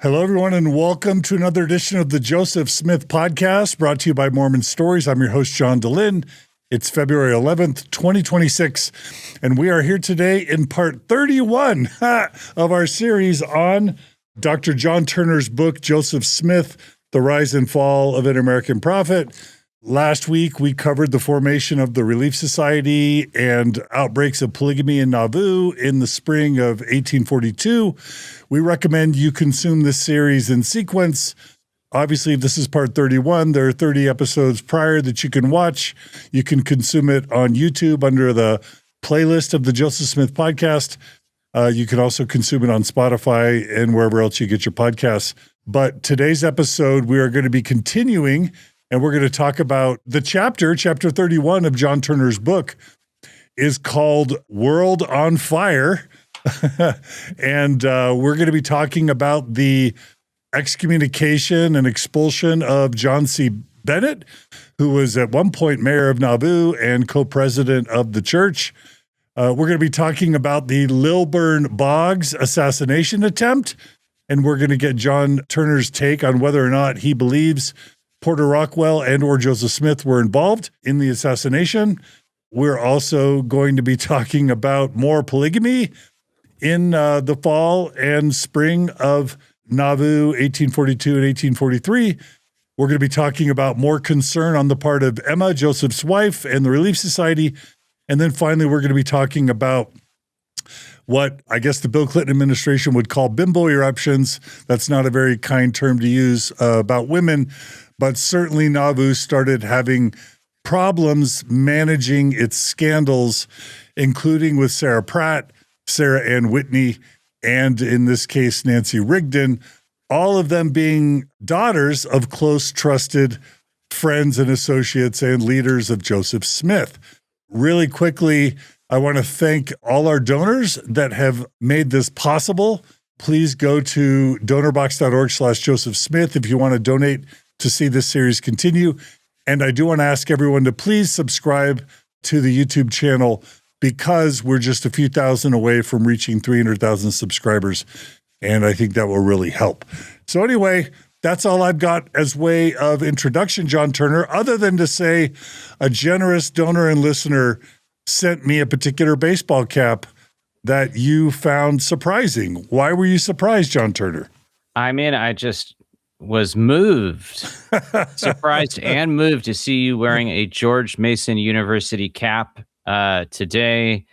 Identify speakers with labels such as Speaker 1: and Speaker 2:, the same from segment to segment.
Speaker 1: Hello, everyone, and welcome to another edition of the Joseph Smith Podcast, brought to you by Mormon Stories. I'm your host, John DeLynn. It's February 11th, 2026, and we are here today in part 31 of our series on Dr. John Turner's book, Joseph Smith, The Rise and Fall of an American Prophet. Last week, we covered the formation of the Relief Society and outbreaks of polygamy in Nauvoo in the spring of 1842. We recommend you consume this series in sequence. Obviously, if this is part 31, there are 30 episodes prior that you can watch. You can consume it on YouTube under the playlist of the Joseph Smith Podcast. You can also consume it on Spotify and wherever else you get your podcasts. But today's episode, we are going to be continuing, and we're going to talk about the chapter 31 of John Turner's book is called World on Fire. And we're going to be talking about the excommunication and expulsion of John C. Bennett, who was at one point mayor of Nauvoo and co-president of the church. We're going to be talking about the Lilburn Boggs assassination attempt, and we're going to get John Turner's take on whether or not he believes Porter Rockwell and or Joseph Smith were involved in the assassination. We're also going to be talking about more polygamy in the fall and spring of Nauvoo, 1842 and 1843. We're going to be talking about more concern on the part of Emma, Joseph's wife, and the Relief Society. And then finally, we're going to be talking about what I guess the Bill Clinton administration would call bimbo eruptions. That's not a very kind term to use about women, but certainly Nauvoo started having problems managing its scandals, including with Sarah Pratt, Sarah and Whitney, and in this case, Nancy Rigdon, all of them being daughters of close, trusted friends and associates and leaders of Joseph Smith. Really quickly, I want to thank all our donors that have made this possible. Please go to donorbox.org/Joseph Smith if you want to donate to see this series continue. And I do want to ask everyone to please subscribe to the YouTube channel because we're just a few thousand away from reaching 300,000 subscribers. And I think that will really help. So anyway, that's all I've got as way of introduction, John Turner, other than to say a generous donor and listener sent me a particular baseball cap that you found surprising. Why were you surprised, John Turner?
Speaker 2: I mean, I just was moved, surprised and moved to see you wearing a George Mason University cap today.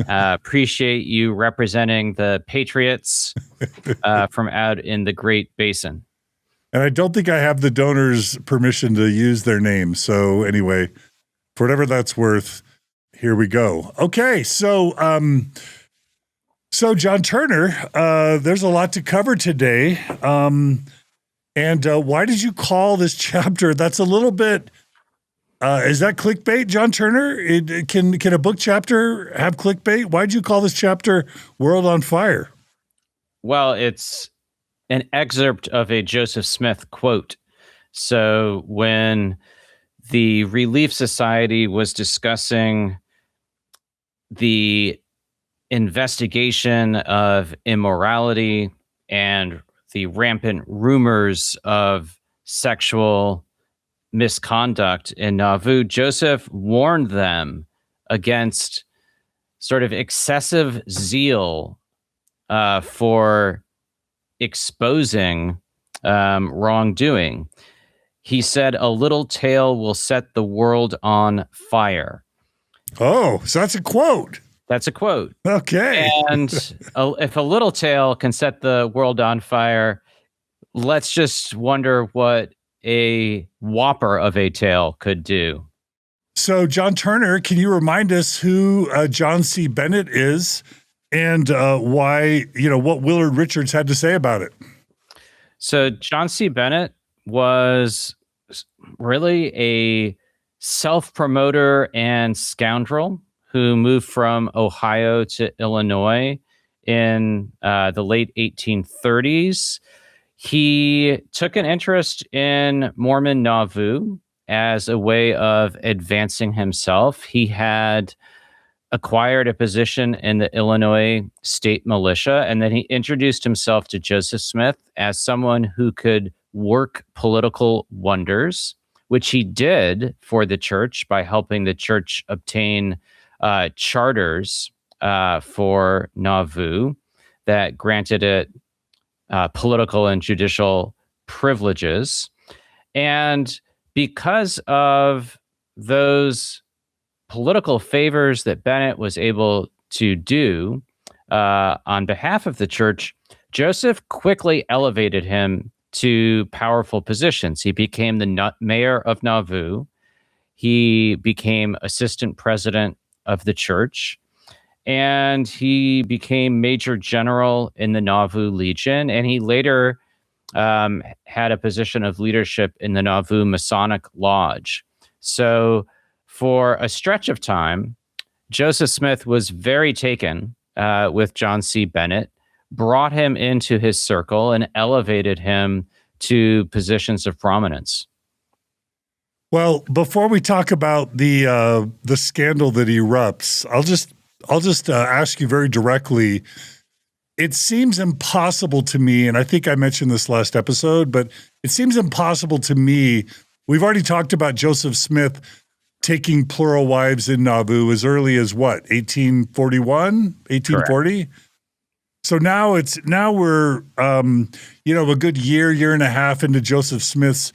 Speaker 2: Appreciate you representing the Patriots from out in the Great Basin.
Speaker 1: And I don't think I have the donors' permission to use their name. So anyway, for whatever that's worth, here we go. Okay, so John Turner, there's a lot to cover today. And why did you call this chapter? That's a little bit, is that clickbait, John Turner? Can a book chapter have clickbait? Why did you call this chapter World on Fire?
Speaker 2: Well, it's an excerpt of a Joseph Smith quote. So when the Relief Society was discussing the investigation of immorality and the rampant rumors of sexual misconduct in Nauvoo, Joseph warned them against sort of excessive zeal for exposing wrongdoing. He said, "A little tale will set the world on fire."
Speaker 1: Oh, so that's a quote.
Speaker 2: That's a quote.
Speaker 1: Okay.
Speaker 2: And if a little tale can set the world on fire, let's just wonder what a whopper of a tale could do.
Speaker 1: So, John Turner, can you remind us who John C. Bennett is and why, what Willard Richards had to say about it?
Speaker 2: So, John C. Bennett was really a self-promoter and scoundrel who moved from Ohio to Illinois in the late 1830s. He took an interest in Mormon Nauvoo as a way of advancing himself. He had acquired a position in the Illinois state militia, and then he introduced himself to Joseph Smith as someone who could work political wonders, which he did for the church by helping the church obtain charters for Nauvoo that granted it political and judicial privileges. And because of those political favors that Bennett was able to do on behalf of the church, Joseph quickly elevated him to powerful positions. He became the mayor of Nauvoo. He became assistant president of the church, and he became major general in the Nauvoo Legion. And he later had a position of leadership in the Nauvoo Masonic Lodge. So for a stretch of time, Joseph Smith was very taken with John C. Bennett, brought him into his circle, and elevated him to positions of prominence.
Speaker 1: Well, before we talk about the scandal that erupts, I'll just ask you very directly. It seems impossible to me, and I think I mentioned this last episode, but it seems impossible to me. We've already talked about Joseph Smith taking plural wives in Nauvoo as early as what, 1841, 1840? Correct. So now we're a good year and a half into Joseph Smith's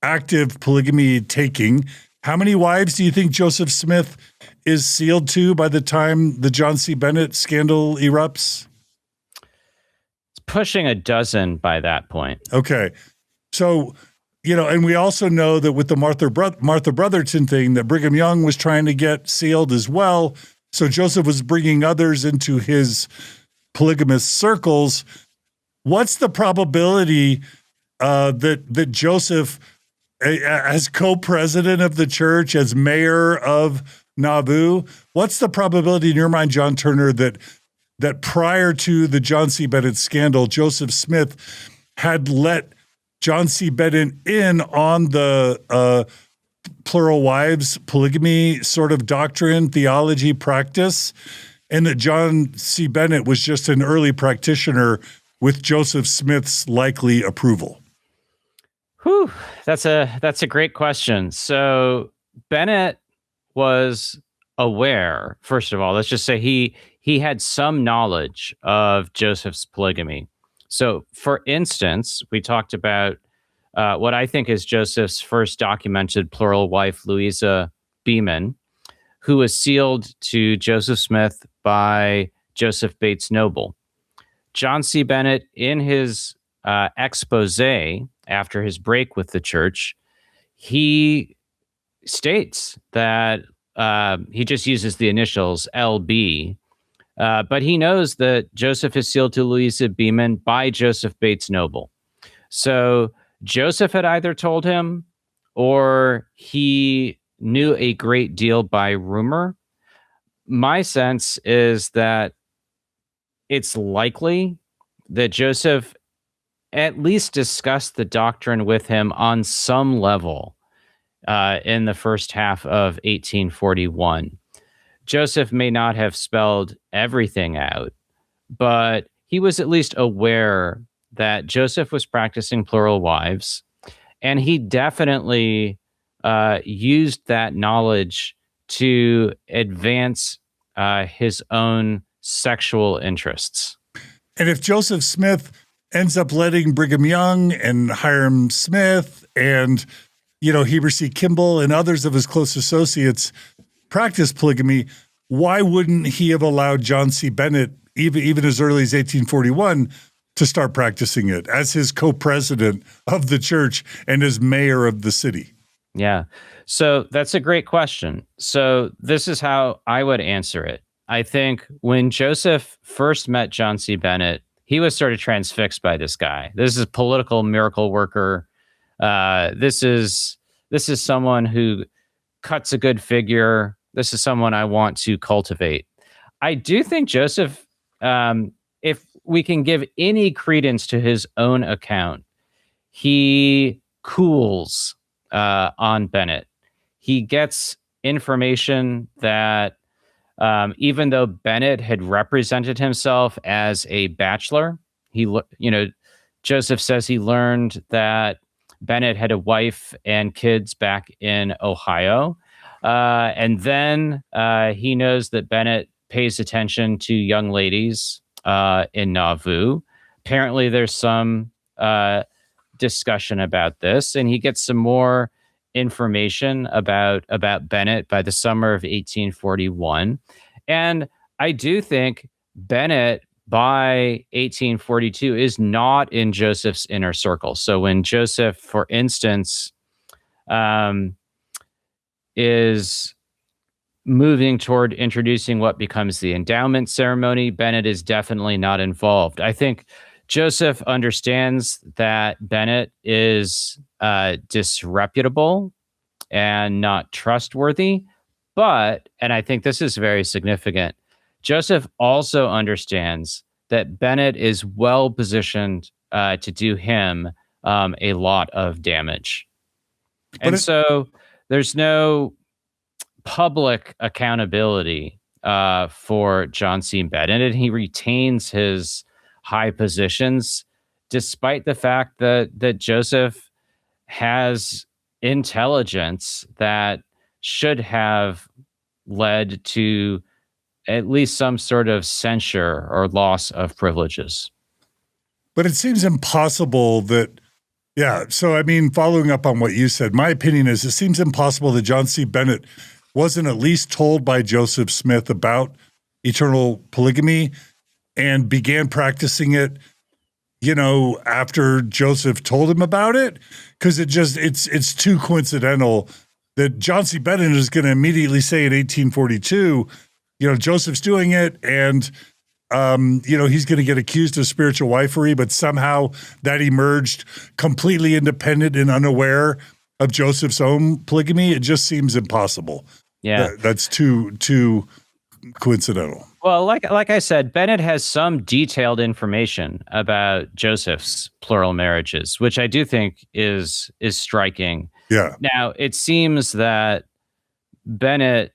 Speaker 1: active polygamy taking. How many wives do you think Joseph Smith is sealed to by the time the John C. Bennett scandal erupts?
Speaker 2: It's pushing a dozen by that point.
Speaker 1: Okay. So, and we also know that with the Martha Brotherton thing, that Brigham Young was trying to get sealed as well. So Joseph was bringing others into his polygamous circles. What's the probability that Joseph, as co-president of the church, as mayor of Nauvoo, what's the probability in your mind, John Turner, that prior to the John C. Bennett scandal, Joseph Smith had let John C. Bennett in on the plural wives polygamy sort of doctrine, theology, practice, and that John C. Bennett was just an early practitioner with Joseph Smith's likely approval?
Speaker 2: Whew, that's a great question. So Bennett was aware, first of all, let's just say he had some knowledge of Joseph's polygamy. So, for instance, we talked about what I think is Joseph's first documented plural wife, Louisa Beeman, who was sealed to Joseph Smith by Joseph Bates Noble. John C. Bennett, in his expose after his break with the church, he states that he just uses the initials LB, but he knows that Joseph is sealed to Louisa Beeman by Joseph Bates Noble. So Joseph had either told him or he knew a great deal by rumor. My sense is that it's likely that Joseph at least discussed the doctrine with him on some level in the first half of 1841. Joseph may not have spelled everything out, but he was at least aware that Joseph was practicing plural wives, and he definitely used that knowledge to advance his own sexual interests.
Speaker 1: And if Joseph Smith ends up letting Brigham Young and Hiram Smith and, Heber C. Kimball and others of his close associates practice polygamy, why wouldn't he have allowed John C. Bennett, even as early as 1841, to start practicing it as his co-president of the church and as mayor of the city?
Speaker 2: Yeah. So that's a great question. So this is how I would answer it. I think when Joseph first met John C. Bennett, he was sort of transfixed by this guy. This is a political miracle worker. This is someone who cuts a good figure. This is someone I want to cultivate. I do think Joseph, if we can give any credence to his own account, he cools on Bennett. He gets information that Even though Bennett had represented himself as a bachelor, Joseph says he learned that Bennett had a wife and kids back in Ohio. And then he knows that Bennett pays attention to young ladies in Nauvoo. Apparently, there's some discussion about this, and he gets some more information about Bennett by the summer of 1841. And I do think Bennett by 1842 is not in Joseph's inner circle. So when Joseph, for instance, is moving toward introducing what becomes the endowment ceremony, Bennett is definitely not involved. I think Joseph understands that Bennett is disreputable and not trustworthy, and I think this is very significant, Joseph also understands that Bennett is well positioned to do him a lot of damage. So there's no public accountability for John C. Bennett, and he retains his high positions despite the fact that Joseph has intelligence that should have led to at least some sort of censure or loss of privileges.
Speaker 1: But it seems impossible that, so I mean, following up on what you said, my opinion is it seems impossible that John C. Bennett wasn't at least told by Joseph Smith about eternal polygamy and began practicing it, after Joseph told him about it, because it's too coincidental that John C. Bennett is going to immediately say in 1842, Joseph's doing it, and he's going to get accused of spiritual wifery, but somehow that emerged completely independent and unaware of Joseph's own polygamy. It just seems impossible.
Speaker 2: Yeah,
Speaker 1: that's too coincidental.
Speaker 2: Well, like I said, Bennett has some detailed information about Joseph's plural marriages, which I do think is striking.
Speaker 1: Yeah.
Speaker 2: Now, it seems that Bennett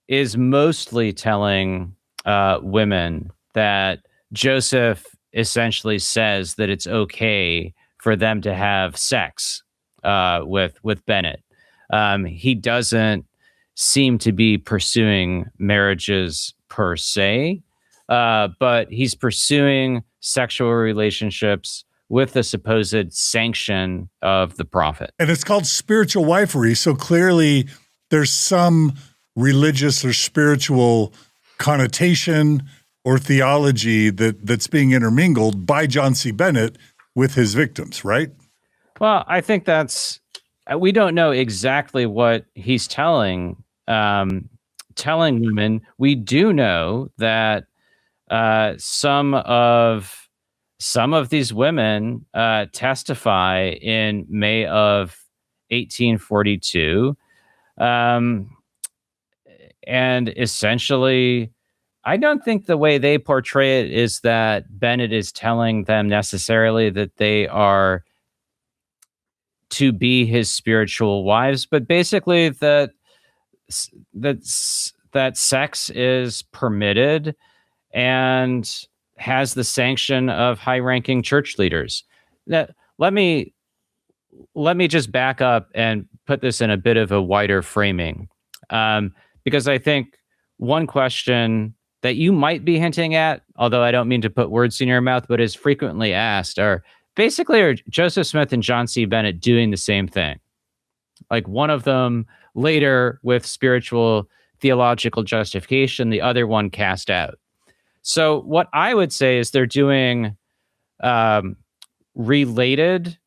Speaker 2: is mostly telling women that Joseph essentially says that it's okay for them to have sex with Bennett. He doesn't seem to be pursuing marriages per se, but he's pursuing sexual relationships with the supposed sanction of the prophet.
Speaker 1: And it's called spiritual wifery, so clearly there's some religious or spiritual connotation or theology that's being intermingled by John C. Bennett with his victims, right?
Speaker 2: Well, I think we don't know exactly what he's telling women. We do know that some of these women testify in May of 1842, and essentially, I don't think the way they portray it is that Bennett is telling them necessarily that they are to be his spiritual wives, but basically that sex is permitted and has the sanction of high-ranking church leaders. Now, let me just back up and put this in a bit of a wider framing, because I think one question that you might be hinting at, although I don't mean to put words in your mouth, but is frequently asked, are Joseph Smith and John C. Bennett doing the same thing? Like one of them later with spiritual theological justification, the other one cast out. So what I would say is they're doing related,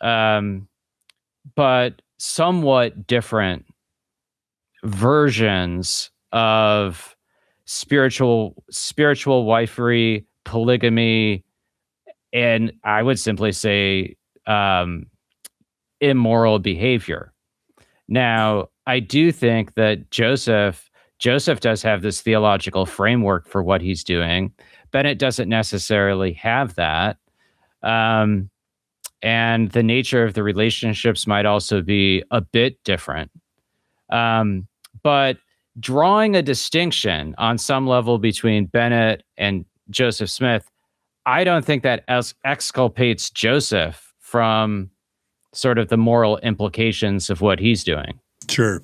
Speaker 2: but somewhat different versions of spiritual wifery, polygamy, and I would simply say immoral behavior. Now, I do think that Joseph does have this theological framework for what he's doing. Bennett doesn't necessarily have that. And the nature of the relationships might also be a bit different. But drawing a distinction on some level between Bennett and Joseph Smith, I don't think that exculpates Joseph from sort of the moral implications of what he's doing.
Speaker 1: Sure.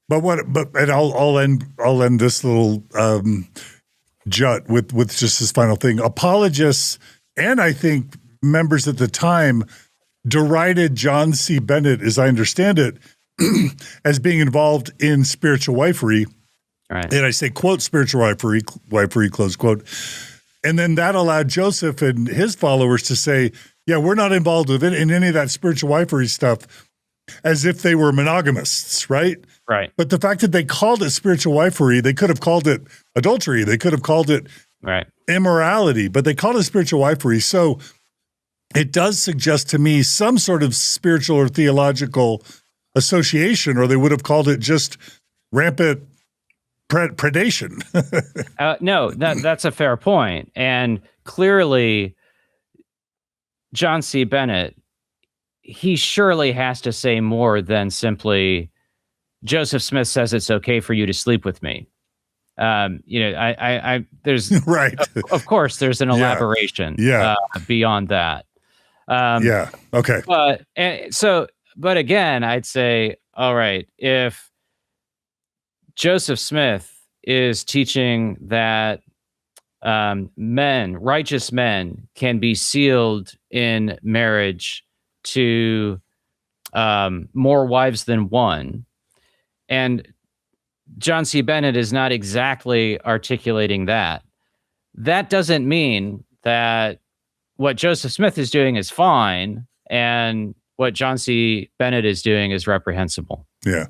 Speaker 1: And I'll end this little jut with just this final thing. Apologists, and I think members at the time, derided John C. Bennett, as I understand it, as being involved in spiritual wifery.
Speaker 2: Right.
Speaker 1: And I say, quote, spiritual wifery, close quote. And then that allowed Joseph and his followers to say, yeah, we're not involved with it in any of that spiritual wifery stuff, as if they were monogamists, right?
Speaker 2: Right.
Speaker 1: But the fact that they called it spiritual wifery, they could have called it adultery. They could have called it immorality, but they called it spiritual wifery. So it does suggest to me some sort of spiritual or theological association, or they would have called it just rampant predation.
Speaker 2: No, that's a fair point. And clearly, John C. Bennett, he surely has to say more than simply, Joseph Smith says it's okay for you to sleep with me. There's
Speaker 1: right.
Speaker 2: Of course, there's an elaboration beyond that.
Speaker 1: Okay.
Speaker 2: But again, I'd say, all right, if Joseph Smith is teaching that righteous men can be sealed in marriage to more wives than one, and John C. Bennett is not exactly articulating that, that doesn't mean that what Joseph Smith is doing is fine and what John C. Bennett is doing is reprehensible.
Speaker 1: Yeah.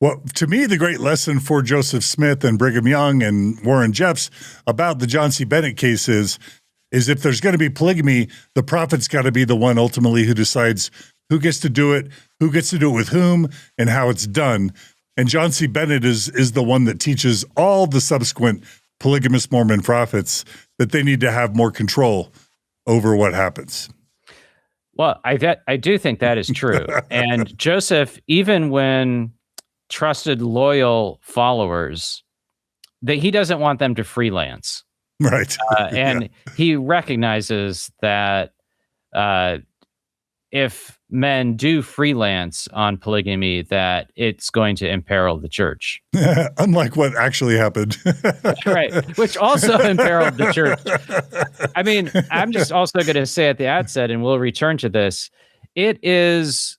Speaker 1: Well, to me, the great lesson for Joseph Smith and Brigham Young and Warren Jeffs about the John C. Bennett case is if there's going to be polygamy, the prophet's got to be the one ultimately who decides who gets to do it, who gets to do it with whom, and how it's done. And John C. Bennett is the one that teaches all the subsequent polygamous Mormon prophets that they need to have more control over what happens.
Speaker 2: Well, I do think that is true. And Joseph, even when trusted, loyal followers, that he doesn't want them to freelance.
Speaker 1: Right.
Speaker 2: And he recognizes that if men do freelance on polygamy, that it's going to imperil the church.
Speaker 1: Unlike what actually happened.
Speaker 2: Right. Which also imperiled the church. I mean, I'm just also going to say at the outset, and we'll return to this, it is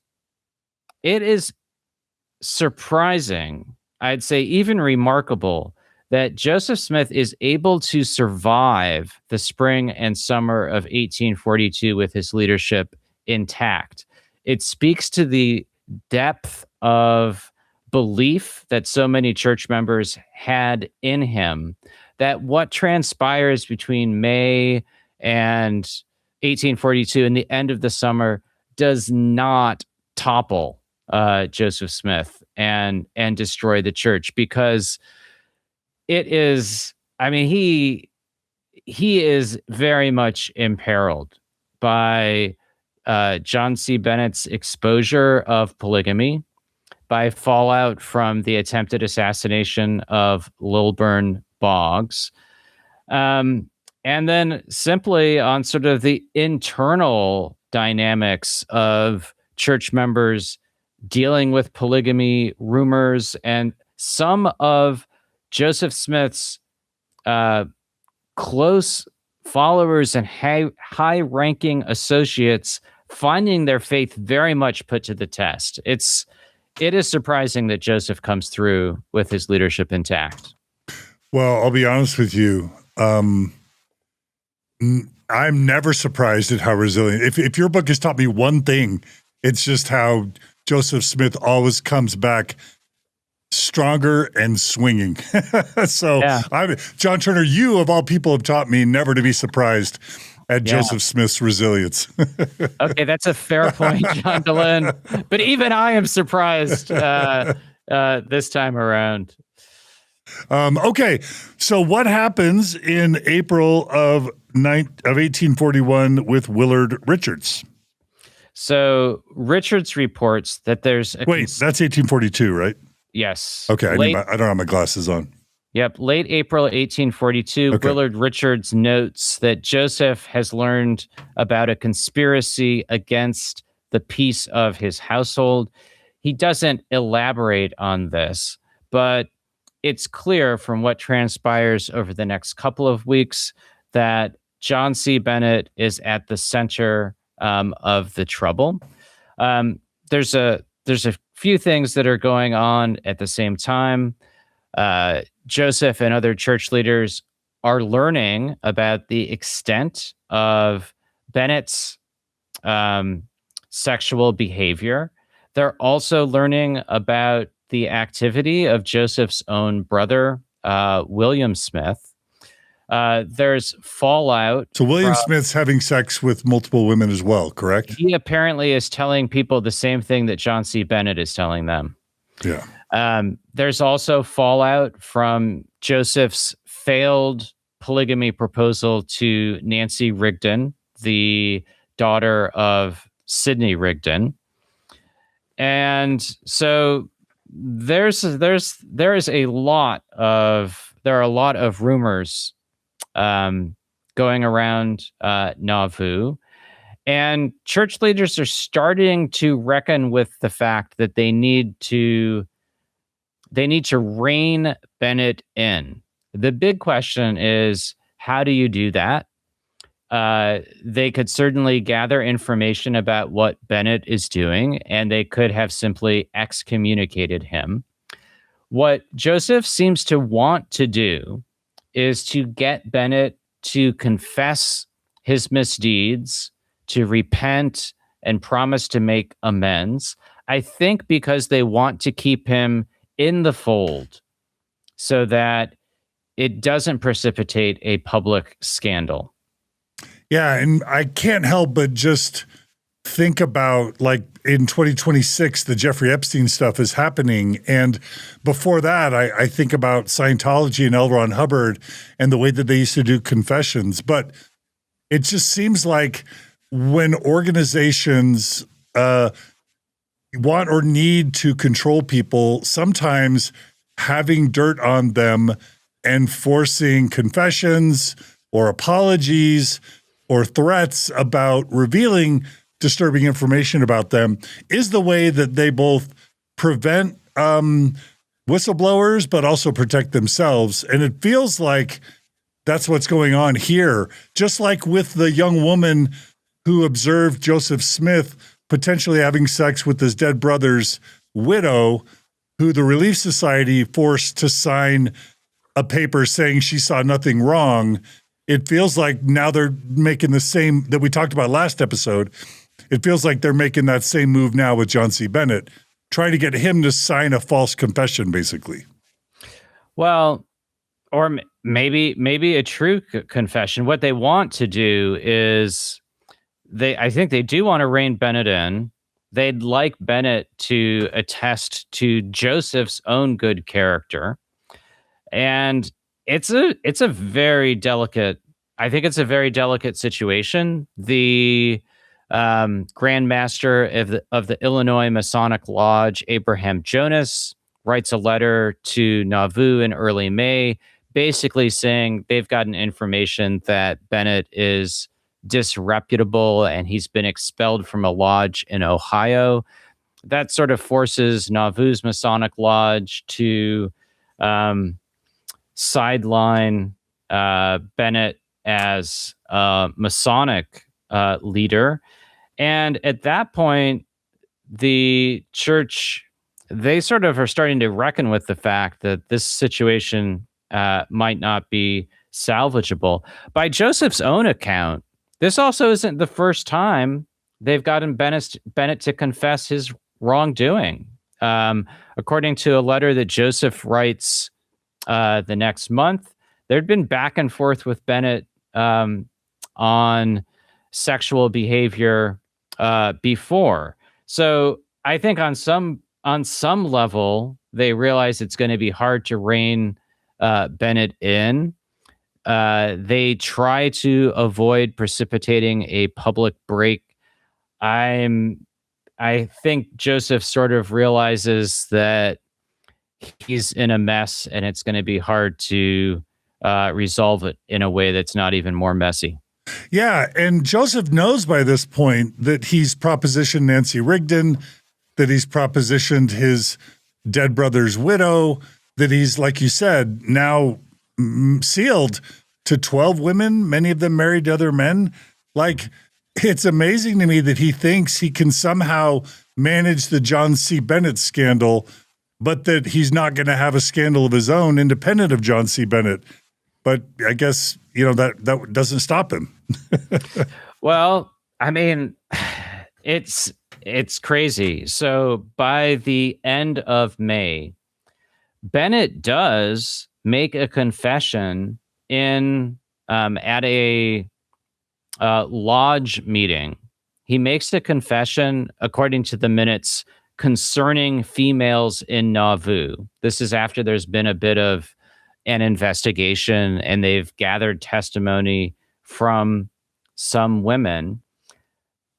Speaker 2: surprising, I'd say even remarkable, that Joseph Smith is able to survive the spring and summer of 1842 with his leadership intact. It speaks to the depth of belief that so many church members had in him, that what transpires between May and 1842 and the end of the summer does not topple Joseph Smith and destroy the church, because it is, I mean, he is very much imperiled by John C. Bennett's exposure of polygamy, by fallout from the attempted assassination of Lilburn Boggs, and then simply on sort of the internal dynamics of church members dealing with polygamy rumors, and some of Joseph Smith's close followers and high-ranking associates finding their faith very much put to the test. It is surprising that Joseph comes through with his leadership intact.
Speaker 1: Well, I'll be honest with you. I'm never surprised at how resilient. If your book has taught me one thing, it's just how Joseph Smith always comes back stronger and swinging. So, yeah. John Turner, you of all people have taught me never to be surprised at Joseph Smith's resilience.
Speaker 2: Okay, that's a fair point, John Dehlin. But even I am surprised this time around.
Speaker 1: Okay, so what happens in April of 1841 with Willard Richards?
Speaker 2: So Richards reports that there's
Speaker 1: Wait, that's 1842, right?
Speaker 2: Yes.
Speaker 1: Okay, I don't have my glasses on.
Speaker 2: Yep. Late April 1842,
Speaker 1: Okay.
Speaker 2: Willard Richards notes that Joseph has learned about a conspiracy against the peace of his household. He doesn't elaborate on this, but it's clear from what transpires over the next couple of weeks that John C. Bennett is at the center of the trouble. There's a few things that are going on at the same time. Joseph and other church leaders are learning about the extent of Bennett's sexual behavior. They're also learning about the activity of Joseph's own brother, William Smith. There's fallout.
Speaker 1: So William Smith's having sex with multiple women as well, correct?
Speaker 2: He apparently is telling people the same thing that John C. Bennett is telling them.
Speaker 1: Yeah.
Speaker 2: There's also fallout from Joseph's failed polygamy proposal to Nancy Rigdon, the daughter of Sidney Rigdon. And so there are a lot of rumors going around Nauvoo, and church leaders are starting to reckon with the fact that they need to rein Bennett in. The big question is, how do you do that? They could certainly gather information about what Bennett is doing, and they could have simply excommunicated him. What Joseph seems to want to do is to get Bennett to confess his misdeeds, to repent, and promise to make amends. I think because they want to keep him in the fold so that it doesn't precipitate a public scandal.
Speaker 1: Yeah, and I can't help but just think about, like, in 2026, the Jeffrey Epstein stuff is happening. And before that, I think about Scientology and L. Ron Hubbard and the way that they used to do confessions. But it just seems like when organizations want or need to control people, sometimes having dirt on them and forcing confessions or apologies or threats about revealing disturbing information about them is the way that they both prevent whistleblowers, but also protect themselves. And it feels like that's what's going on here. Just like with the young woman who observed Joseph Smith potentially having sex with his dead brother's widow, who the Relief Society forced to sign a paper saying she saw nothing wrong. It feels like now they're making the same that we talked about last episode. It feels like they're making that same move now with John C. Bennett, trying to get him to sign a false confession, basically.
Speaker 2: Well, or maybe a true confession. What they want to do is I think they do want to rein Bennett in. They'd like Bennett to attest to Joseph's own good character. And it's a very delicate, I think it's a very delicate situation. The Grand Master of the Illinois Masonic Lodge, Abraham Jonas, writes a letter to Nauvoo in early May, basically saying they've gotten information that Bennett is disreputable and he's been expelled from a lodge in Ohio. That sort of forces Nauvoo's Masonic Lodge to sideline Bennett as a Masonic leader. And at that point, the church, they sort of are starting to reckon with the fact that this situation might not be salvageable. By Joseph's own account, this also isn't the first time they've gotten Bennett to confess his wrongdoing. According to a letter that Joseph writes the next month, there'd been back and forth with Bennett on sexual behavior before. So I think on some level, they realize it's going to be hard to rein Bennett in. They try to avoid precipitating a public break. I think Joseph sort of realizes that he's in a mess, and it's going to be hard to resolve it in a way that's not even more messy.
Speaker 1: Yeah, and Joseph knows by this point that he's propositioned Nancy Rigdon, that he's propositioned his dead brother's widow, that he's, like you said, now sealed to 12 women, many of them married to other men. Like, it's amazing to me that he thinks he can somehow manage the John C. Bennett scandal, but that he's not going to have a scandal of his own independent of John C. Bennett. But I guess, that doesn't stop him.
Speaker 2: Well, I mean, it's crazy. So by the end of May, Bennett does make a confession in at a lodge meeting. He makes a confession, according to the minutes, concerning females in Nauvoo. This is after there's been a bit of an investigation, and they've gathered testimony from some women.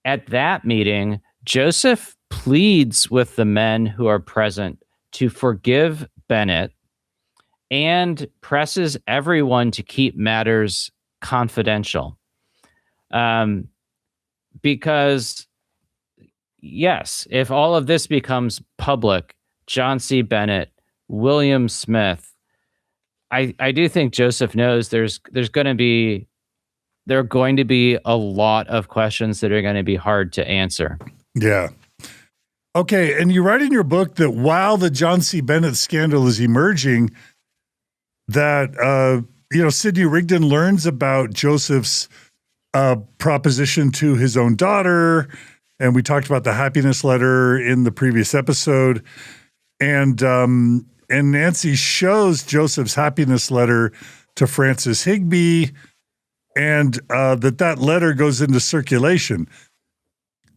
Speaker 2: At that meeting, Joseph pleads with the men who are present to forgive Bennett and presses everyone to keep matters confidential. Because, yes, if all of this becomes public, John C. Bennett, William Smith, I do think Joseph knows there are going to be a lot of questions that are going to be hard to answer.
Speaker 1: Yeah. Okay, and you write in your book that while the John C. Bennett scandal is emerging, that Sidney Rigdon learns about Joseph's proposition to his own daughter, and we talked about the happiness letter in the previous episode, and Nancy shows Joseph's happiness letter to Francis Higbee, and that letter goes into circulation.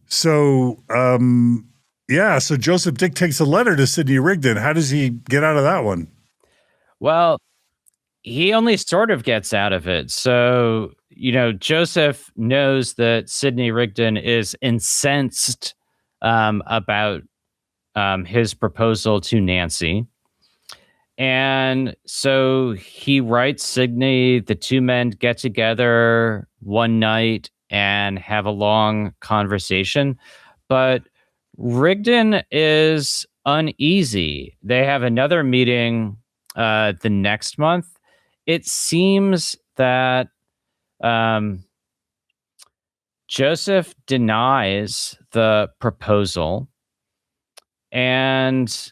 Speaker 1: So, so Joseph dictates a letter to Sidney Rigdon. How does he get out of that one?
Speaker 2: Well, he only sort of gets out of it. So, Joseph knows that Sidney Rigdon is incensed about his proposal to Nancy. And so he writes Sidney, the two men get together one night and have a long conversation. But Rigdon is uneasy. They have another meeting the next month. It seems that Joseph denies the proposal, and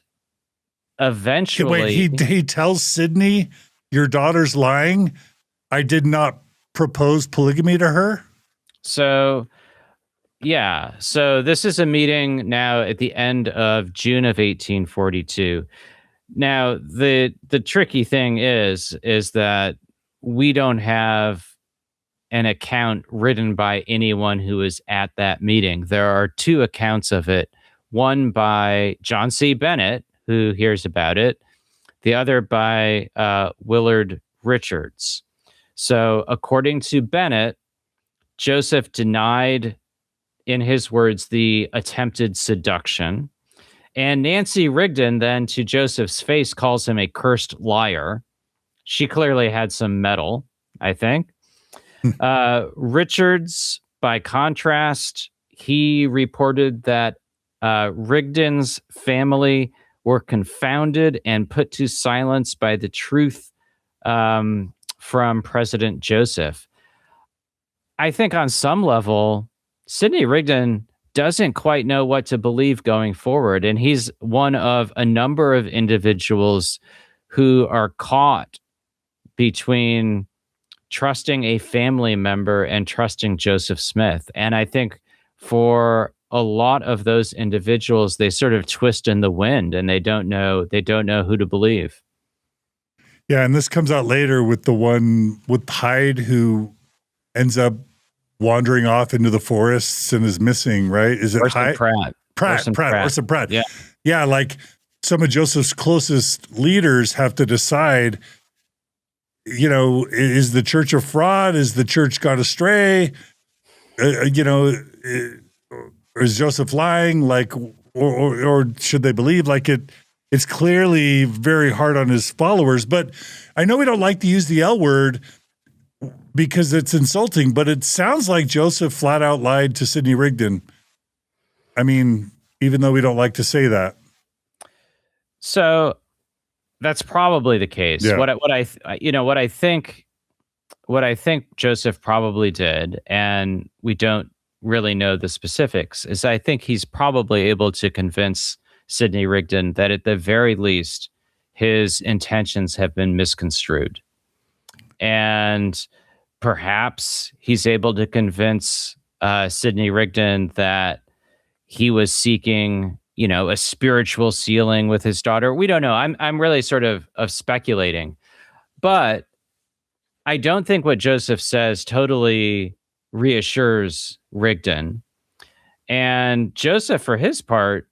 Speaker 2: eventually...
Speaker 1: Wait, he tells Sidney, your daughter's lying? I did not propose polygamy to her?
Speaker 2: So, yeah. So this is a meeting now at the end of June of 1842. Now, the tricky thing is that we don't have an account written by anyone who was at that meeting. There are two accounts of it, one by John C. Bennett, who hears about it, the other by Willard Richards. So according to Bennett, Joseph denied, in his words, the attempted seduction. And Nancy Rigdon then, to Joseph's face, calls him a cursed liar. She clearly had some mettle, I think. Richards, by contrast, he reported that Rigdon's family were confounded and put to silence by the truth from President Joseph. I think on some level, Sidney Rigdon doesn't quite know what to believe going forward. And he's one of a number of individuals who are caught between trusting a family member and trusting Joseph Smith. And I think for a lot of those individuals, they sort of twist in the wind and they don't know who to believe.
Speaker 1: Yeah, and this comes out later with the one with Hyde who ends up wandering off into the forests and is missing, right? Is it Hyde? Orson Pratt.
Speaker 2: Yeah.
Speaker 1: Yeah, like some of Joseph's closest leaders have to decide, is the church a fraud? Is the church got astray? Is Joseph lying? Like, or should they believe? Like it's clearly very hard on his followers. But I know we don't like to use the L word because it's insulting, but it sounds like Joseph flat out lied to Sidney Rigdon. I mean, even though we don't like to say that.
Speaker 2: So that's probably the case.
Speaker 1: Yeah.
Speaker 2: What I think Joseph probably did, and we don't really know the specifics, is I think he's probably able to convince Sidney Rigdon that at the very least his intentions have been misconstrued. And perhaps he's able to convince Sidney Rigdon that he was seeking, a spiritual sealing with his daughter. We don't know. I'm really sort of speculating. But I don't think what Joseph says totally reassures Rigdon. And Joseph, for his part,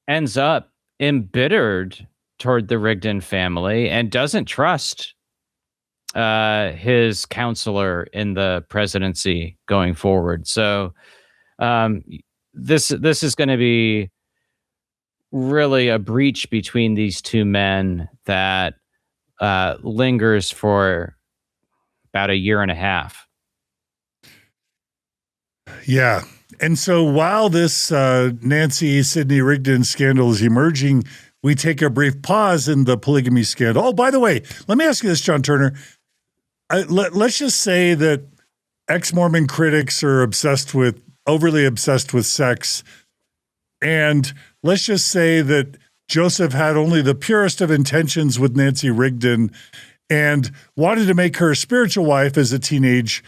Speaker 2: ends up embittered toward the Rigdon family and doesn't trust his counselor in the presidency going forward. So this is going to be really a breach between these two men that lingers for about a year and a half.
Speaker 1: Yeah. And so while this Nancy Sidney Rigdon scandal is emerging, we take a brief pause in the polygamy scandal. Oh, by the way, let me ask you this, John Turner. Let's just say that ex-Mormon critics are overly obsessed with sex. And let's just say that Joseph had only the purest of intentions with Nancy Rigdon and wanted to make her a spiritual wife as a teenage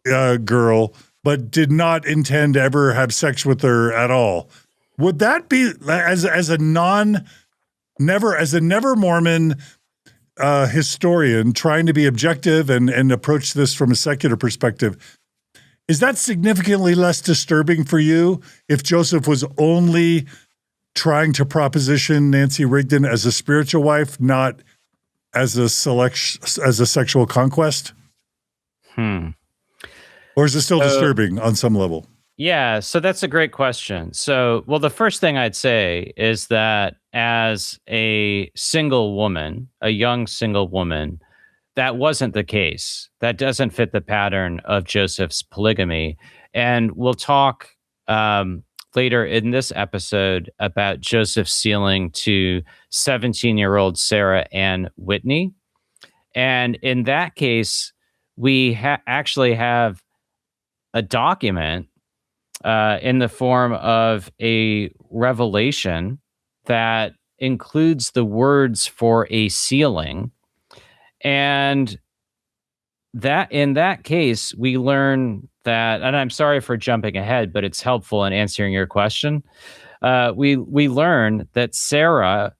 Speaker 1: girl, but did not intend to ever have sex with her at all. Would that be, as a never Mormon historian trying to be objective and approach this from a secular perspective, is that significantly less disturbing for you if Joseph was only trying to proposition Nancy Rigdon as a spiritual wife, not as a sexual conquest? Or is it still disturbing on some level?
Speaker 2: Yeah, so that's a great question. So, well, the first thing I'd say is that as a single woman, a young single woman, that wasn't the case. That doesn't fit the pattern of Joseph's polygamy. And we'll talk later in this episode about Joseph sealing to 17-year-old Sarah Ann Whitney. And in that case, we actually have a document in the form of a revelation that includes the words for a sealing. And that in that case, we learn that, and I'm sorry for jumping ahead, but it's helpful in answering your question. We learn that Sarah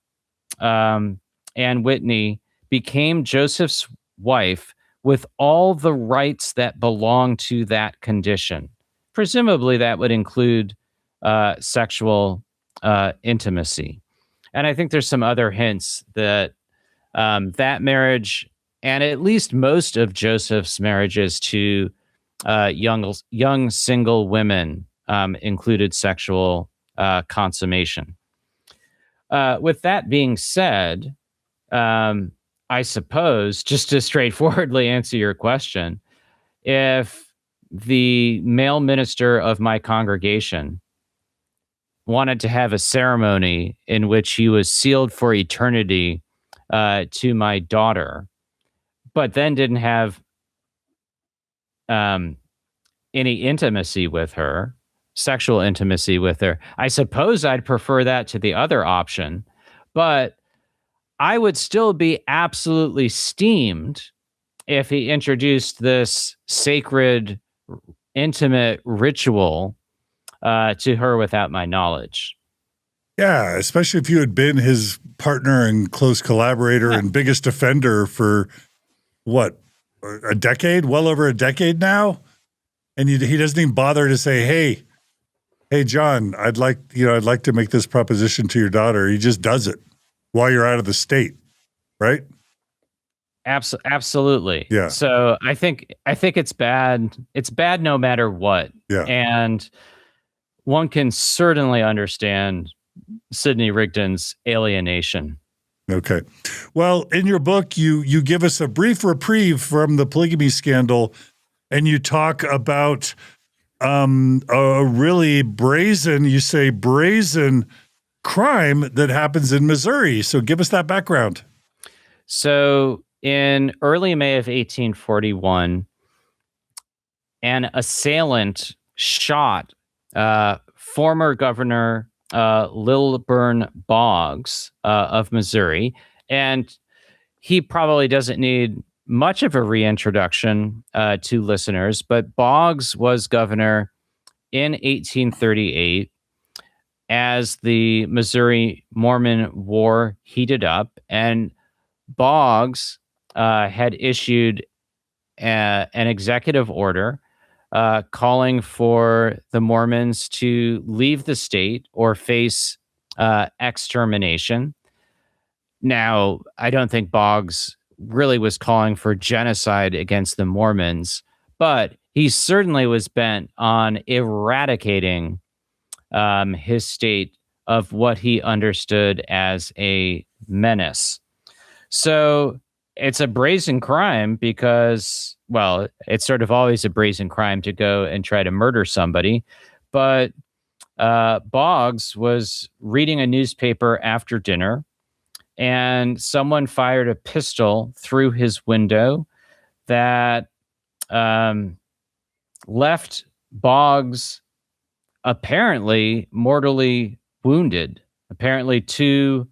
Speaker 2: and Whitney became Joseph's wife with all the rights that belong to that condition. Presumably, that would include sexual intimacy. And I think there's some other hints that that marriage, and at least most of Joseph's marriages to young single women, included sexual consummation. With that being said, I suppose, just to straightforwardly answer your question, if the male minister of my congregation wanted to have a ceremony in which he was sealed for eternity to my daughter, but then didn't have any intimacy with her, sexual intimacy with her, I suppose I'd prefer that to the other option, but I would still be absolutely steamed if he introduced this sacred, intimate ritual to her without my knowledge.
Speaker 1: Yeah, especially if you had been his partner and close collaborator and biggest offender for what, a decade, well over a decade now, and he doesn't even bother to say, "Hey, John, I'd like to make this proposition to your daughter." He just does it while you're out of the state, right?
Speaker 2: Absolutely.
Speaker 1: Yeah.
Speaker 2: So I think it's bad. It's bad no matter what.
Speaker 1: Yeah.
Speaker 2: And one can certainly understand Sidney Rigdon's alienation.
Speaker 1: Okay. Well, in your book, you give us a brief reprieve from the polygamy scandal, and you talk about a really brazen crime that happens in Missouri. So give us that background.
Speaker 2: So in early May of 1841, an assailant shot former Governor Lilburn Boggs of Missouri, and he probably doesn't need much of a reintroduction to listeners, but Boggs was governor in 1838 as the Missouri Mormon War heated up, and Boggs had issued an executive order calling for the Mormons to leave the state or face extermination. Now, I don't think Boggs really was calling for genocide against the Mormons, but he certainly was bent on eradicating his state of what he understood as a menace. So it's a brazen crime because, well, it's sort of always a brazen crime to go and try to murder somebody. But Boggs was reading a newspaper after dinner, and someone fired a pistol through his window that left Boggs apparently mortally wounded. Apparently two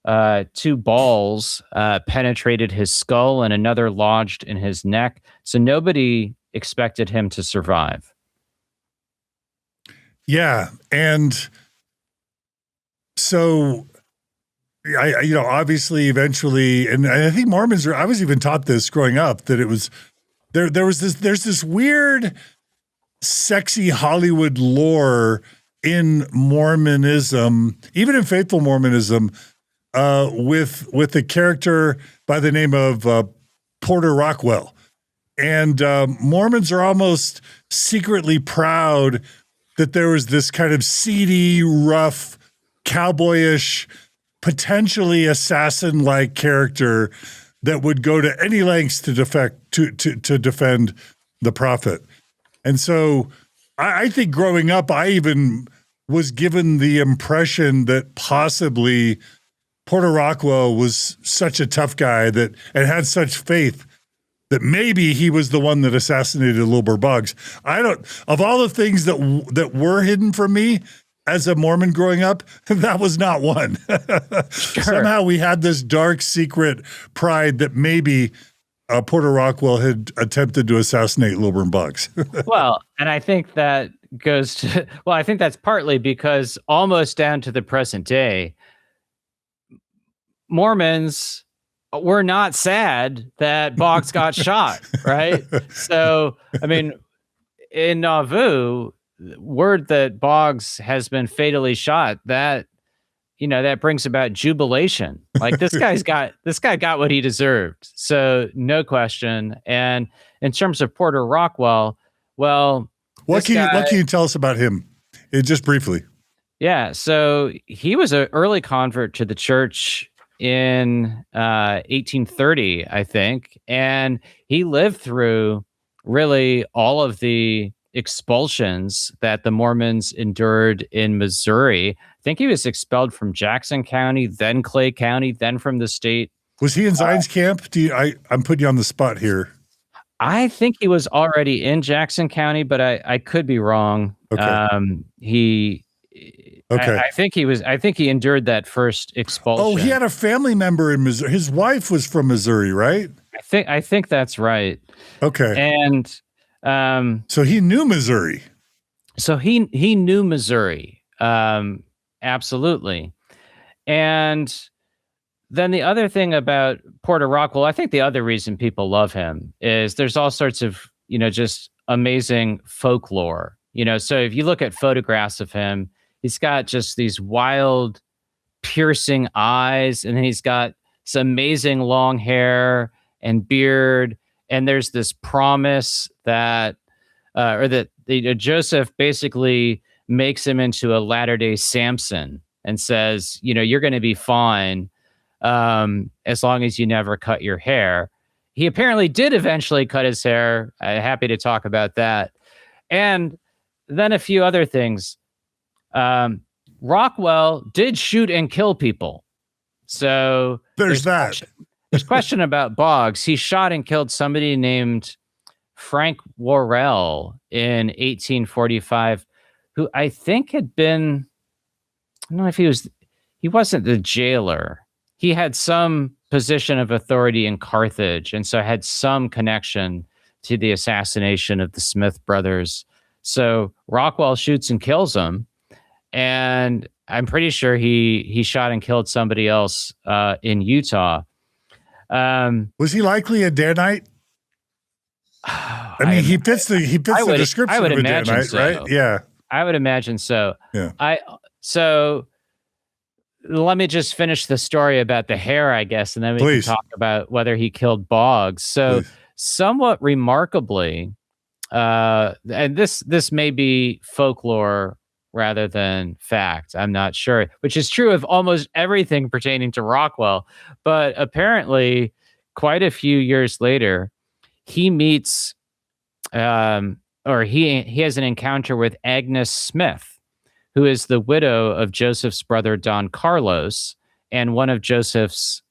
Speaker 2: balls penetrated his skull and another lodged in his neck. So nobody expected him to survive.
Speaker 1: Yeah. And so obviously eventually, and I think Mormons I was even taught this growing up, that it was, there's this weird, sexy Hollywood lore in Mormonism, even in faithful Mormonism, with a character by the name of Porter Rockwell. And Mormons are almost secretly proud that there was this kind of seedy, rough, cowboyish, potentially assassin-like character that would go to any lengths to defend the prophet. And so I think growing up, I even was given the impression that possibly Porter Rockwell was such a tough guy and had such faith that maybe he was the one that assassinated Lilburn Boggs. Of all the things that were hidden from me as a Mormon growing up, that was not one. Sure. Somehow we had this dark secret pride that maybe Porter Rockwell had attempted to assassinate Lilburn Boggs.
Speaker 2: Well, and I think that goes to, I think that's partly because almost down to the present day, Mormons were not sad that Boggs got shot, right? So, I mean, in Nauvoo, word that Boggs has been fatally shot, that brings about jubilation. Like this guy got what he deserved. So no question. And in terms of Porter Rockwell, well,
Speaker 1: what can you tell us about him? Just briefly.
Speaker 2: Yeah. So he was an early convert to the church in 1830, I think. And he lived through really all of the expulsions that the Mormons endured in Missouri. I think he was expelled from Jackson County, then Clay County, then from the state. Was
Speaker 1: he in Zion's camp? I'm putting you on the spot here.
Speaker 2: I think he was already in Jackson County, but I could be wrong.
Speaker 1: Okay.
Speaker 2: I think he endured that first expulsion.
Speaker 1: Oh, he had a family member in Missouri. His wife was from Missouri, right?
Speaker 2: I think that's right.
Speaker 1: Okay.
Speaker 2: And
Speaker 1: so he knew Missouri.
Speaker 2: So he knew Missouri. Absolutely. And then the other thing about Porter Rockwell, I think the other reason people love him is there's all sorts of, just amazing folklore. So if you look at photographs of him, he's got just these wild, piercing eyes, and then he's got some amazing long hair and beard. And there's this promise that Joseph basically makes him into a Latter-day Samson, and says, you're going to be fine as long as you never cut your hair. He apparently did eventually cut his hair. Happy to talk about that. And then a few other things. Rockwell did shoot and kill people. So
Speaker 1: there's that.
Speaker 2: There's question about Boggs. He shot and killed somebody named Frank Worrell in 1845, who I think had been, I don't know if he wasn't the jailer. He had some position of authority in Carthage, and so had some connection to the assassination of the Smith brothers. So Rockwell shoots and kills him, and I'm pretty sure he shot and killed somebody else in Utah.
Speaker 1: Was he likely a Danite? I mean, he fits the description of a Danite,
Speaker 2: so.
Speaker 1: Right? Yeah,
Speaker 2: I would imagine so.
Speaker 1: Yeah.
Speaker 2: So let me just finish the story about the hair, I guess, and then we can talk about whether he killed Boggs. So, somewhat remarkably, and this may be folklore rather than fact, I'm not sure, which is true of almost everything pertaining to Rockwell. But apparently, quite a few years later, he meets, or he has an encounter with Agnes Smith, who is the widow of Joseph's brother Don Carlos and one of Joseph's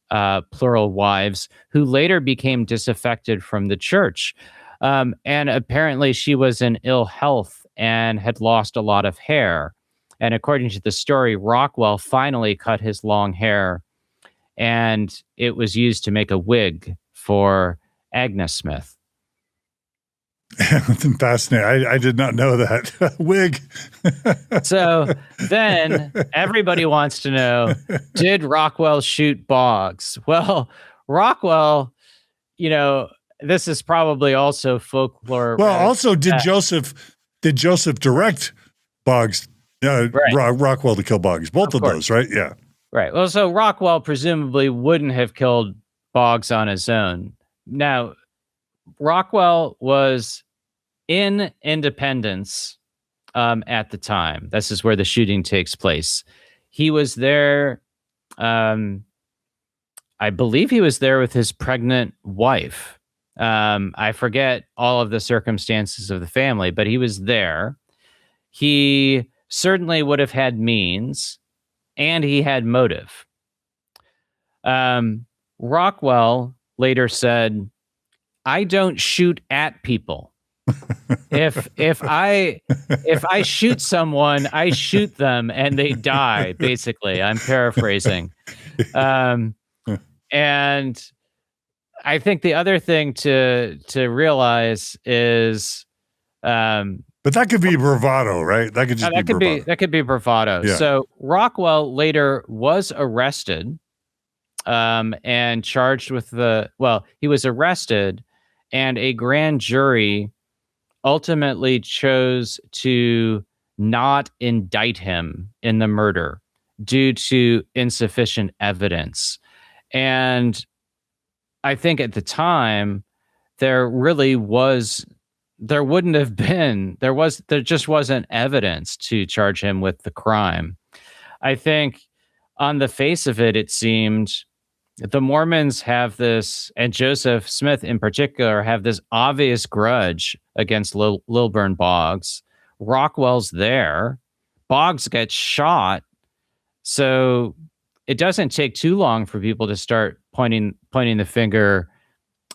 Speaker 2: plural wives, who later became disaffected from the church. And apparently she was in ill health and had lost a lot of hair. And according to the story, Rockwell finally cut his long hair, and it was used to make a wig for Agnes Smith.
Speaker 1: Fascinating. I did not know that. Wig.
Speaker 2: So then everybody wants to know, did Rockwell shoot Boggs? Well, Rockwell, this is probably also folklore.
Speaker 1: Well, also, did Joseph direct Boggs, Rockwell to kill Boggs? Both of those, right? Yeah.
Speaker 2: Right. Well, so Rockwell presumably wouldn't have killed Boggs on his own. Now, Rockwell was in Independence at the time. This is where the shooting takes place. He was there. I believe he was there with his pregnant wife. I forget all of the circumstances of the family, but he was there. He certainly would have had means, and he had motive. Rockwell later said, "I don't shoot at people. If I shoot someone, I shoot them and they die." Basically, I'm paraphrasing. And I think the other thing to realize is,
Speaker 1: but that could be bravado, right? That could just be bravado.
Speaker 2: That could be bravado. Yeah. So Rockwell later was arrested, and charged with he was arrested, and a grand jury ultimately chose to not indict him in the murder due to insufficient evidence. And I think at the time there just wasn't evidence to charge him with the crime. I think on the face of it, it seemed the Mormons have this, and Joseph Smith in particular, have this obvious grudge against Lilburn Boggs. Rockwell's there. Boggs gets shot. So it doesn't take too long for people to start pointing the finger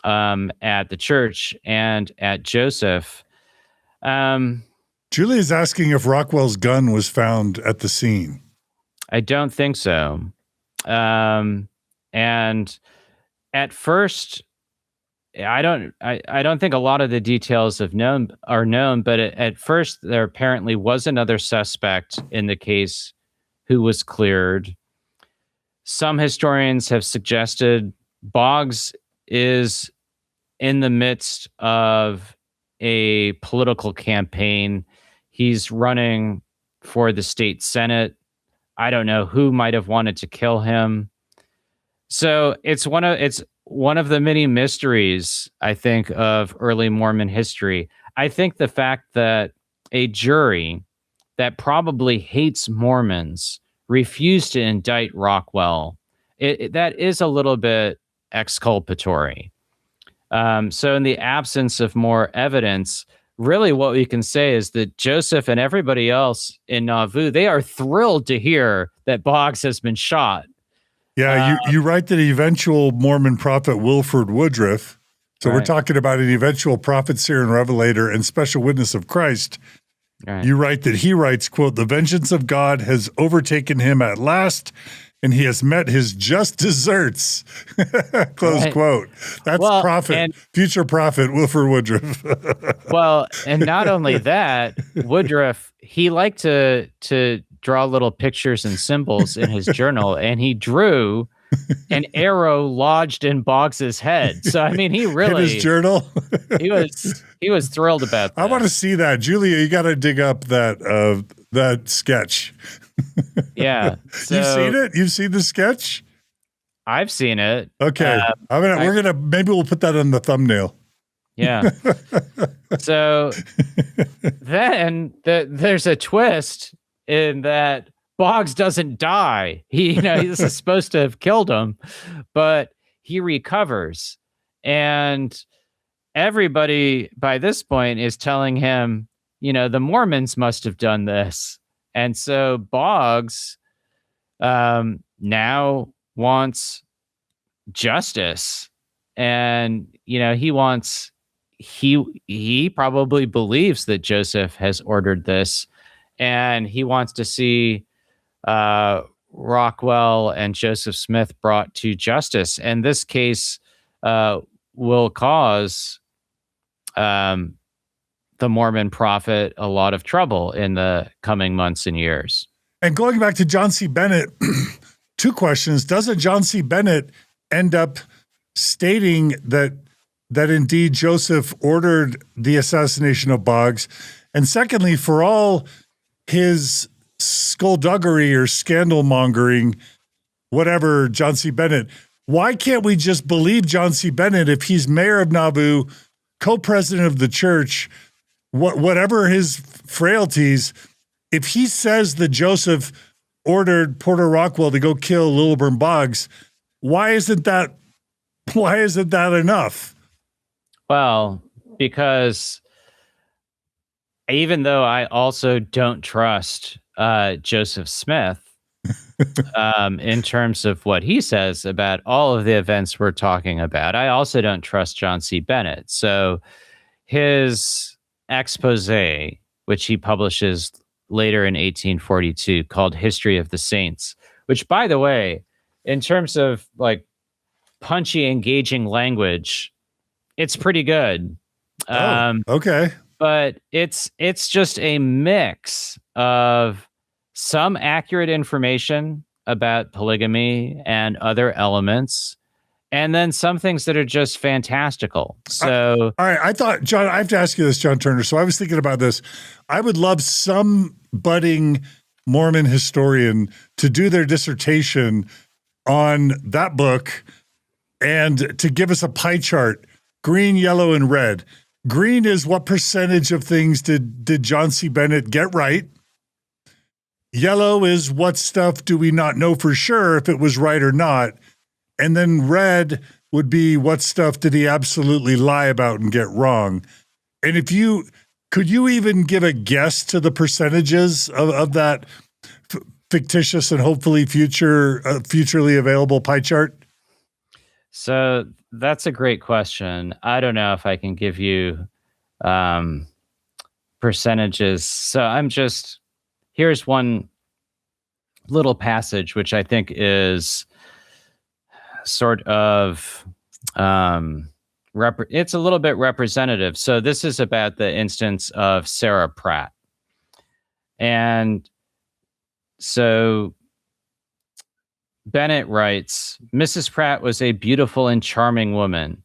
Speaker 2: at the church and at Joseph.
Speaker 1: Julie is asking if Rockwell's gun was found at the scene.
Speaker 2: I don't think so. And at first, I don't think a lot of the details are known, but at first there apparently was another suspect in the case who was cleared. Some historians have suggested Boggs is in the midst of a political campaign. He's running for the state Senate. I don't know who might have wanted to kill him. So it's one of the many mysteries, I think, of early Mormon history. I think the fact that a jury that probably hates Mormons refused to indict Rockwell, that is a little bit exculpatory. So in the absence of more evidence, really what we can say is that Joseph and everybody else in Nauvoo, they are thrilled to hear that Boggs has been shot.
Speaker 1: Yeah, you write that eventual Mormon prophet Wilford Woodruff. So we're talking about an eventual prophet, seer, and revelator and special witness of Christ.
Speaker 2: Right.
Speaker 1: You write that he writes, quote, "The vengeance of God has overtaken him at last, and he has met his just deserts." Close quote. That's future prophet Wilford Woodruff.
Speaker 2: Well, and not only that, Woodruff, he liked to draw little pictures and symbols in his journal, and he drew an arrow lodged in Boggs's head. So I mean, he really
Speaker 1: in his journal.
Speaker 2: he was thrilled about that.
Speaker 1: I want to see that, Julia. You got to dig up that sketch.
Speaker 2: Yeah,
Speaker 1: you've seen it. You've seen the sketch.
Speaker 2: I've seen it.
Speaker 1: Okay, maybe we'll put that on the thumbnail.
Speaker 2: Yeah. So then there's a twist in that Boggs doesn't die. This is supposed to have killed him, but he recovers. And everybody by this point is telling him, the Mormons must have done this. And so Boggs now wants justice. And, he probably believes that Joseph has ordered this. And he wants to see Rockwell and Joseph Smith brought to justice. And this case will cause the Mormon prophet a lot of trouble in the coming months and years.
Speaker 1: And going back to John C. Bennett, two questions. Doesn't John C. Bennett end up stating that indeed Joseph ordered the assassination of Boggs? And secondly, for all his skullduggery or scandal mongering, whatever, John C. Bennett, why can't we just believe John C. Bennett if he's mayor of Nauvoo, co-president of the church, whatever his frailties? If he says that Joseph ordered Porter Rockwell to go kill Lilburn Boggs, why isn't that enough?
Speaker 2: Well, because even though I also don't trust Joseph Smith in terms of what he says about all of the events we're talking about, I also don't trust John C. Bennett. So his expose, which he publishes later in 1842, called History of the Saints, which, by the way, in terms of like punchy, engaging language, it's pretty good.
Speaker 1: Okay.
Speaker 2: But it's just a mix of some accurate information about polygamy and other elements, and then some things that are just fantastical. So,
Speaker 1: all right, I thought, John, I have to ask you this, John Turner. So I was thinking about this. I would love some budding Mormon historian to do their dissertation on that book and to give us a pie chart, green, yellow, and red. Green is what percentage of things did John C. Bennett get right? Yellow is what stuff do we not know for sure if it was right or not? And then red would be what stuff did he absolutely lie about and get wrong? And could you even give a guess to the percentages of that fictitious and hopefully futurely available pie chart?
Speaker 2: So that's a great question. I don't know if I can give you percentages. So here's one little passage, which I think is sort of, it's a little bit representative. So this is about the instance of Sarah Pratt. And so Bennett writes, Mrs. Pratt was a beautiful and charming woman.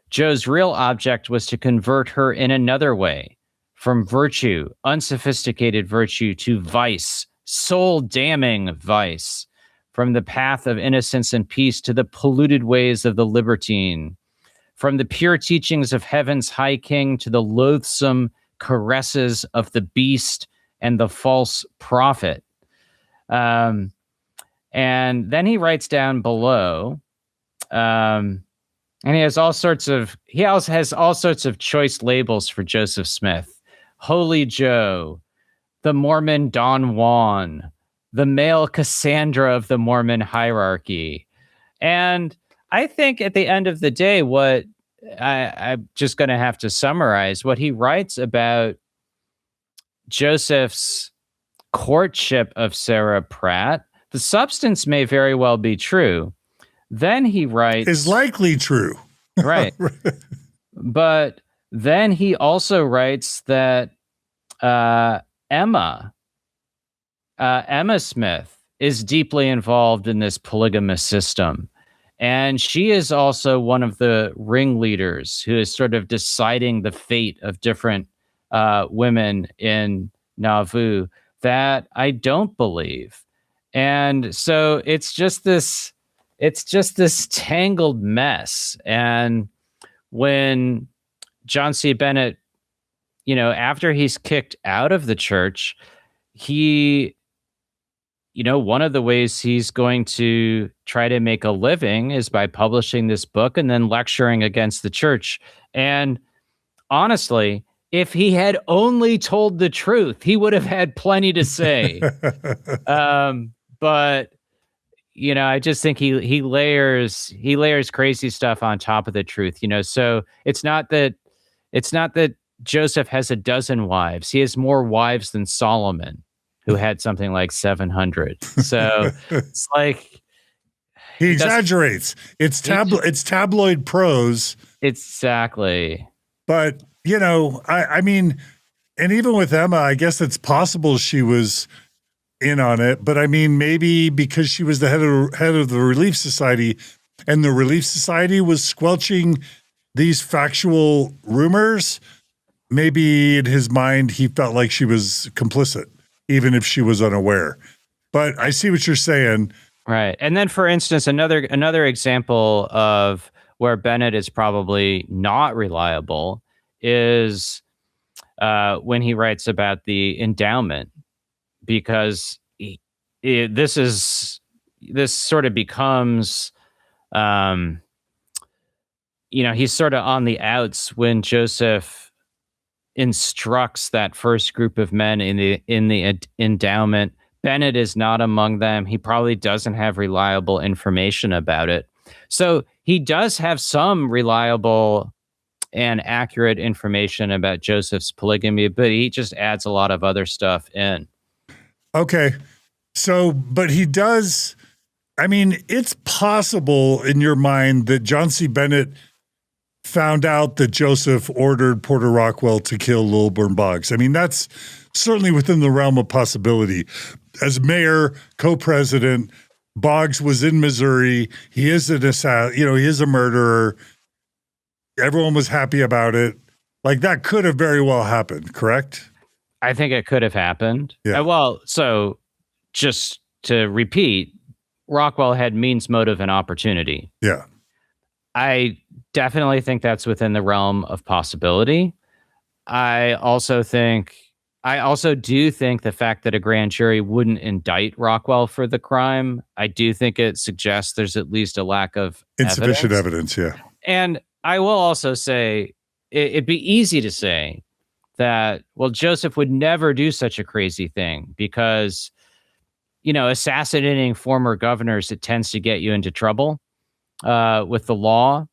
Speaker 2: Joe's real object was to convert her in another way, from virtue, unsophisticated virtue, to vice, soul-damning vice, from the path of innocence and peace to the polluted ways of the libertine, from the pure teachings of heaven's high king to the loathsome caresses of the beast and the false prophet. And then he writes down below, and he has all sorts of choice labels for Joseph Smith: Holy Joe, the Mormon Don Juan, the male Cassandra of the Mormon hierarchy. And I think at the end of the day, what I'm just going to have to summarize what he writes about Joseph's courtship of Sarah Pratt. The substance may very well be true. Then he writes...
Speaker 1: Is likely true.
Speaker 2: Right. But then he also writes that Emma Smith is deeply involved in this polygamous system. And she is also one of the ringleaders who is sort of deciding the fate of different women in Nauvoo that I don't believe. And so it's just this tangled mess. And when John C. Bennett, after he's kicked out of the church, one of the ways he's going to try to make a living is by publishing this book and then lecturing against the church. And honestly, if he had only told the truth, he would have had plenty to say. But I just think he layers crazy stuff on top of the truth. So it's not that Joseph has a dozen wives. He has more wives than Solomon, who had something like 700. So it's like
Speaker 1: he exaggerates. It's tabloid prose.
Speaker 2: Exactly.
Speaker 1: But I mean, and even with Emma, I guess it's possible she was in on it. But I mean, maybe because she was the head of the Relief Society, and the Relief Society was squelching these factual rumors. Maybe in his mind, he felt like she was complicit, even if she was unaware. But I see what you're saying.
Speaker 2: Right. And then, for instance, another example of where Bennett is probably not reliable is when he writes about the endowment, because this sort of becomes, he's sort of on the outs when Joseph instructs that first group of men in the endowment. Bennett is not among them. He probably doesn't have reliable information about it. So he does have some reliable and accurate information about Joseph's polygamy, but he just adds a lot of other stuff in.
Speaker 1: Okay. So, but he does, I mean, it's possible in your mind that John C. Bennett found out that Joseph ordered Porter Rockwell to kill Lilburn Boggs. I mean, that's certainly within the realm of possibility. As mayor, co-president, Boggs was in Missouri. He is an assassin, he is a murderer. Everyone was happy about it. Like, that could have very well happened, correct?
Speaker 2: I think it could have happened.
Speaker 1: Yeah.
Speaker 2: Well, so just to repeat, Rockwell had means, motive, and opportunity.
Speaker 1: Yeah.
Speaker 2: I definitely think that's within the realm of possibility. I also do think the fact that a grand jury wouldn't indict Rockwell for the crime, I do think it suggests there's at least a lack of
Speaker 1: insufficient evidence. Yeah.
Speaker 2: And I will also say it'd be easy to say that, well, Joseph would never do such a crazy thing because, assassinating former governors, it tends to get you into trouble with the law.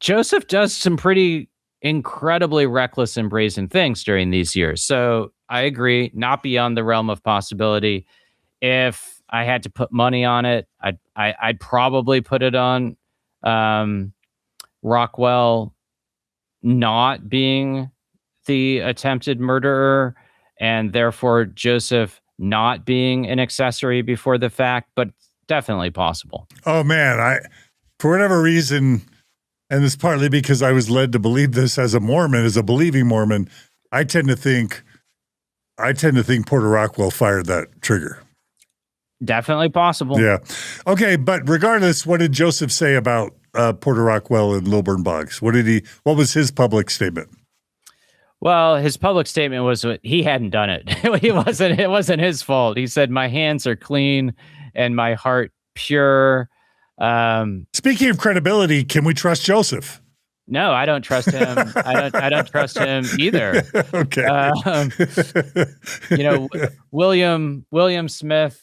Speaker 2: Joseph does some pretty incredibly reckless and brazen things during these years. So I agree, not beyond the realm of possibility. If I had to put money on it, I'd probably put it on Rockwell not being the attempted murderer, and therefore Joseph not being an accessory before the fact, but definitely possible.
Speaker 1: Oh man, for whatever reason, and it's partly because I was led to believe this as a Mormon, as a believing Mormon, I tend to think Porter Rockwell fired that trigger.
Speaker 2: Definitely possible.
Speaker 1: Yeah. Okay, but regardless, what did Joseph say about Porter Rockwell and Lilburn Boggs? What was his public statement?
Speaker 2: Well, his public statement was he hadn't done it. It wasn't his fault. He said, "My hands are clean and my heart pure.
Speaker 1: Speaking of credibility, can we trust Joseph?
Speaker 2: No, I don't trust him. I don't trust him either.
Speaker 1: Okay.
Speaker 2: William Smith,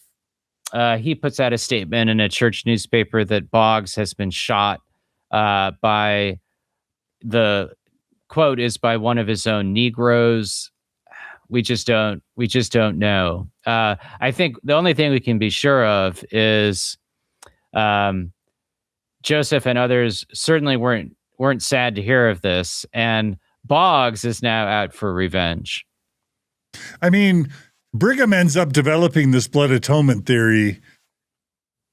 Speaker 2: he puts out a statement in a church newspaper that Boggs has been shot by, the quote is by one of his own Negroes. We just don't know. I think the only thing we can be sure of is Joseph and others certainly weren't sad to hear of this, and Boggs is now out for revenge.
Speaker 1: I mean, Brigham ends up developing this blood atonement theory,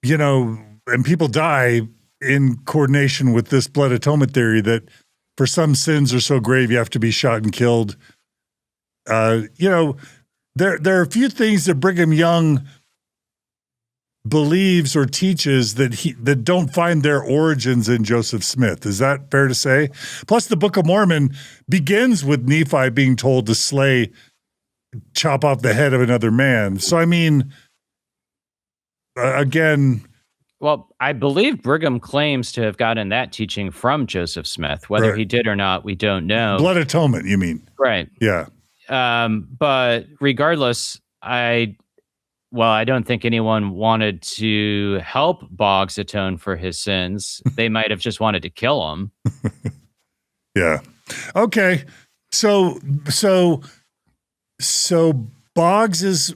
Speaker 1: and people die in coordination with this blood atonement theory that for some sins are so grave you have to be shot and killed. There are a few things that Brigham Young believes or teaches that don't find their origins in Joseph Smith. Is that fair to say? Plus, the Book of Mormon begins with Nephi being told to chop off the head of another man. So, I mean, again...
Speaker 2: Well, I believe Brigham claims to have gotten that teaching from Joseph Smith. Whether he did or not, we don't know.
Speaker 1: Blood atonement, you mean?
Speaker 2: Right.
Speaker 1: Yeah.
Speaker 2: But regardless, I don't think anyone wanted to help Boggs atone for his sins. They might have just wanted to kill him.
Speaker 1: Yeah. Okay. So Boggs's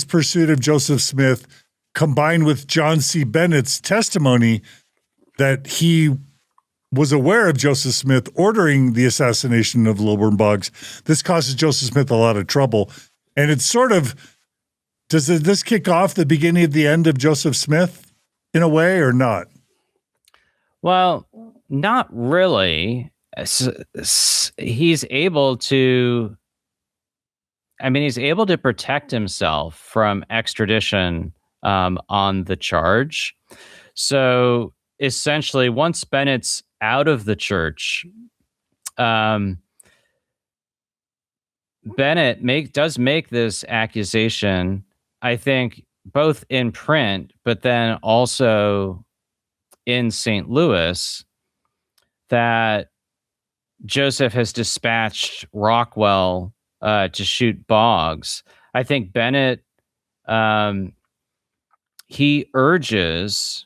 Speaker 1: pursuit of Joseph Smith, combined with John C. Bennett's testimony that he was aware of Joseph Smith ordering the assassination of Lilburn Boggs, this causes Joseph Smith a lot of trouble. And it's sort of, does this kick off the beginning of the end of Joseph Smith in a way or not?
Speaker 2: Well, not really. He's able to protect himself from extradition on the charge. So essentially, once Bennett's out of the church, Bennett does make this accusation, I think, both in print, but then also in St. Louis, that Joseph has dispatched Rockwell to shoot Boggs. I think Bennett, he urges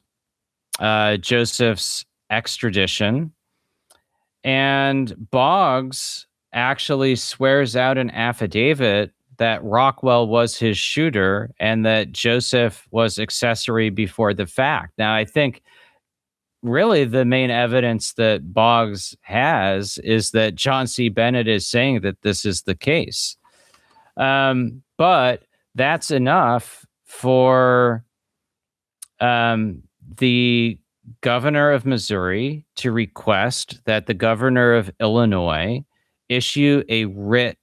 Speaker 2: Joseph's extradition, and Boggs actually swears out an affidavit that Rockwell was his shooter and that Joseph was accessory before the fact. Now, I think really the main evidence that Boggs has is that John C. Bennett is saying that this is the case. But that's enough for the governor of Missouri to request that the governor of Illinois issue a writ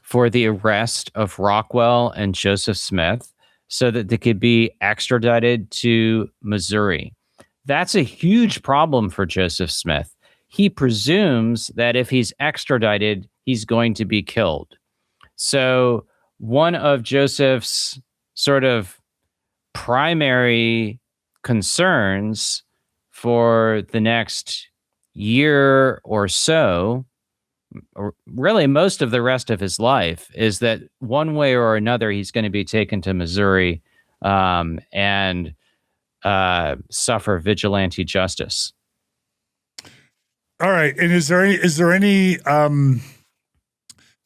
Speaker 2: for the arrest of Rockwell and Joseph Smith so that they could be extradited to Missouri. That's a huge problem for Joseph Smith. He presumes that if he's extradited, he's going to be killed. So one of Joseph's sort of primary concerns for the next year or so, or really most of the rest of his life, is that one way or another he's going to be taken to Missouri and suffer vigilante justice.
Speaker 1: All right. And is there any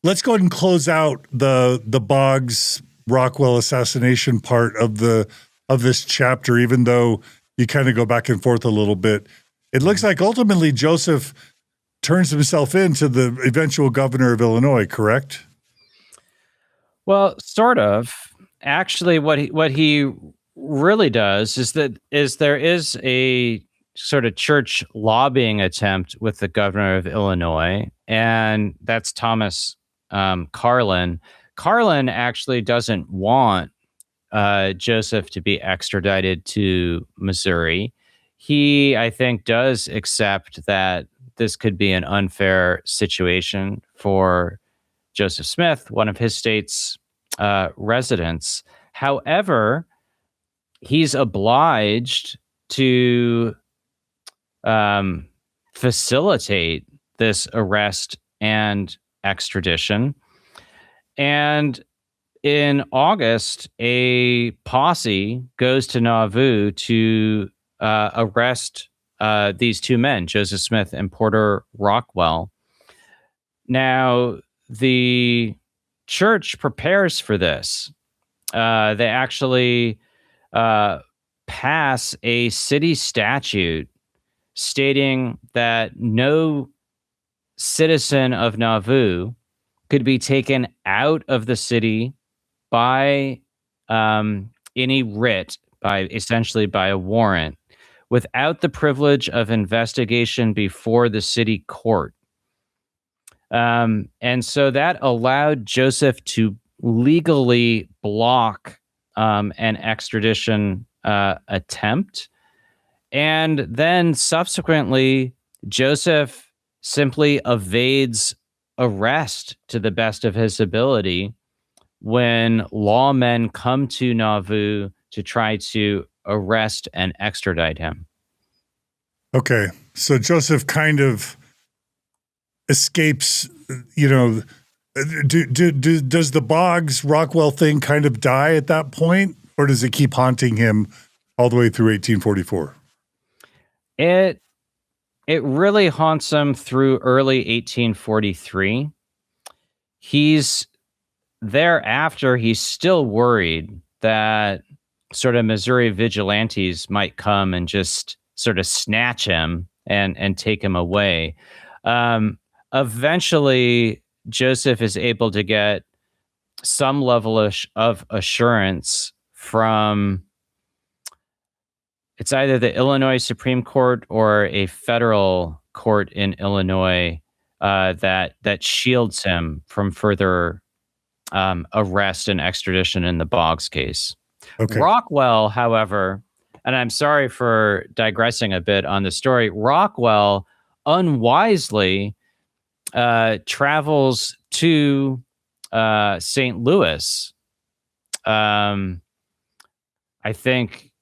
Speaker 1: let's go ahead and close out the Boggs Rockwell assassination part of this chapter, even though you kind of go back and forth a little bit. It looks like ultimately Joseph turns himself into the eventual governor of Illinois, correct?
Speaker 2: Well, sort of. Actually, what he really does is there is a sort of church lobbying attempt with the governor of Illinois, and that's Thomas Carlin. Carlin actually doesn't want Joseph to be extradited to Missouri. He, I think, does accept that this could be an unfair situation for Joseph Smith, one of his state's residents. However, he's obliged to facilitate this arrest and extradition. And in August, a posse goes to Nauvoo to arrest these two men, Joseph Smith and Porter Rockwell. Now, the church prepares for this. They actually pass a city statute stating that no citizen of Nauvoo could be taken out of the city by any writ, essentially by a warrant, without the privilege of investigation before the city court. And so that allowed Joseph to legally block an extradition attempt. And then subsequently, Joseph simply evades arrest to the best of his ability when lawmen come to Nauvoo to try to arrest and extradite him.
Speaker 1: Okay. So Joseph kind of escapes, does the Boggs Rockwell thing kind of die at that point, or does it keep haunting him all the way through 1844?
Speaker 2: It really haunts him through early 1843. He's thereafter, he's still worried that sort of Missouri vigilantes might come and just sort of snatch him and take him away. Eventually, Joseph is able to get some level of assurance from, it's either the Illinois Supreme Court or a federal court in Illinois that shields him from further arrest and extradition in the Boggs case.
Speaker 1: Okay.
Speaker 2: Rockwell, however, and I'm sorry for digressing a bit on the story, Rockwell unwisely travels to St. Louis. I think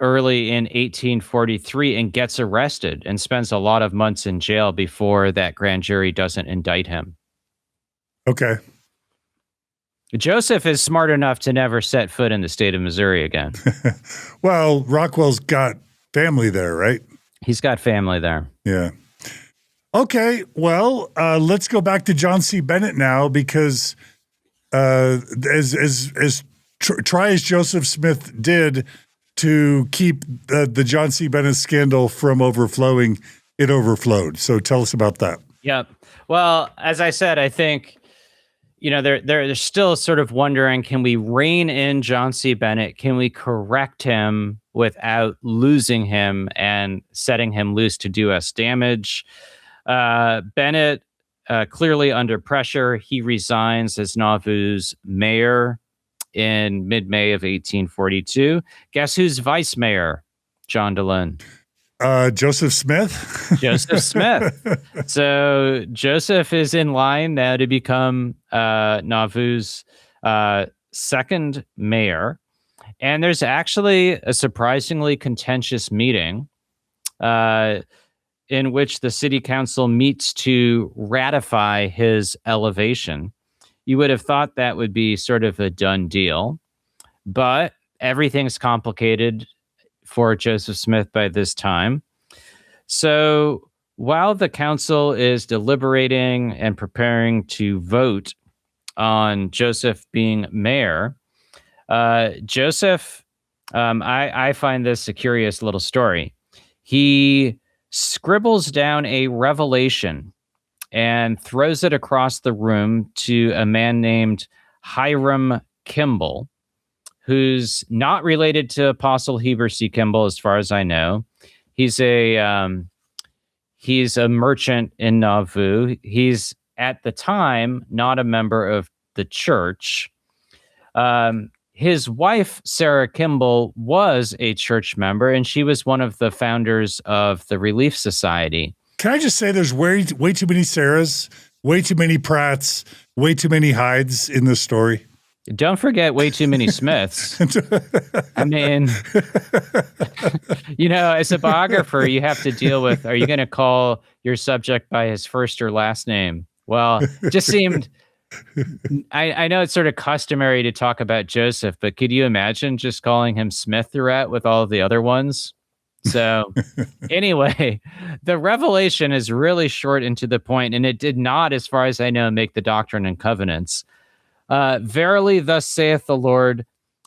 Speaker 2: early in 1843 and gets arrested and spends a lot of months in jail before that grand jury doesn't indict him.
Speaker 1: Okay.
Speaker 2: Joseph is smart enough to never set foot in the state of Missouri again.
Speaker 1: Well, Rockwell's got family there, right?
Speaker 2: He's got family there.
Speaker 1: Yeah. Okay. Well, let's go back to John C. Bennett now, because try as Joseph Smith did to keep the John C. Bennett scandal from overflowing, it overflowed. So tell us about that.
Speaker 2: Yep. Well, as I said, I think, they're still sort of wondering, can we rein in John C. Bennett? Can we correct him without losing him and setting him loose to do us damage? Bennett, clearly under pressure, he resigns as Nauvoo's mayor in mid-May of 1842. Guess who's vice mayor, John DeLynn?
Speaker 1: Joseph Smith.
Speaker 2: Joseph Smith. So Joseph is in line now to become Nauvoo's second mayor. And there's actually a surprisingly contentious meeting in which the city council meets to ratify his elevation. You would have thought that would be sort of a done deal, but everything's complicated for Joseph Smith by this time. So while the council is deliberating and preparing to vote on Joseph being mayor, Joseph, I find this a curious little story. He scribbles down a revelation and throws it across the room to a man named Hiram Kimball, who's not related to Apostle Heber C. Kimball, as far as I know. He's a merchant in Nauvoo. He's at the time not a member of the church. His wife, Sarah Kimball, was a church member, and she was one of the founders of the Relief Society.
Speaker 1: Can I just say there's way too many Sarahs, way too many Pratts, way too many Hydes in this story?
Speaker 2: Don't forget way too many Smiths. I mean, as a biographer, you have to deal with, are you going to call your subject by his first or last name? Well, it just seemed, I know it's sort of customary to talk about Joseph, but could you imagine just calling him Smith throughout with all of the other ones? So anyway, the revelation is really short and to the point, and it did not, as far as I know, make the Doctrine and Covenants. Verily, thus saith the Lord,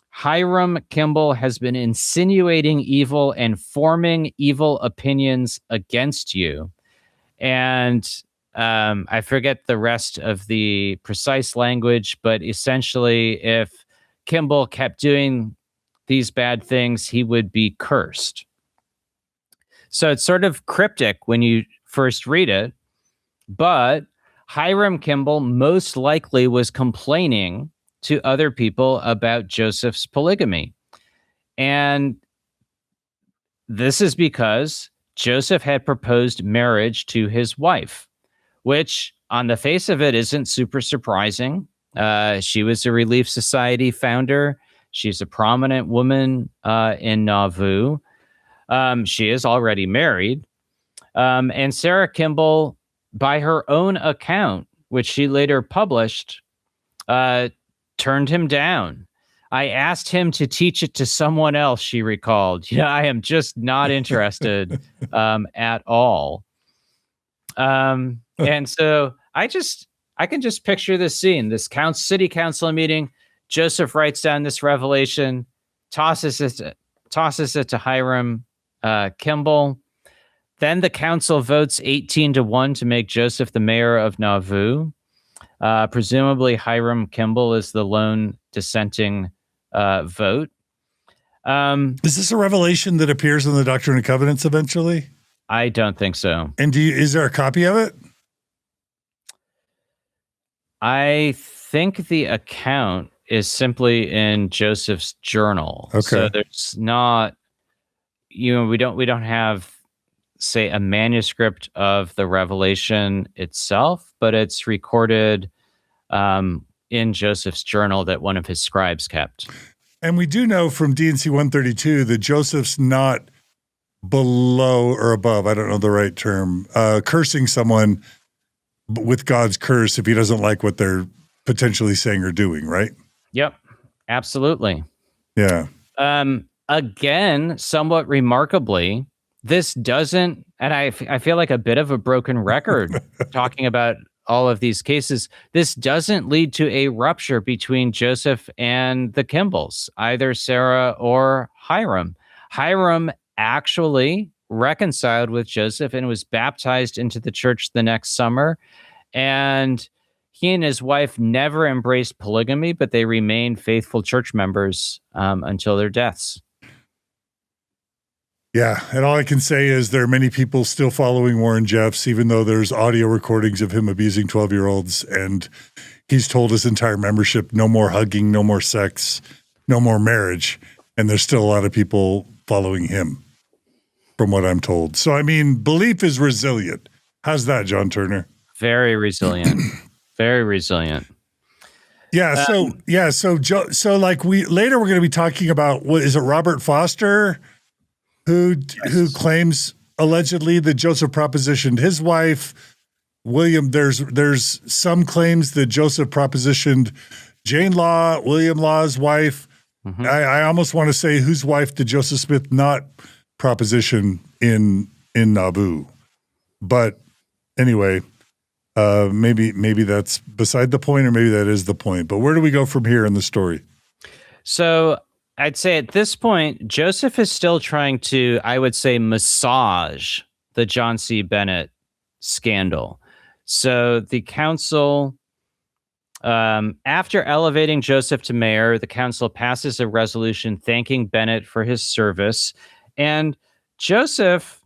Speaker 2: Hiram Kimball has been insinuating evil and forming evil opinions against you. And I forget the rest of the precise language, but essentially, if Kimball kept doing these bad things, he would be cursed. So it's sort of cryptic when you first read it, but Hiram Kimball most likely was complaining to other people about Joseph's polygamy. And this is because Joseph had proposed marriage to his wife, which on the face of it isn't super surprising. She was a Relief Society founder. She's a prominent woman in Nauvoo. She is already married. And Sarah Kimball, by her own account, which she later published, turned him down. I asked him to teach it to someone else, she recalled. I am just not interested at all. And so I can just picture this scene, this city council meeting. Joseph writes down this revelation, tosses it to Hiram Kimball. Then the council votes 18-1 to make Joseph the mayor of Nauvoo. Presumably Hiram Kimball is the lone dissenting vote.
Speaker 1: Is this a revelation that appears in the Doctrine and Covenants eventually?
Speaker 2: I don't think so.
Speaker 1: And is there a copy of it?
Speaker 2: I think the account is simply in Joseph's journal.
Speaker 1: Okay.
Speaker 2: So there's not, we don't have, say, a manuscript of the revelation itself, but it's recorded in Joseph's journal that one of his scribes kept.
Speaker 1: And we do know from D&C 132 that Joseph's not below or above, I don't know the right term, cursing someone with God's curse if he doesn't like what they're potentially saying or doing, right?
Speaker 2: Yep, absolutely.
Speaker 1: Yeah.
Speaker 2: Again, somewhat remarkably, this doesn't, and I feel like a bit of a broken record talking about all of these cases. This doesn't lead to a rupture between Joseph and the Kimballs, either Sarah or Hiram. Hiram actually reconciled with Joseph and was baptized into the church the next summer. And he and his wife never embraced polygamy, but they remained faithful church members until their deaths.
Speaker 1: Yeah, and all I can say is there are many people still following Warren Jeffs, even though there's audio recordings of him abusing 12-year-olds, and he's told his entire membership, no more hugging, no more sex, no more marriage, and there's still a lot of people following him, from what I'm told. So, I mean, belief is resilient. How's that, John Turner?
Speaker 2: Very resilient. Very resilient.
Speaker 1: Yeah, so like later we're going to be talking about, what is it, Robert Foster, who claims allegedly that Joseph propositioned his wife. William, there's some claims that Joseph propositioned Jane Law, William Law's wife. Mm-hmm. I almost want to say, whose wife did Joseph Smith not proposition in Nauvoo? But anyway, maybe that's beside the point, or maybe that is the point. But where do we go from here in the story? So
Speaker 2: I'd say at this point, Joseph is still trying to, I would say, massage the John C. Bennett scandal. So the council, after elevating Joseph to mayor, the council passes a resolution thanking Bennett for his service. And Joseph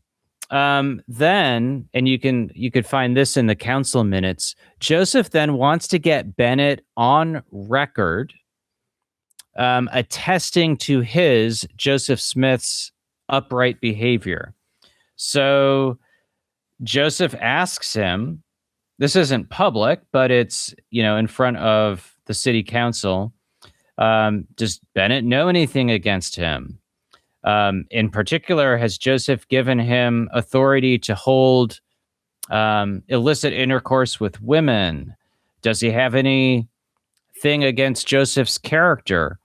Speaker 2: then, and you could find this in the council minutes, Joseph then wants to get Bennett on record attesting to Joseph Smith's upright behavior. So Joseph asks him, this isn't public, but it's, in front of the city council. Does Bennett know anything against him? In particular, has Joseph given him authority to hold illicit intercourse with women? Does he have anything against Joseph's character?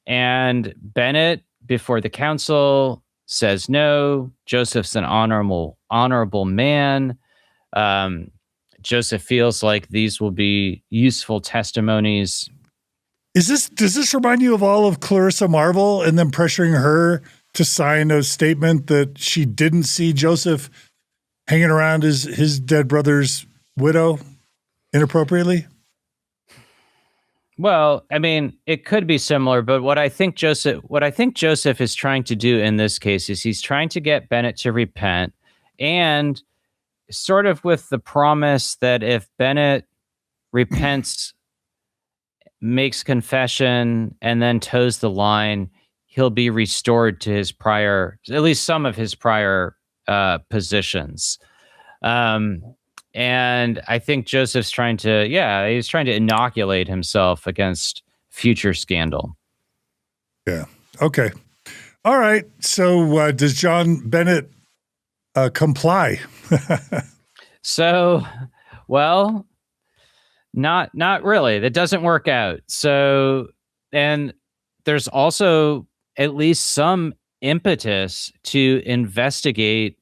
Speaker 2: And Bennett, before the council, says no. Joseph's an honorable man. Joseph feels like these will be useful testimonies.
Speaker 1: Does this remind you of all of Clarissa Marvel and then pressuring her to sign a statement that she didn't see Joseph hanging around his dead brother's widow inappropriately?
Speaker 2: Well, I mean, it could be similar, but what I think Joseph is trying to do in this case is he's trying to get Bennett to repent, and sort of with the promise that if Bennett repents, makes confession, and then toes the line, he'll be restored to his prior, at least some of his prior positions. And I think Joseph's trying to inoculate himself against future scandal.
Speaker 1: Yeah. Okay. All right. So does John Bennett comply?
Speaker 2: So, well, not really. That doesn't work out. So, and there's also at least some impetus to investigate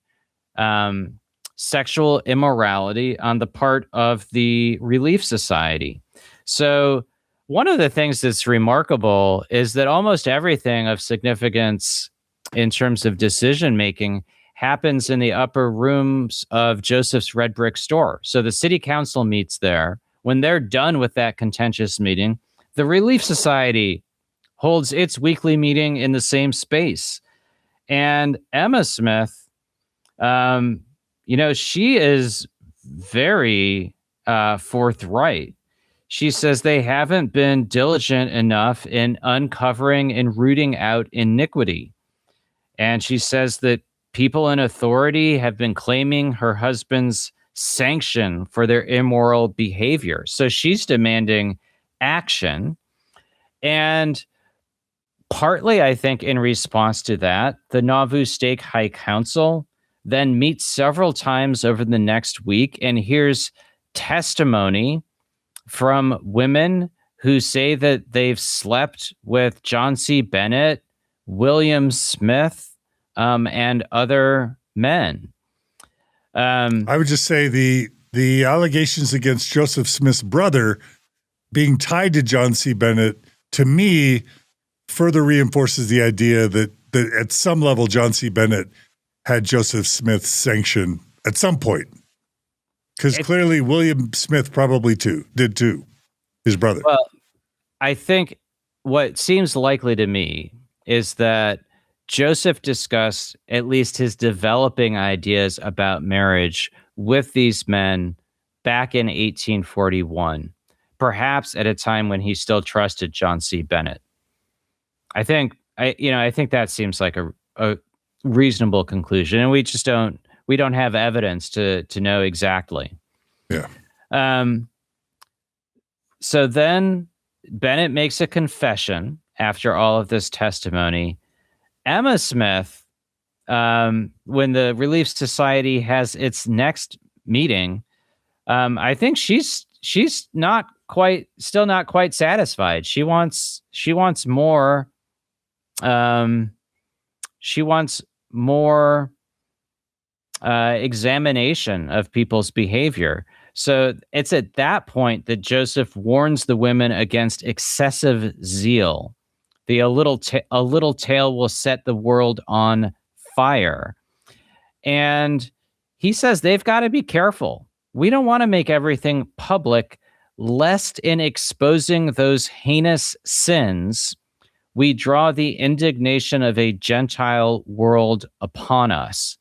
Speaker 2: sexual immorality on the part of the Relief Society. So one of the things that's remarkable is that almost everything of significance in terms of decision making happens in the upper rooms of Joseph's red brick store. So the city council meets there. When they're done with that contentious meeting, the Relief Society holds its weekly meeting in the same space. And Emma Smith, she is very forthright. She says they haven't been diligent enough in uncovering and rooting out iniquity. And she says that people in authority have been claiming her husband's sanction for their immoral behavior. So she's demanding action. And partly, I think, in response to that, the Nauvoo Stake High Council then meets several times over the next week and hears testimony from women who say that they've slept with John C. Bennett, William Smith, and other men.
Speaker 1: I would just say the allegations against Joseph Smith's brother being tied to John C. Bennett, to me, further reinforces the idea that at some level John C. Bennett had Joseph Smith's sanction at some point. Because clearly William Smith probably did too, his brother.
Speaker 2: Well, I think what seems likely to me is that Joseph discussed at least his developing ideas about marriage with these men back in 1841, perhaps at a time when he still trusted John C. Bennett. I think that seems like a reasonable conclusion, and we don't have evidence to know exactly.
Speaker 1: Yeah.
Speaker 2: So then Bennett makes a confession after all of this testimony. Emma Smith, when the Relief Society has its next meeting, I think she's still not quite satisfied. She wants more. She wants more examination of people's behavior. So it's at that point that Joseph warns the women against excessive zeal. A little tale will set the world on fire. And he says they've got to be careful. We don't want to make everything public, lest in exposing those heinous sins, we draw the indignation of a Gentile world upon us.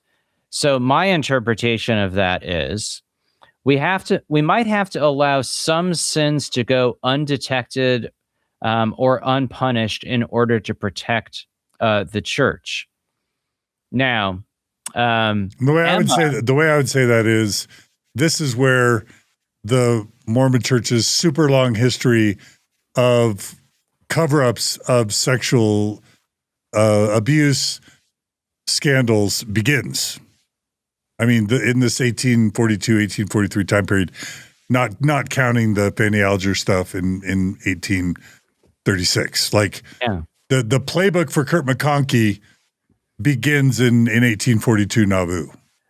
Speaker 2: So my interpretation of that is we might have to allow some sins to go undetected or unpunished in order to protect the church. Now,
Speaker 1: the way I would say that is, this is where the Mormon Church's super long history of cover-ups of sexual abuse scandals begins. I mean, in this 1842, 1843 time period, not counting the Fanny Alger stuff in 1836. Like the playbook for Kurt McConkie begins in 1842 Nauvoo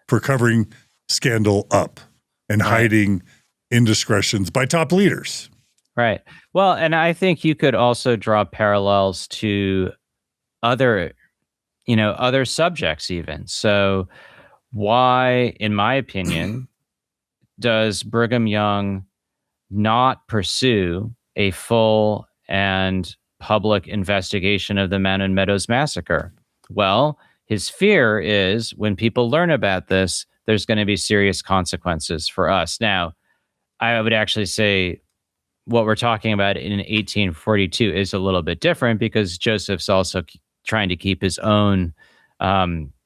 Speaker 1: for covering scandal up and hiding indiscretions by top leaders.
Speaker 2: Right. Well, and I think you could also draw parallels to other subjects even. So why, in my opinion, does Brigham Young not pursue a full and public investigation of the Mountain Meadows Massacre? Well, his fear is when people learn about this, there's going to be serious consequences for us. Now, I would actually say what we're talking about in 1842 is a little bit different because Joseph's also trying to keep his own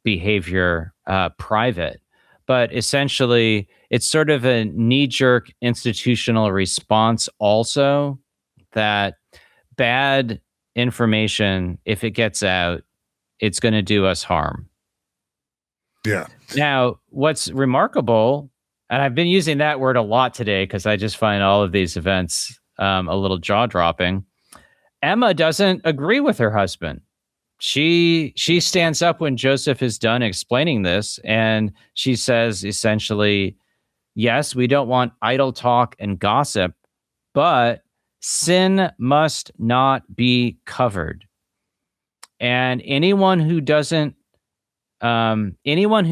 Speaker 2: behavior private. But essentially, it's sort of a knee-jerk institutional response also that bad information, if it gets out, it's going to do us harm.
Speaker 1: Yeah.
Speaker 2: Now, what's remarkable, and I've been using that word a lot today because I just find all of these events a little jaw-dropping. Emma doesn't agree with her husband. She stands up when Joseph is done explaining this, and she says essentially, yes, we don't want idle talk and gossip, but sin must not be covered. And anyone who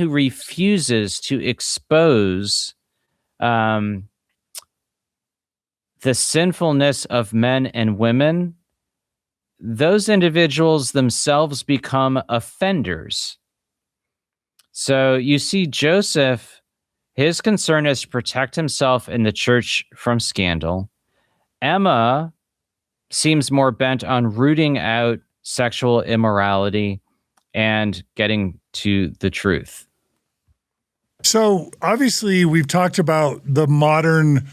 Speaker 2: refuses to expose the sinfulness of men and women, those individuals themselves become offenders. So you see Joseph, his concern is to protect himself and the church from scandal. Emma seems more bent on rooting out sexual immorality and getting to the truth.
Speaker 1: So obviously we've talked about the modern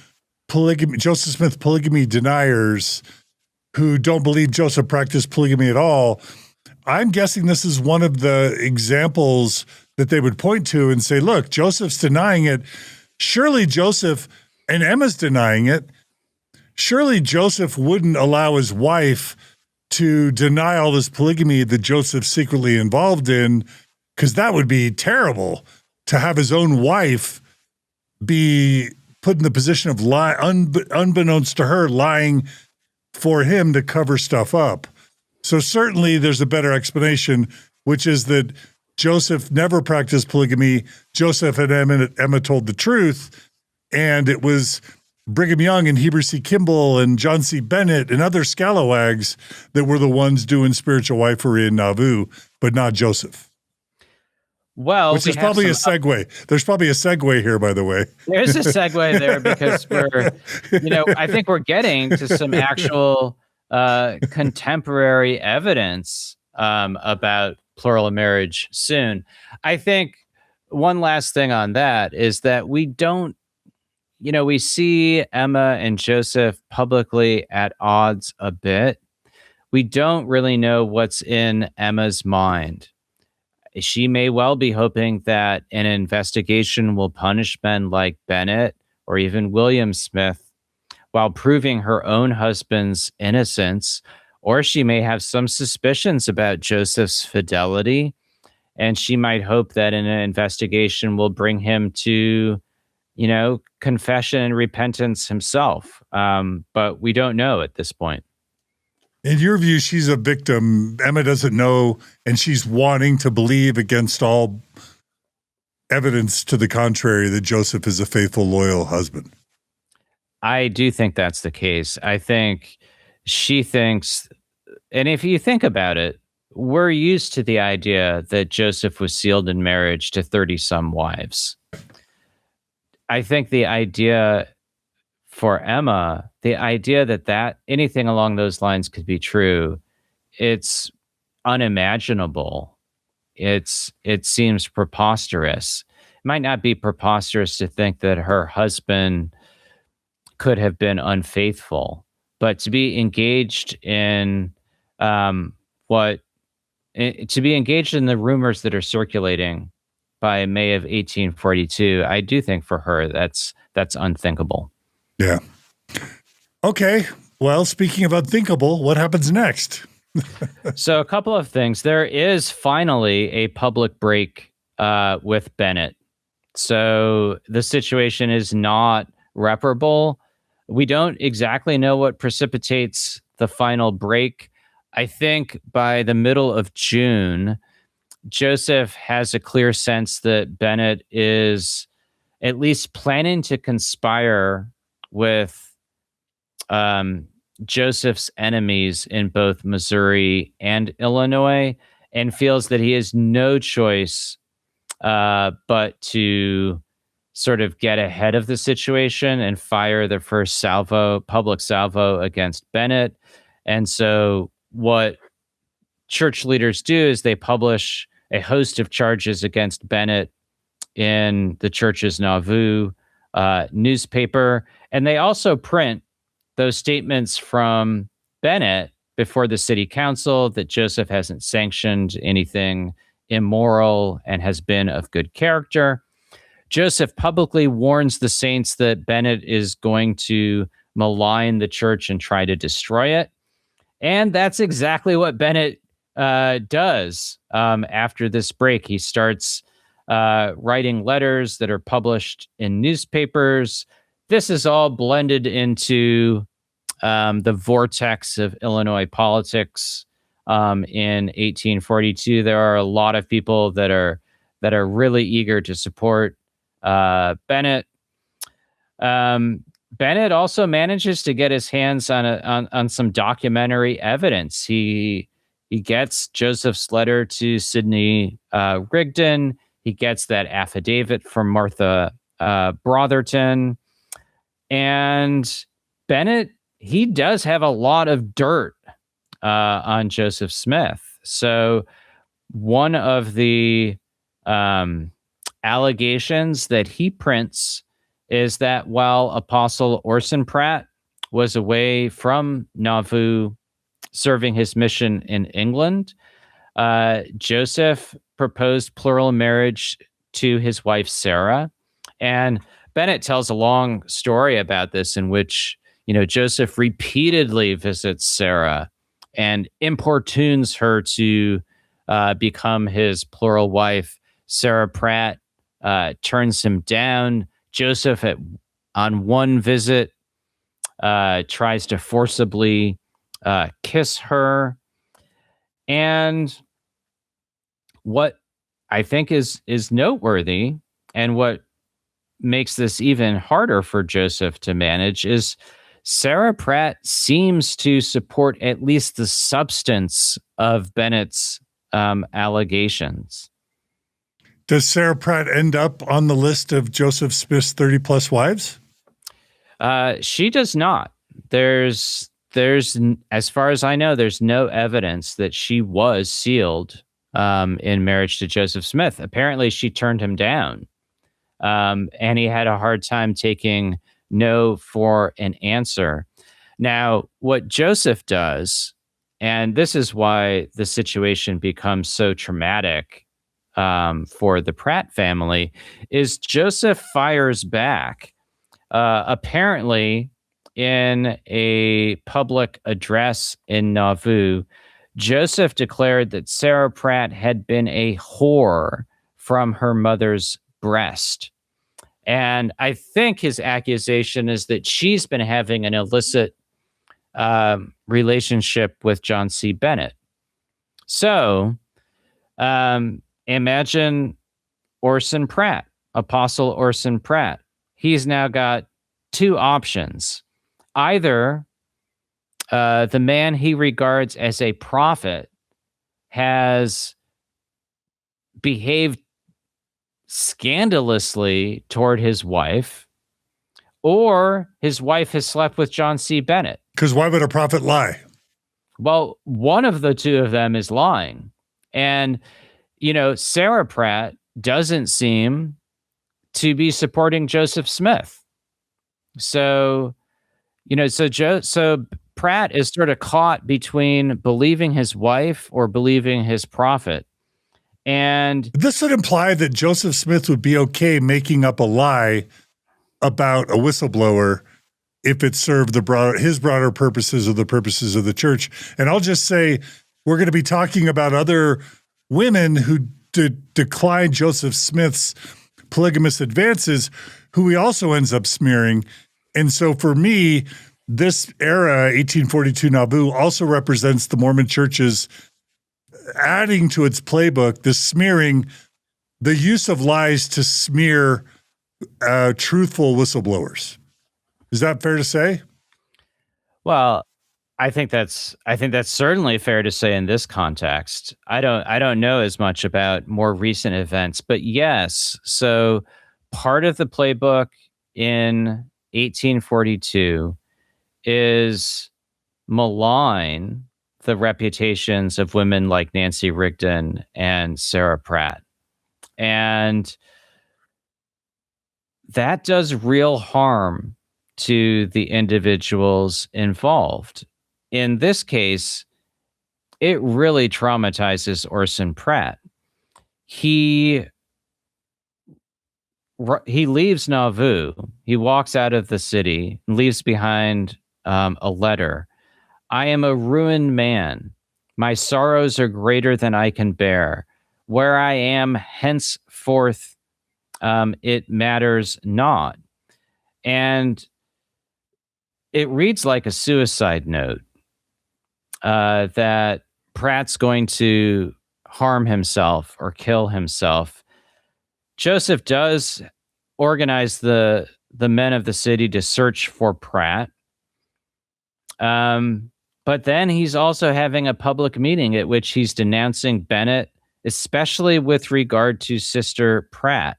Speaker 1: polygamy, Joseph Smith polygamy deniers who don't believe Joseph practiced polygamy at all. I'm guessing this is one of the examples that they would point to and say, look, Joseph's denying it. Surely Joseph, and Emma's denying it, surely Joseph wouldn't allow his wife to deny all this polygamy that Joseph's secretly involved in, because that would be terrible to have his own wife be put in the position of unbeknownst to her, lying for him to cover stuff up. So certainly there's a better explanation, which is that Joseph never practiced polygamy. Joseph and Emma told the truth, and it was Brigham Young and Heber C. Kimball and John C. Bennett and other scalawags that were the ones doing spiritual wifery in Nauvoo, but not Joseph.
Speaker 2: Well,
Speaker 1: which is probably a segue. There's probably a segue here, by the way.
Speaker 2: There's a segue there because I think we're getting to some actual contemporary evidence about plural marriage soon. I think one last thing on that is that we see Emma and Joseph publicly at odds a bit. We don't really know what's in Emma's mind. She may well be hoping that an investigation will punish men like Bennett or even William Smith while proving her own husband's innocence, or she may have some suspicions about Joseph's fidelity, and she might hope that an investigation will bring him to, confession and repentance himself. But we don't know at this point.
Speaker 1: In your view, she's a victim. Emma doesn't know, and she's wanting to believe against all evidence to the contrary that Joseph is a faithful, loyal husband.
Speaker 2: I do think that's the case. I think she thinks, and if you think about it, we're used to the idea that Joseph was sealed in marriage to 30-some wives. I think the idea for Emma, the idea that anything along those lines could be true, it's unimaginable. It seems preposterous. It might not be preposterous to think that her husband could have been unfaithful, but to be engaged in to be engaged in the rumors that are circulating by May of 1842, I do think for her that's unthinkable.
Speaker 1: Yeah. Okay. Well, speaking of unthinkable, what happens next?
Speaker 2: So a couple of things. There is finally a public break with Bennett. So the situation is not reparable. We don't exactly know what precipitates the final break. I think by the middle of June, Joseph has a clear sense that Bennett is at least planning to conspire with Joseph's enemies in both Missouri and Illinois, and feels that he has no choice but to sort of get ahead of the situation and fire the first public salvo against Bennett. And so what church leaders do is they publish a host of charges against Bennett in the church's Nauvoo newspaper. And they also print those statements from Bennett before the city council that Joseph hasn't sanctioned anything immoral and has been of good character. Joseph publicly warns the saints that Bennett is going to malign the church and try to destroy it. And that's exactly what Bennett does after this break. He starts writing letters that are published in newspapers. This is all blended into the vortex of Illinois politics. In 1842, there are a lot of people that are really eager to support Bennett. Bennett also manages to get his hands on some documentary evidence. He gets Joseph's letter to Sidney Rigdon. He gets that affidavit from Martha Brotherton. And Bennett, he does have a lot of dirt on Joseph Smith. So one of the allegations that he prints is that while Apostle Orson Pratt was away from Nauvoo serving his mission in England, Joseph proposed plural marriage to his wife, Sarah. And Bennett tells a long story about this in which, Joseph repeatedly visits Sarah and importunes her to become his plural wife. Sarah Pratt turns him down. Joseph, on one visit, tries to forcibly kiss her. And what I think is noteworthy, and what makes this even harder for Joseph to manage, is Sarah Pratt seems to support at least the substance of Bennett's allegations.
Speaker 1: Does Sarah Pratt end up on the list of Joseph Smith's 30 plus wives?
Speaker 2: She does not. There's, as far as I know, there's no evidence that she was sealed in marriage to Joseph Smith. Apparently, she turned him down, and he had a hard time taking no for an answer. Now, what Joseph does, and this is why the situation becomes so traumatic for the Pratt family, is Joseph fires back. Apparently, in a public address in Nauvoo, Joseph declared that Sarah Pratt had been a whore from her mother's breast. And I think his accusation is that she's been having an illicit relationship with John C. Bennett. So imagine Orson Pratt, Apostle Orson Pratt. He's now got two options. Either the man he regards as a prophet has behaved scandalously toward his wife, or his wife has slept with John C. Bennett.
Speaker 1: Because why would a prophet lie?
Speaker 2: Well, one of the two of them is lying. And, Sarah Pratt doesn't seem to be supporting Joseph Smith. So, so Pratt is sort of caught between believing his wife or believing his prophet. And
Speaker 1: this would imply that Joseph Smith would be okay making up a lie about a whistleblower if it served his broader purposes or the purposes of the church. And I'll just say, we're going to be talking about other women who declined Joseph Smith's polygamous advances, who he also ends up smearing. And so for me, this era, 1842 Nauvoo, also represents the Mormon church's adding to its playbook, the smearing, the use of lies to smear truthful whistleblowers. Is that fair to say?
Speaker 2: Well, I think that's certainly fair to say in this context. I don't know as much about more recent events, but yes. So part of the playbook in 1842 is malign the reputations of women like Nancy Rigdon and Sarah Pratt. And that does real harm to the individuals involved. In this case, it really traumatizes Orson Pratt. He leaves Nauvoo. He walks out of the city and leaves behind a letter. I am a ruined man. My sorrows are greater than I can bear. Where I am henceforth, it matters not. And it reads like a suicide note that Pratt's going to harm himself or kill himself. Joseph does organize the men of the city to search for Pratt. But then he's also having a public meeting at which he's denouncing Bennett, especially with regard to Sister Pratt.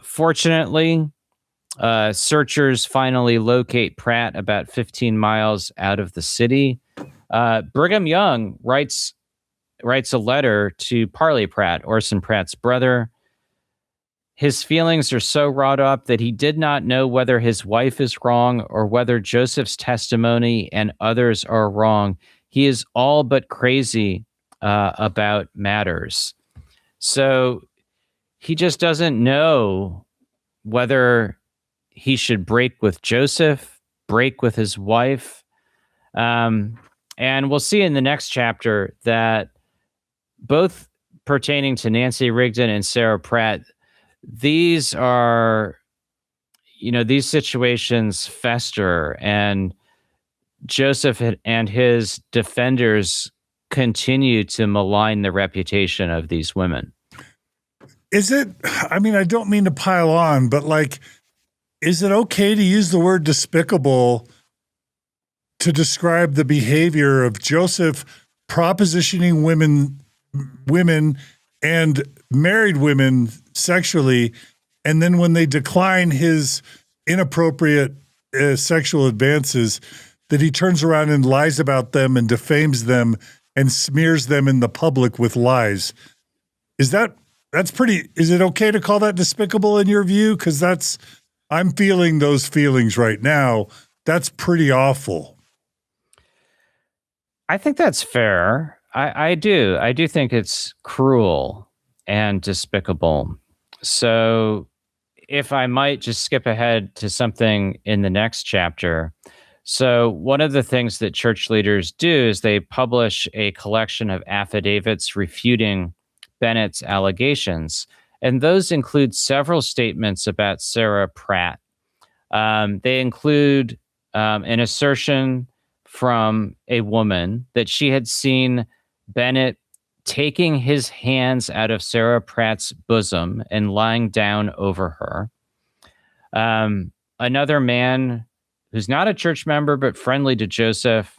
Speaker 2: Fortunately, searchers finally locate Pratt about 15 miles out of the city. Brigham Young writes a letter to Parley Pratt, Orson Pratt's brother. His feelings are so wrought up that he did not know whether his wife is wrong or whether Joseph's testimony and others are wrong. He is all but crazy about matters. So he just doesn't know whether he should break with Joseph, break with his wife. And we'll see in the next chapter that both pertaining to Nancy Rigdon and Sarah Pratt, these are, these situations fester, and Joseph and his defenders continue to malign the reputation of these women.
Speaker 1: I don't mean to pile on, but is it okay to use the word despicable to describe the behavior of Joseph propositioning women and married women sexually, and then when they decline his inappropriate sexual advances, that he turns around and lies about them and defames them and smears them in the public with lies? Is it okay to call that despicable in your view? Because I'm feeling those feelings right now. That's pretty awful.
Speaker 2: I think that's fair. I do think it's cruel and despicable. So if I might just skip ahead to something in the next chapter. So one of the things that church leaders do is they publish a collection of affidavits refuting Bennett's allegations. And those include several statements about Sarah Pratt. They include an assertion from a woman that she had seen Bennett taking his hands out of Sarah Pratt's bosom and lying down over her. Another man who's not a church member but friendly to Joseph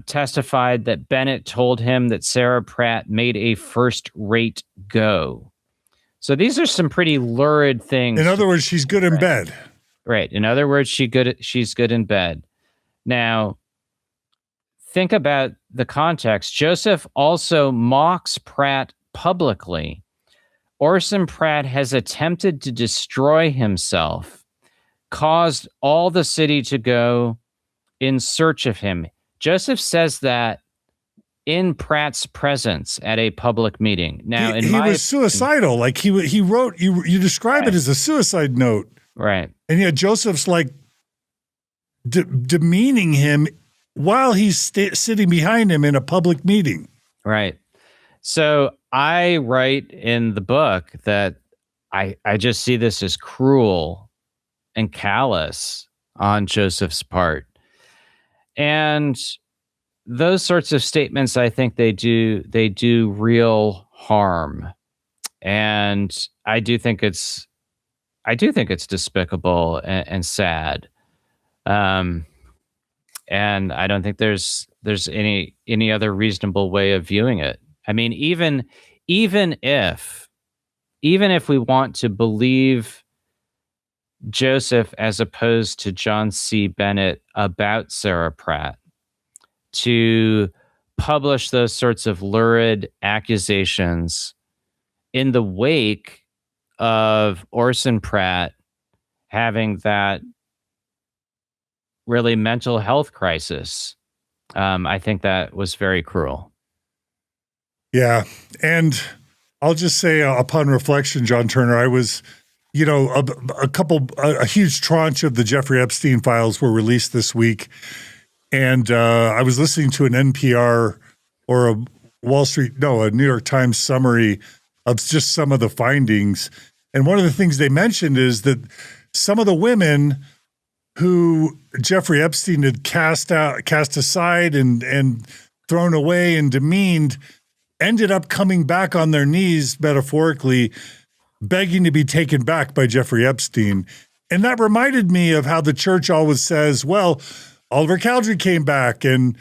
Speaker 2: testified that Bennett told him that Sarah Pratt made a first-rate go. So these are some pretty lurid things.
Speaker 1: In other words, she's good in bed.
Speaker 2: Right. In other words, she's good in bed. Now, think about the context. Joseph also mocks Pratt publicly. Orson Pratt has attempted to destroy himself, caused all the city to go in search of him. Joseph says that in Pratt's presence at a public meeting. Now,
Speaker 1: he was suicidal. Like he wrote, you describe it as a suicide note.
Speaker 2: Right.
Speaker 1: And yet Joseph's like demeaning him while he's sitting behind him in a public meeting.
Speaker 2: Right. So I write in the book that I just see this as cruel and callous on Joseph's part. And those sorts of statements, I think they do real harm. And I do think it's despicable and sad. And I don't think there's any other reasonable way of viewing it. I mean, even if we want to believe Joseph as opposed to John C. Bennett about Sarah Pratt, to publish those sorts of lurid accusations in the wake of Orson Pratt having that really mental health crisis, I think that was very cruel.
Speaker 1: Yeah. And I'll just say, upon reflection, John Turner, I was, a huge tranche of the Jeffrey Epstein files were released this week. And I was listening to an NPR or a New York Times summary of just some of the findings. And one of the things they mentioned is that some of the women who Jeffrey Epstein had cast aside and thrown away and demeaned ended up coming back on their knees, metaphorically, begging to be taken back by Jeffrey Epstein. And that reminded me of how the church always says, well, Oliver Cowdery came back and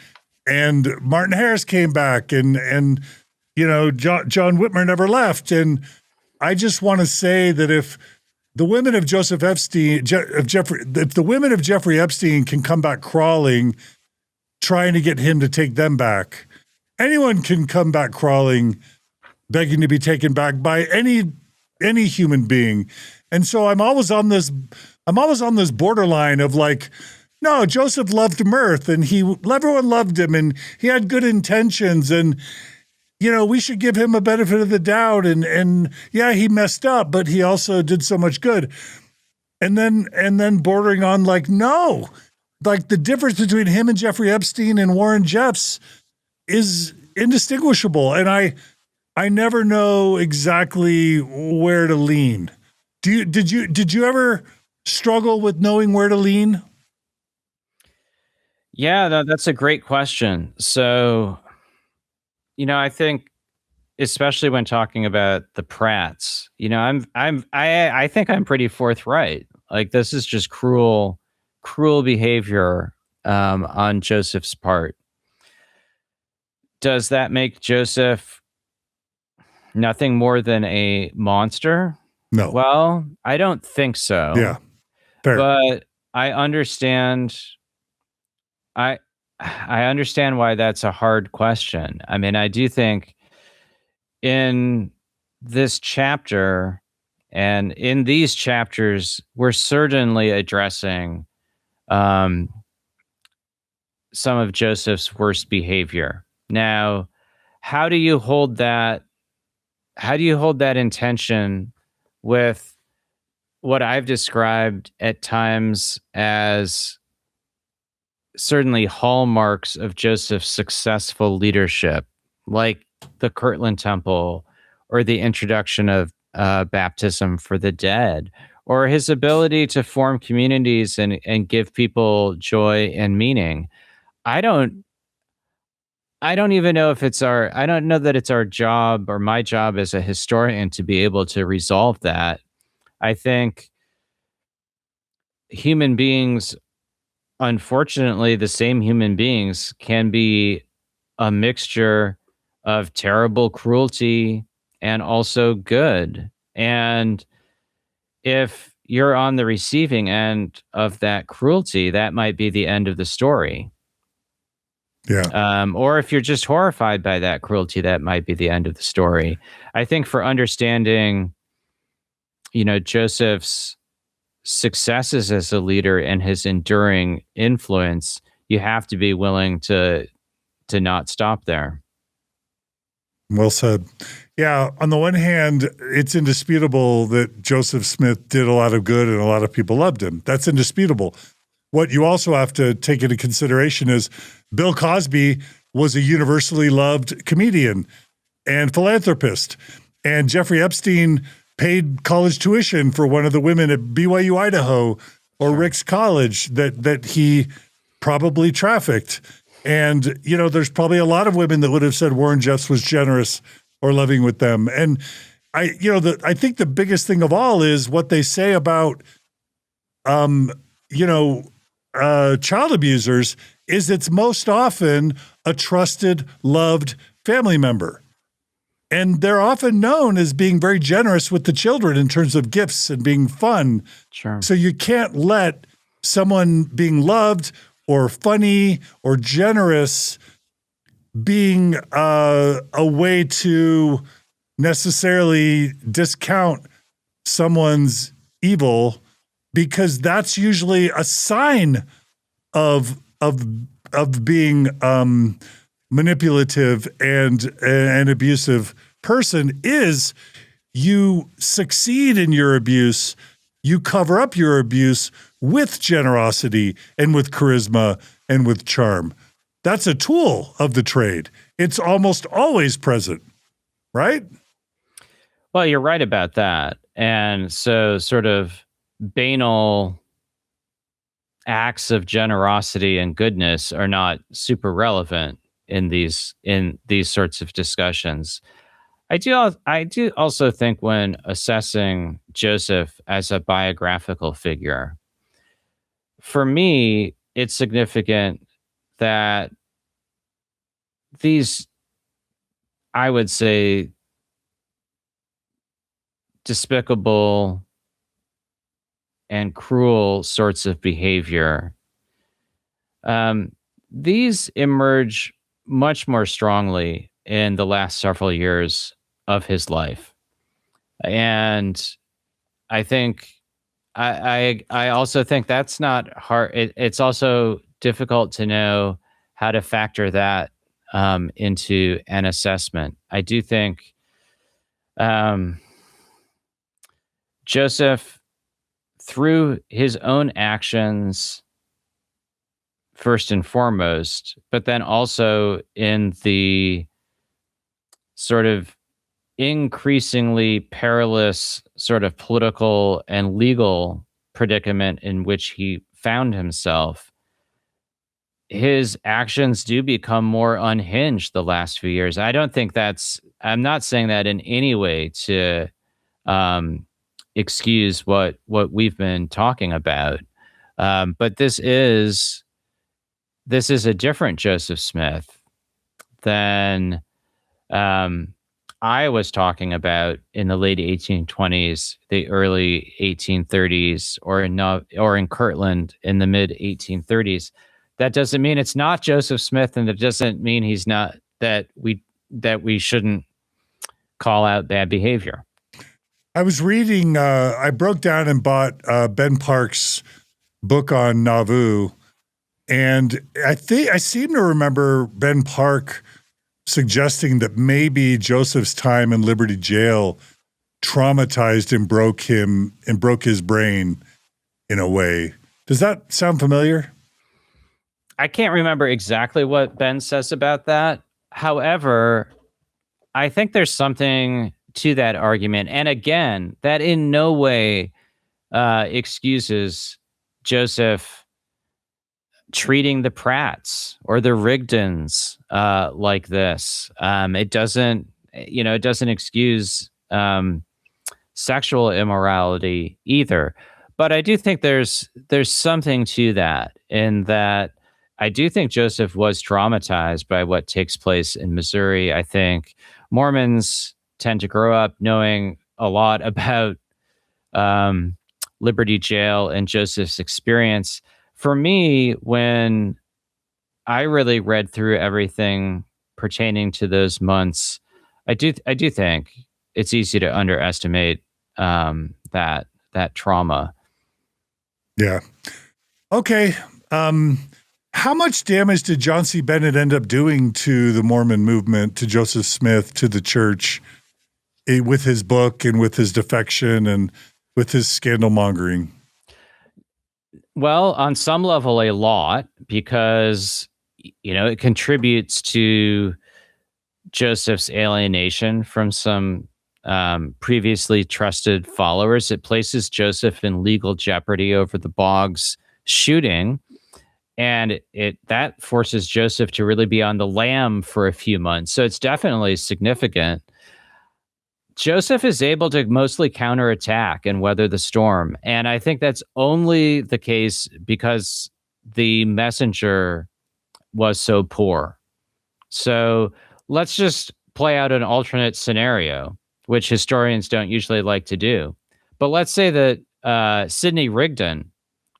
Speaker 1: Martin Harris came back and John Whitmer never left. And I just want to say that if the women of if the women of Jeffrey Epstein can come back crawling, trying to get him to take them back, anyone can come back crawling, begging to be taken back by any human being. And so I'm always on this borderline of like, no, Joseph loved mirth and everyone loved him and he had good intentions and, we should give him a benefit of the doubt. And yeah, he messed up, but he also did so much good. And then bordering on like, no, like the difference between him and Jeffrey Epstein and Warren Jeffs is indistinguishable. And I never know exactly where to lean. Did you ever struggle with knowing where to lean?
Speaker 2: Yeah, that's a great question. So, I think, especially when talking about the Pratts, I think I'm pretty forthright. Like, this is just cruel behavior on Joseph's part. Does that make Joseph nothing more than a monster?
Speaker 1: No.
Speaker 2: Well, I don't think so.
Speaker 1: Yeah. Fair.
Speaker 2: But I understand. I understand why that's a hard question. I mean, I do think in this chapter and in these chapters, we're certainly addressing some of Joseph's worst behavior. Now, how do you hold that intention with what I've described at times as certainly hallmarks of Joseph's successful leadership, like the Kirtland Temple or the introduction of baptism for the dead, or his ability to form communities and give people joy and meaning? I don't even know if I don't know that it's our job or my job as a historian to be able to resolve that. I think human beings, unfortunately, the same human beings can be a mixture of terrible cruelty and also good. And if you're on the receiving end of that cruelty, that might be the end of the story.
Speaker 1: Yeah.
Speaker 2: Or if you're just horrified by that cruelty, that might be the end of the story. I think for understanding, Joseph's successes as a leader and his enduring influence, you have to be willing to not stop there.
Speaker 1: Well said. Yeah, on the one hand, it's indisputable that Joseph Smith did a lot of good and a lot of people loved him. That's indisputable. What you also have to take into consideration is Bill Cosby was a universally loved comedian and philanthropist. And Jeffrey Epstein paid college tuition for one of the women at BYU, Idaho, or Rick's college that he probably trafficked. And, you know, there's probably a lot of women that would have said Warren Jeffs was generous or loving with them. And I think the biggest thing of all is what they say about, child abusers is it's most often a trusted, loved family member. And they're often known as being very generous with the children in terms of gifts and being fun.
Speaker 2: Sure.
Speaker 1: So you can't let someone being loved or funny or generous being a way to necessarily discount someone's evil, because that's usually a sign of being manipulative and an abusive person. Is you succeed in your abuse, you cover up your abuse with generosity and with charisma and with charm. That's a tool of the trade. It's almost always present, right?
Speaker 2: Well, you're right about that. And so sort of banal acts of generosity and goodness are not super relevant in these sorts of discussions. I do also think when assessing Joseph as a biographical figure, for me, it's significant that these, I would say, despicable and cruel sorts of behavior, these emerge much more strongly in the last several years of his life. And I think I also think that's not hard. It's also difficult to know how to factor that into an assessment. I do think Joseph, through his actions first and foremost, but then also in the sort of increasingly perilous sort of political and legal predicament in which he found himself, his actions do become more unhinged the last few years. I'm not saying that in any way to excuse what we've been talking about. But this is a different Joseph Smith than I was talking about in the late 1820s, the early 1830s, or in Kirtland in the mid 1830s. That doesn't mean it's not Joseph Smith, and it doesn't mean he's not, that we shouldn't call out bad behavior.
Speaker 1: I was reading, I broke down and bought Ben Park's book on Nauvoo, and I seem to remember Ben Park suggesting that maybe Joseph's time in Liberty Jail traumatized and broke his brain in a way. Does that sound familiar?
Speaker 2: I can't remember exactly what Ben says about that. However, I think there's something to that argument. And again, that in no way excuses Joseph treating the Pratts or the Rigdons like this. It doesn't excuse sexual immorality either. But I do think there's something to that, in that I do think Joseph was traumatized by what takes place in Missouri. I think Mormons tend to grow up knowing a lot about Liberty Jail and Joseph's experience. For me, when I really read through everything pertaining to those months, I do think it's easy to underestimate that trauma.
Speaker 1: Yeah. Okay. How much damage did John C. Bennett end up doing to the Mormon movement, to Joseph Smith, to the church, with his book and with his defection and with his scandal mongering?
Speaker 2: Well, on some level, a lot, because, it contributes to Joseph's alienation from some previously trusted followers. It places Joseph in legal jeopardy over the Boggs shooting. And that forces Joseph to really be on the lam for a few months. So it's definitely significant. Joseph is able to mostly counterattack and weather the storm. And I think that's only the case because the messenger was so poor. So let's just play out an alternate scenario, which historians don't usually like to do. But let's say that Sidney Rigdon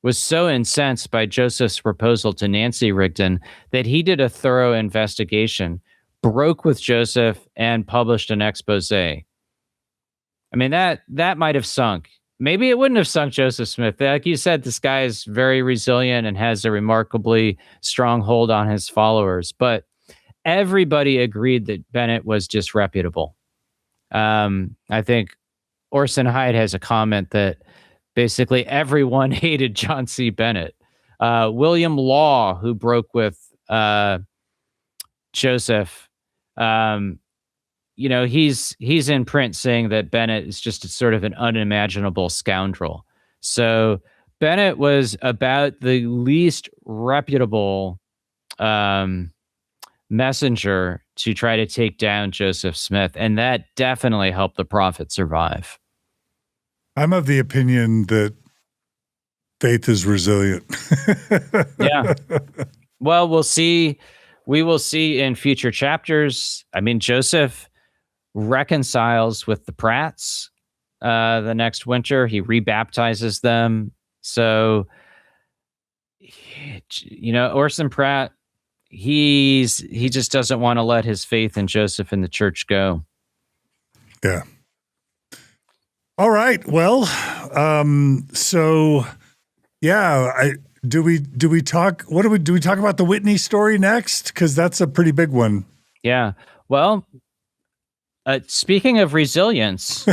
Speaker 2: was so incensed by Joseph's proposal to Nancy Rigdon that he did a thorough investigation, broke with Joseph, and published an expose. I mean, that might have sunk. Maybe it wouldn't have sunk Joseph Smith. Like you said, this guy is very resilient and has a remarkably strong hold on his followers. But everybody agreed that Bennett was disreputable. I think Orson Hyde has a comment that basically everyone hated John C. Bennett. William Law, who broke with Joseph, he's in print saying that Bennett is just sort of an unimaginable scoundrel. So Bennett was about the least reputable messenger to try to take down Joseph Smith, and that definitely helped the prophet survive.
Speaker 1: I'm of the opinion that faith is resilient.
Speaker 2: Yeah. Well, we'll see. We will see in future chapters. I mean, Joseph reconciles with the Pratts the next winter. He rebaptizes them. So, Orson Pratt, he just doesn't want to let his faith in Joseph and the church go.
Speaker 1: Yeah. All right. Well, do we talk about the Whitney story next? Because that's a pretty big one.
Speaker 2: Yeah. Well, speaking of resilience,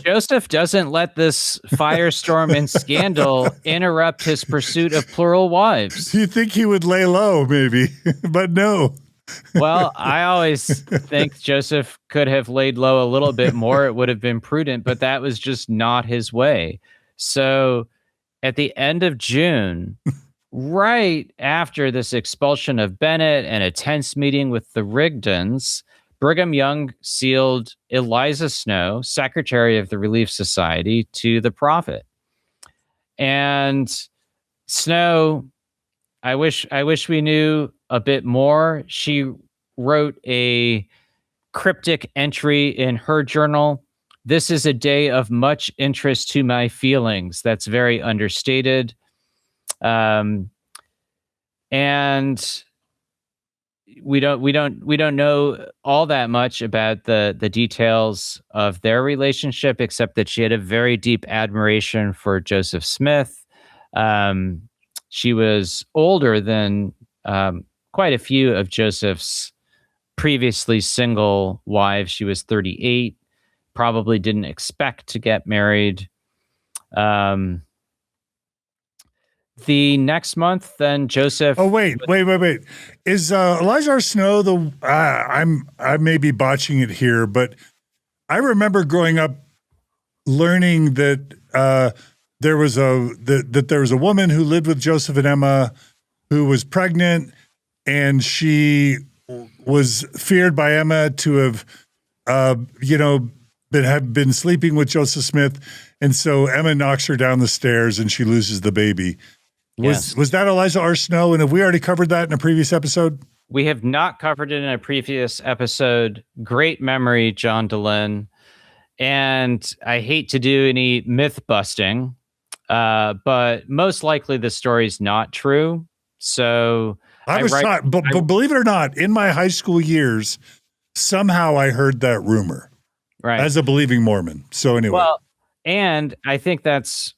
Speaker 2: Joseph doesn't let this firestorm and scandal interrupt his pursuit of plural wives.
Speaker 1: You think he would lay low, maybe, but no.
Speaker 2: Well, I always think Joseph could have laid low a little bit more. It would have been prudent, but that was just not his way. So at the end of June, right after this expulsion of Bennett and a tense meeting with the Rigdons, Brigham Young sealed Eliza Snow, secretary of the Relief Society, to the prophet. And Snow, I wish we knew a bit more. She wrote a cryptic entry in her journal. "This is a day of much interest to my feelings." That's very understated. And we don't know all that much about the details of their relationship, except that she had a very deep admiration for Joseph Smith. She was older than quite a few of Joseph's previously single wives. She was 38, probably didn't expect to get married. The next month, then Joseph.
Speaker 1: Oh, wait. Is Eliza R. Snow I may be botching it here, but I remember growing up learning that there was a woman who lived with Joseph and Emma who was pregnant, and she was feared by Emma to have been sleeping with Joseph Smith, and so Emma knocks her down the stairs and she loses the baby.
Speaker 2: Yes.
Speaker 1: Was that Eliza R. Snow? And have we already covered that in a previous episode?
Speaker 2: We have not covered it in a previous episode. Great memory, John DeLynn. And I hate to do any myth busting, but most likely the story's not true. So
Speaker 1: I was taught, but believe it or not, in my high school years, somehow I heard that rumor, as a believing Mormon. So anyway.
Speaker 2: Well, and I think it's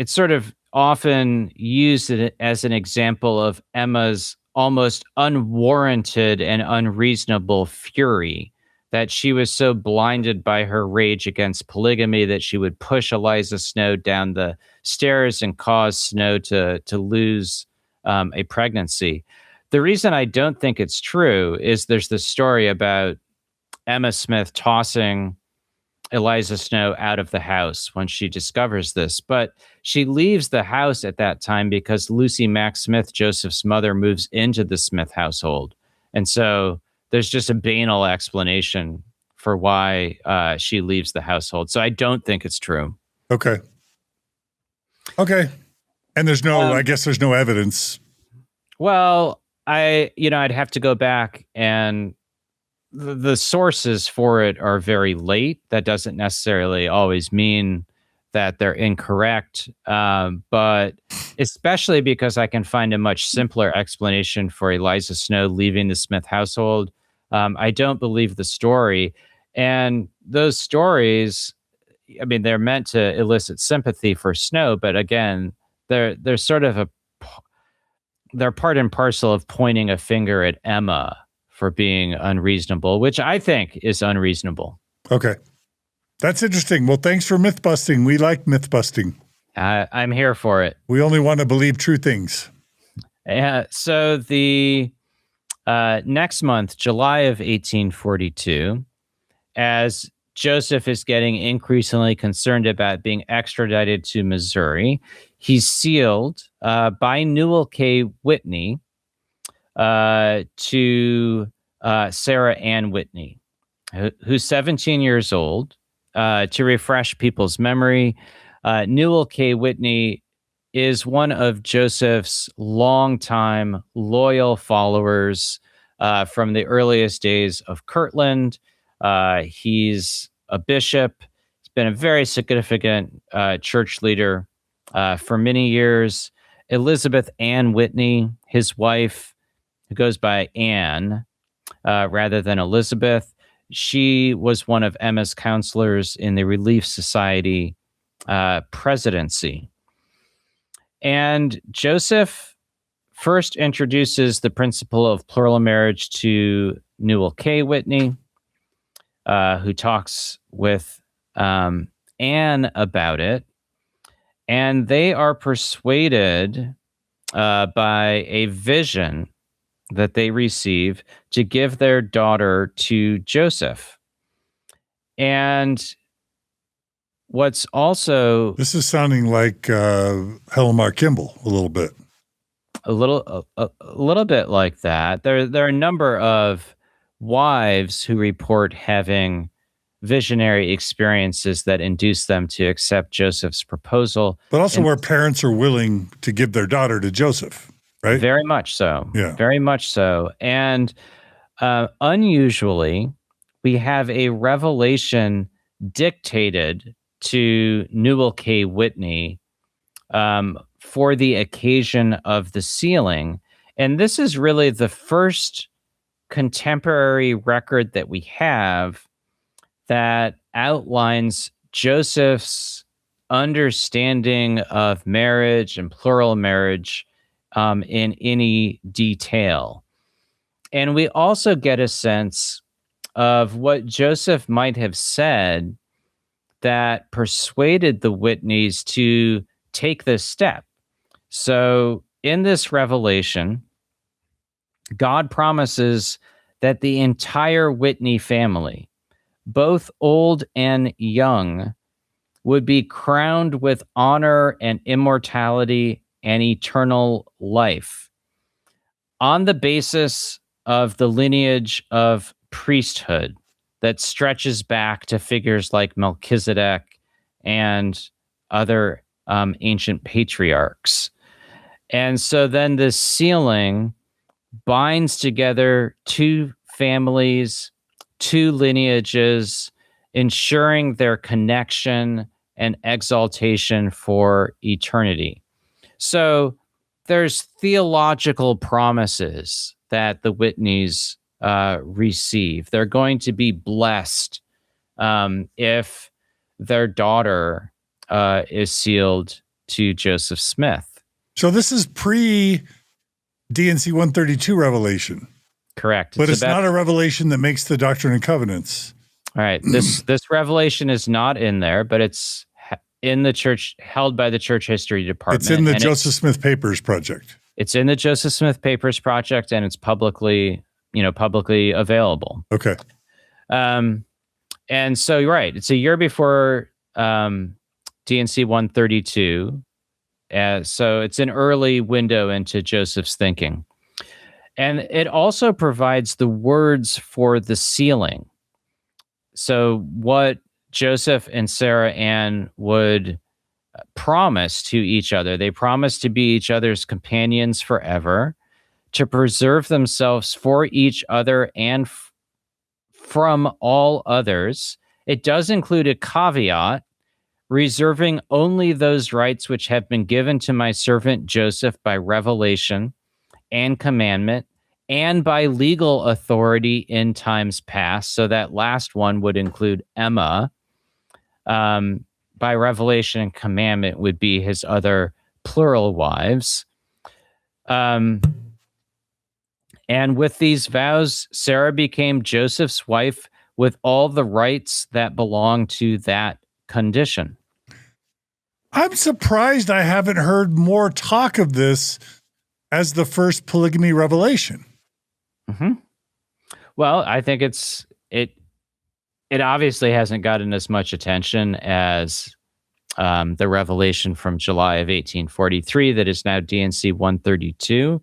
Speaker 2: sort of often used it as an example of Emma's almost unwarranted and unreasonable fury, that she was so blinded by her rage against polygamy that she would push Eliza Snow down the stairs and cause Snow to lose a pregnancy. The reason I don't think it's true is there's this story about Emma Smith tossing Eliza Snow out of the house when she discovers this, but she leaves the house at that time because Lucy Mack Smith, Joseph's mother, moves into the Smith household. And so there's just a banal explanation for why she leaves the household. So I don't think it's true.
Speaker 1: Okay. And there's no, I guess there's no evidence.
Speaker 2: Well, I'd have to go back, and the sources for it are very late. That doesn't necessarily always mean that they're incorrect, but especially because I can find a much simpler explanation for Eliza Snow leaving the Smith household. I don't believe the story. And those stories, I mean, they're meant to elicit sympathy for Snow, but again, they're sort of they're part and parcel of pointing a finger at Emma for being unreasonable, which I think is unreasonable.
Speaker 1: Okay. That's interesting. Well, thanks for myth busting. We like myth busting.
Speaker 2: I'm here for it.
Speaker 1: We only want to believe true things.
Speaker 2: So the next month, July of 1842, as Joseph is getting increasingly concerned about being extradited to Missouri, he's sealed by Newell K. Whitney to Sarah Ann Whitney, who's 17 years old. To refresh people's memory, Newell K. Whitney is one of Joseph's longtime loyal followers from the earliest days of Kirtland. He's a bishop. He's been a very significant church leader for many years. Elizabeth Ann Whitney, his wife, who goes by Anne rather than Elizabeth, she was one of Emma's counselors in the Relief Society presidency. And Joseph first introduces the principle of plural marriage to Newell K. Whitney, who talks with Anne about it. And they are persuaded by a vision that they receive to give their daughter to Joseph. And what's also...
Speaker 1: This is sounding like Helmar Kimball a little bit.
Speaker 2: A little bit like that. There are a number of wives who report having visionary experiences that induce them to accept Joseph's proposal.
Speaker 1: But also where parents are willing to give their daughter to Joseph, right?
Speaker 2: Very much so.
Speaker 1: Yeah.
Speaker 2: Very much so. And unusually, we have a revelation dictated to Newell K. Whitney for the occasion of the sealing. And this is really the first contemporary record that we have that outlines Joseph's understanding of marriage and plural marriage in any detail. And we also get a sense of what Joseph might have said that persuaded the Whitneys to take this step. So in this revelation, God promises that the entire Whitney family, both old and young, would be crowned with honor and immortality and eternal life on the basis of the lineage of priesthood that stretches back to figures like Melchizedek and other ancient patriarchs. And so then this sealing binds together two families, two lineages, ensuring their connection and exaltation for eternity. So there's theological promises that the Whitneys receive. They're going to be blessed if their daughter is sealed to Joseph Smith.
Speaker 1: So this is pre-D&C 132 revelation.
Speaker 2: Correct.
Speaker 1: But it's not a revelation that makes the Doctrine and Covenants.
Speaker 2: All right. This revelation is not in there, but it's in the church, held by the Church History Department.
Speaker 1: It's in the Joseph Smith Papers Project.
Speaker 2: It's in the Joseph Smith Papers Project, and it's publicly available.
Speaker 1: Okay.
Speaker 2: And so you're right. It's a year before D&C 132. So it's an early window into Joseph's thinking. And it also provides the words for the sealing. So what Joseph and Sarah Ann would promise to each other, they promised to be each other's companions forever, to preserve themselves for each other and from all others. It does include a caveat, reserving only those rights which have been given to my servant Joseph by revelation and commandment, and by legal authority in times past. So that last one would include Emma. By revelation and commandment would be his other plural wives. And with these vows, Sarah became Joseph's wife with all the rights that belong to that condition.
Speaker 1: I'm surprised I haven't heard more talk of this as the first polygamy revelation.
Speaker 2: Mm-hmm. Well, I think it obviously hasn't gotten as much attention as the revelation from July of 1843 that is now D&C 132.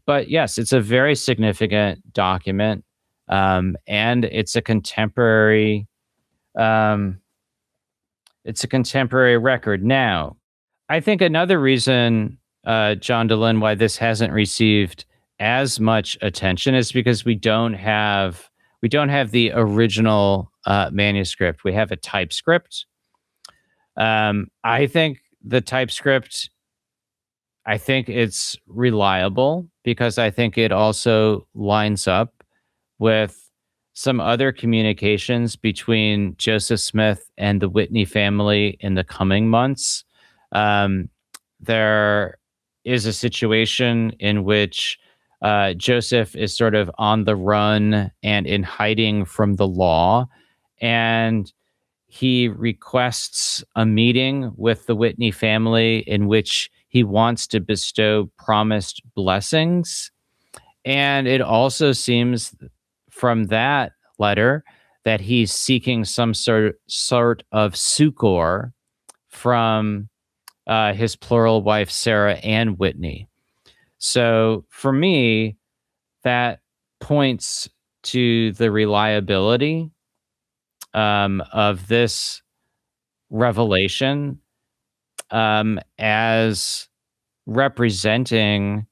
Speaker 2: But yes, it's a very significant document, and it's a contemporary record. Now, I think another reason, John Dehlin, why this hasn't received as much attention is because we don't have the original manuscript. We have a typescript. I think the typescript, I think it's reliable because I think it also lines up with some other communications between Joseph Smith and the Whitney family in the coming months. There is a situation in which Joseph is sort of on the run and in hiding from the law, and he requests a meeting with the Whitney family in which he wants to bestow promised blessings. And it also seems from that letter that he's seeking some sort of succor from his plural wife, Sarah Ann Whitney. So for me, that points to the reliability of this revelation as representing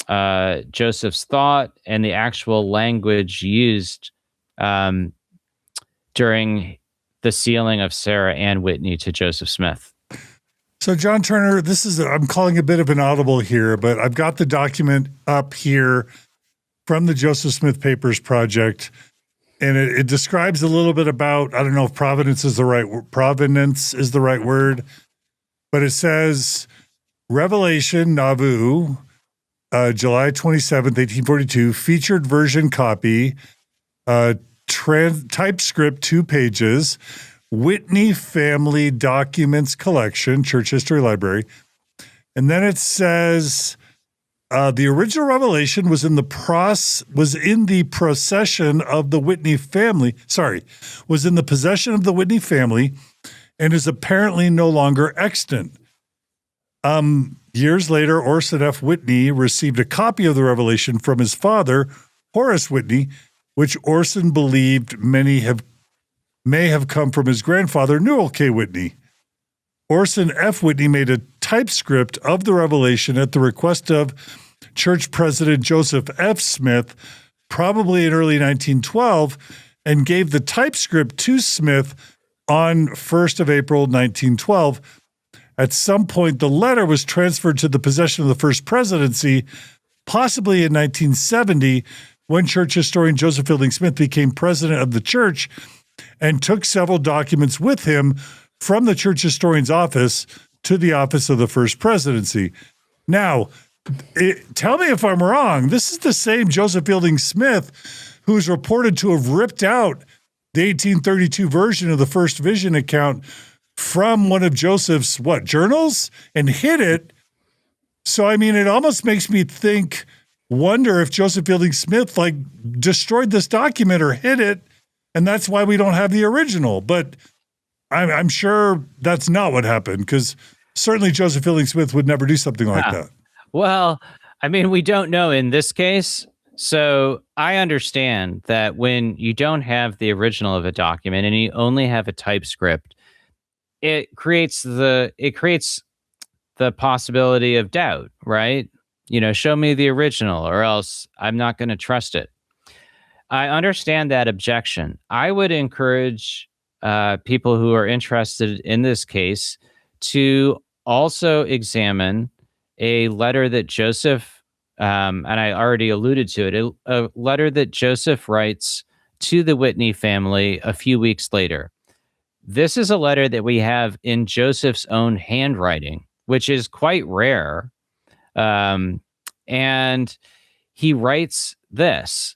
Speaker 2: Joseph's thought and the actual language used during the sealing of Sarah Ann Whitney to Joseph Smith.
Speaker 1: So, John Turner, I'm calling a bit of an audible here, but I've got the document up here from the Joseph Smith Papers Project, and it describes a little bit about, I don't know if provenance is the right word, but it says, Revelation, Nauvoo, July 27th, 1842, featured version copy, typescript 2 pages, Whitney Family Documents Collection, Church History Library. And then it says, the original revelation was in the possession of the Whitney family, and is apparently no longer extant. Years later, Orson F. Whitney received a copy of the revelation from his father, Horace Whitney, which Orson believed may have come from his grandfather, Newell K. Whitney. Orson F. Whitney made a typescript of the revelation at the request of Church President Joseph F. Smith, probably in early 1912, and gave the typescript to Smith on 1st of April, 1912. At some point, the letter was transferred to the possession of the First Presidency, possibly in 1970, when church historian Joseph Fielding Smith became president of the church and took several documents with him from the church historian's office to the office of the first presidency. Now, tell me if I'm wrong. This is the same Joseph Fielding Smith who's reported to have ripped out the 1832 version of the first vision account from one of Joseph's, journals and hid it. So, I mean, it almost makes me wonder if Joseph Fielding Smith, destroyed this document or hid it, and that's why we don't have the original. But I'm sure that's not what happened, because certainly Joseph Fielding Smith would never do something like that.
Speaker 2: Well, I mean, we don't know in this case. So I understand that when you don't have the original of a document and you only have a typescript, it creates the possibility of doubt, right? Show me the original or else I'm not going to trust it. I understand that objection. I would encourage people who are interested in this case to also examine a letter that Joseph, and I already alluded to it, a letter that Joseph writes to the Whitney family a few weeks later. This is a letter that we have in Joseph's own handwriting, which is quite rare. And he writes this,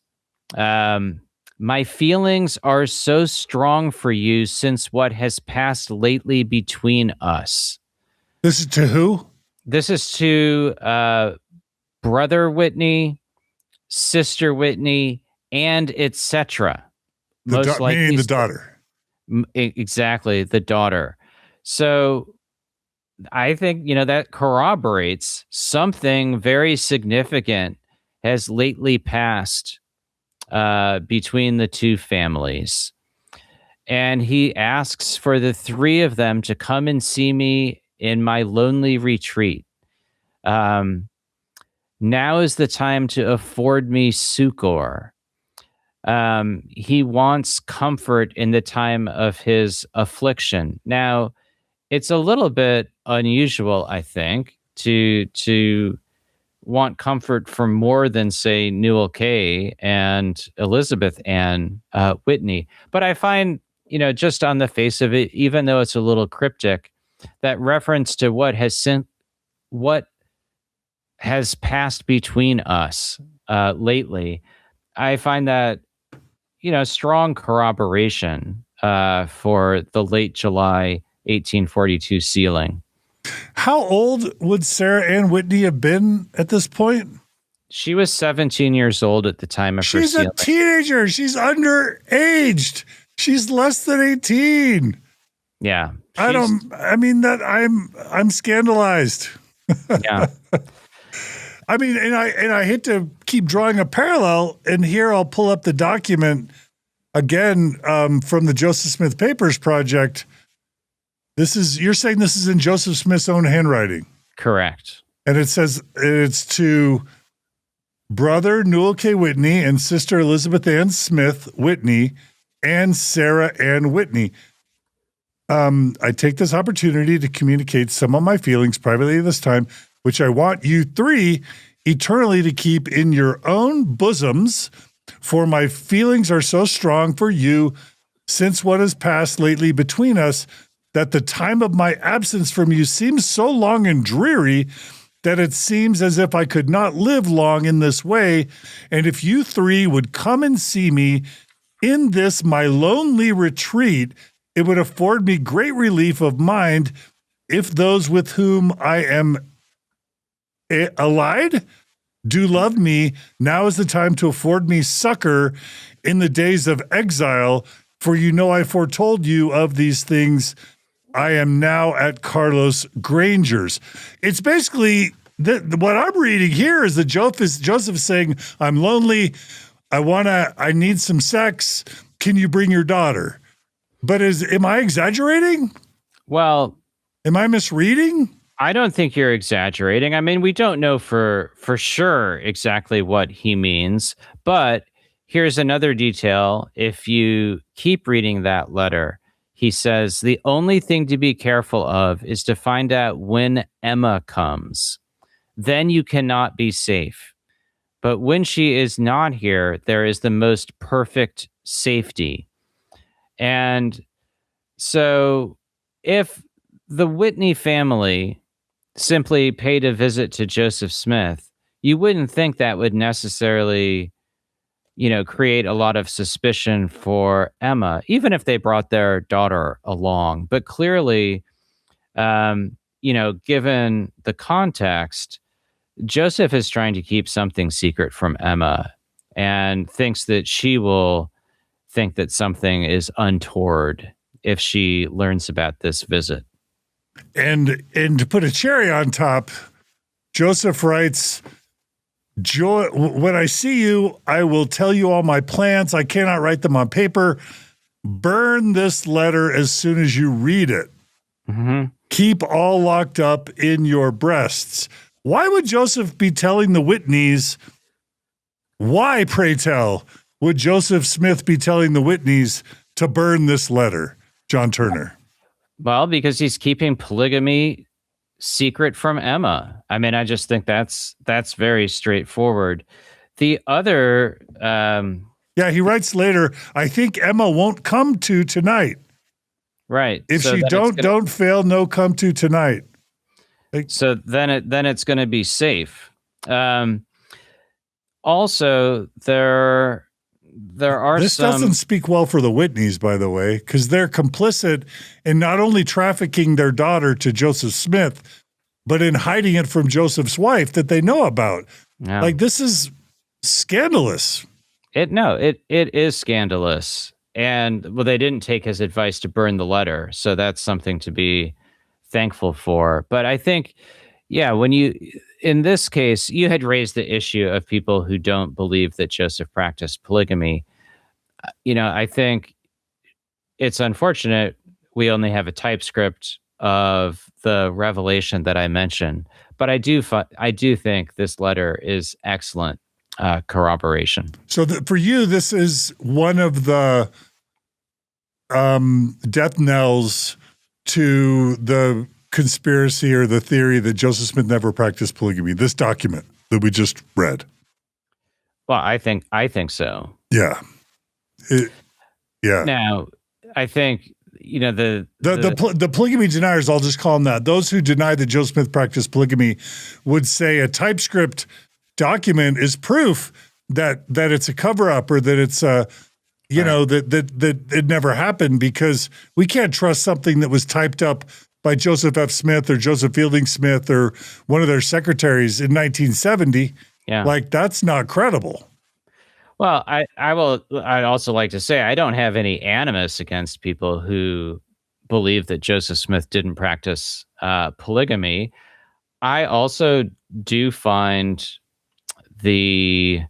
Speaker 2: my feelings are so strong for you since what has passed lately between us.
Speaker 1: This is to who?
Speaker 2: This is to brother Whitney, sister Whitney, and etc.
Speaker 1: Most likely meaning the daughter.
Speaker 2: Exactly, the daughter. So I think, that corroborates something very significant has lately passed between the two families. And he asks for the three of them to come and see me in my lonely retreat. Now is the time to afford me succor. He wants comfort in the time of his affliction. Now, it's a little bit unusual, I think, to want comfort from more than, say, Newell Kay and Elizabeth Ann Whitney. But I find, just on the face of it, even though it's a little cryptic, that reference to what has passed between us lately, I find that, strong corroboration for the late July 1842 sealing.
Speaker 1: How old would Sarah Ann Whitney have been at this point?
Speaker 2: She was 17 years old at the time of her sealing.
Speaker 1: She's a teenager. She's underaged. She's less than 18.
Speaker 2: Yeah.
Speaker 1: I'm scandalized.
Speaker 2: Yeah.
Speaker 1: I mean, and I hate to keep drawing a parallel, and here I'll pull up the document again from the Joseph Smith Papers Project. You're saying this is in Joseph Smith's own handwriting?
Speaker 2: Correct.
Speaker 1: And it says it's to brother Newell K. Whitney and sister Elizabeth Ann Smith Whitney and Sarah Ann Whitney. I take this opportunity to communicate some of my feelings privately this time, which I want you three eternally to keep in your own bosoms, for my feelings are so strong for you since what has passed lately between us, that the time of my absence from you seems so long and dreary that it seems as if I could not live long in this way. And if you three would come and see me in this my lonely retreat, it would afford me great relief of mind if those with whom I am allied do love me. Now is the time to afford me succor in the days of exile, for I foretold you of these things. I am now at Carlos Granger's. It's basically what I'm reading here is that Joseph saying, I'm lonely. I need some sex. Can you bring your daughter? But am I exaggerating?
Speaker 2: Well,
Speaker 1: am I misreading?
Speaker 2: I don't think you're exaggerating. I mean, we don't know for sure exactly what he means, but here's another detail. If you keep reading that letter, he says, the only thing to be careful of is to find out when Emma comes. Then you cannot be safe. But when she is not here, there is the most perfect safety. And so if the Whitney family simply paid a visit to Joseph Smith, you wouldn't think that would necessarily, create a lot of suspicion for Emma, even if they brought their daughter along. But clearly, given the context, Joseph is trying to keep something secret from Emma and thinks that she will think that something is untoward if she learns about this visit.
Speaker 1: And to put a cherry on top, Joseph writes, when I see you, I will tell you all my plans. I cannot write them on paper. Burn this letter as soon as you read it.
Speaker 2: Mm-hmm.
Speaker 1: Keep all locked up in your breasts. Why would Joseph be telling the Whitneys? Why, pray tell, would Joseph Smith be telling the Whitneys to burn this letter, John Turner?
Speaker 2: Well, because he's keeping polygamy secret from Emma. I mean, I just think that's very straightforward. The other,
Speaker 1: he writes later, I think Emma won't come to tonight.
Speaker 2: Right.
Speaker 1: If
Speaker 2: so
Speaker 1: she don't fail, no come to tonight.
Speaker 2: So then it's going to be safe. Also, there are
Speaker 1: this doesn't speak well for the Whitneys, by the way, because they're complicit in not only trafficking their daughter to Joseph Smith, but in hiding it from Joseph's wife that they know about.
Speaker 2: Yeah.
Speaker 1: Like, this is scandalous.
Speaker 2: It is scandalous. And well, they didn't take his advice to burn the letter, so that's something to be thankful for. But I think, in this case, you had raised the issue of people who don't believe that Joseph practiced polygamy. I think it's unfortunate we only have a typescript of the revelation that I mentioned, but I do think this letter is excellent corroboration.
Speaker 1: So for you, this is one of the death knells to the conspiracy or the theory that Joseph Smith never practiced polygamy. This document that we just read.
Speaker 2: Well, I think so.
Speaker 1: Yeah.
Speaker 2: Now, I think
Speaker 1: the polygamy deniers, I'll just call them that. Those who deny that Joseph Smith practiced polygamy would say a typescript document is proof that it's a cover up or that it's that it never happened, because we can't trust something that was typed up by Joseph F. Smith or Joseph Fielding Smith or one of their secretaries in 1970.
Speaker 2: Yeah.
Speaker 1: Like, that's not credible.
Speaker 2: Well, I'd also like to say I don't have any animus against people who believe that Joseph Smith didn't practice polygamy. I also do find the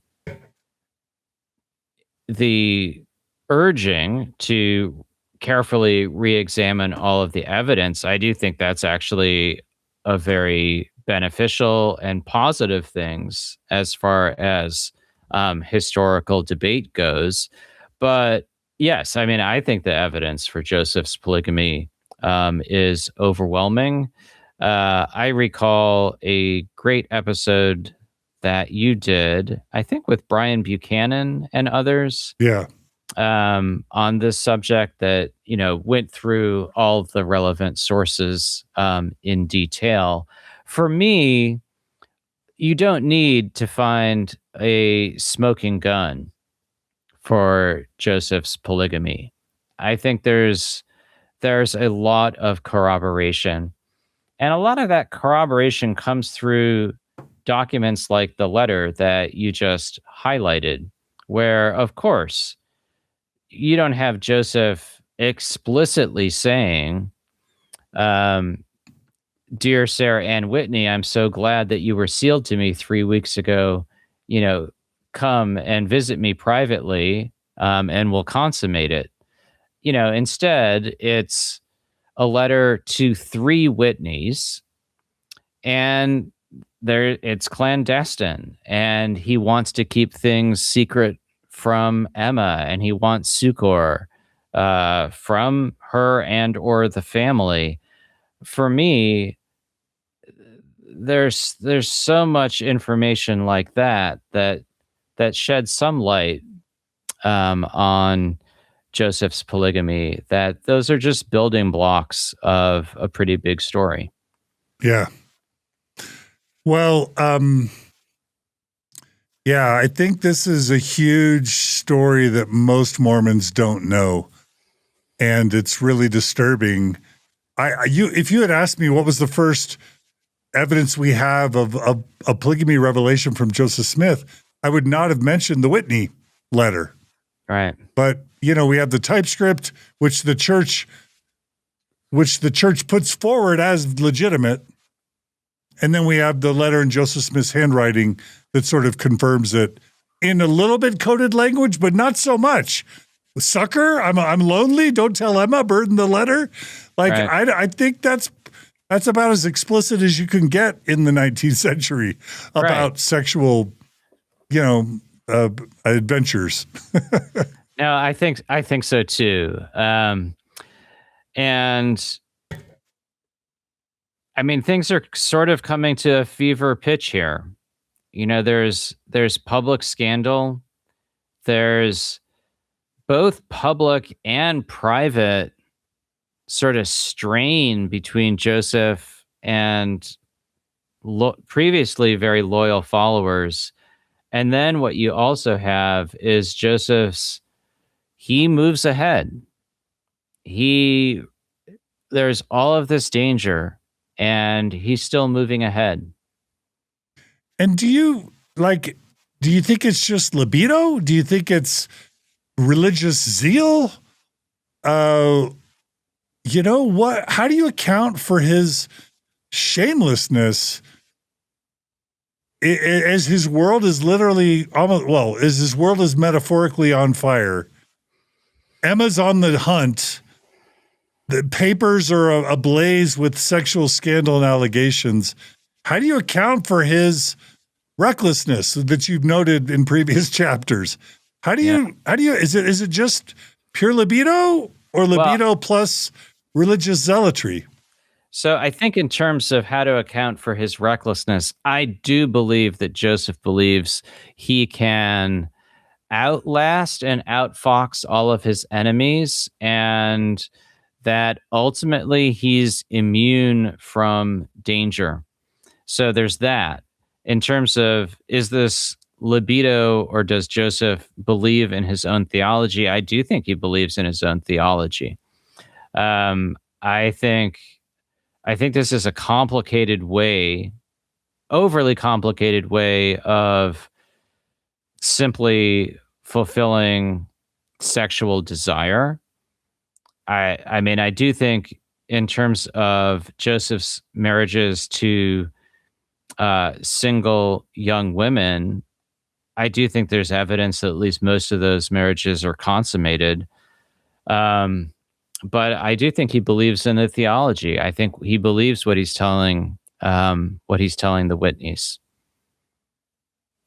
Speaker 2: urging to carefully re-examine all of the evidence. I do think that's actually a very beneficial and positive things as far as historical debate goes. But yes, I mean, I think the evidence for Joseph's polygamy is overwhelming. I recall a great episode that you did, I think with Brian Buchanan and others.
Speaker 1: Yeah.
Speaker 2: On this subject that, went through all of the relevant sources in detail. For me, you don't need to find a smoking gun for Joseph's polygamy. I think there's a lot of corroboration, and a lot of that corroboration comes through documents like the letter that you just highlighted, where, of course, you don't have Joseph explicitly saying, dear Sarah Ann Whitney, I'm so glad that you were sealed to me 3 weeks ago. Come and visit me privately, and we'll consummate it. Instead, it's a letter to 3 Whitneys, and it's clandestine, and he wants to keep things secret from Emma, and he wants succor from her and or the family. For me, there's so much information like that sheds some light on Joseph's polygamy, that those are just building blocks of a pretty big story.
Speaker 1: Yeah. Well, yeah, I think this is a huge story that most Mormons don't know, and it's really disturbing. If you had asked me what was the first evidence we have of a polygamy revelation from Joseph Smith, I would not have mentioned the Whitney letter.
Speaker 2: Right.
Speaker 1: But we have the typescript, which the church puts forward as legitimate, and then we have the letter in Joseph Smith's handwriting that sort of confirms it in a little bit coded language, but not so much. Sucker, I'm lonely. Don't tell Emma. Burden the letter. Like right. I think that's about as explicit as you can get in the 19th century about sexual, adventures.
Speaker 2: No, I think so too. And I mean, things are sort of coming to a fever pitch here. There's public scandal. There's both public and private sort of strain between Joseph and previously very loyal followers. And then what you also have is he moves ahead. There's all of this danger, and he's still moving ahead.
Speaker 1: And do you think it's just libido? Do you think it's religious zeal? How do you account for his shamelessness as his world is literally as his world is metaphorically on fire? Emma's on the hunt. The papers are ablaze with sexual scandal and allegations. How do you account for his recklessness that you've noted in previous chapters? Is it just pure libido or libido plus religious zealotry?
Speaker 2: So I think in terms of how to account for his recklessness, I do believe that Joseph believes he can outlast and outfox all of his enemies, and that ultimately he's immune from danger. So there's that. In terms of, is this libido, or does Joseph believe in his own theology? I do think he believes in his own theology. I think this is a overly complicated way of simply fulfilling sexual desire. I mean, I do think in terms of Joseph's marriages to single young women, I do think there's evidence that at least most of those marriages are consummated. But I do think he believes in the theology. I think he believes what he's telling the Whitneys.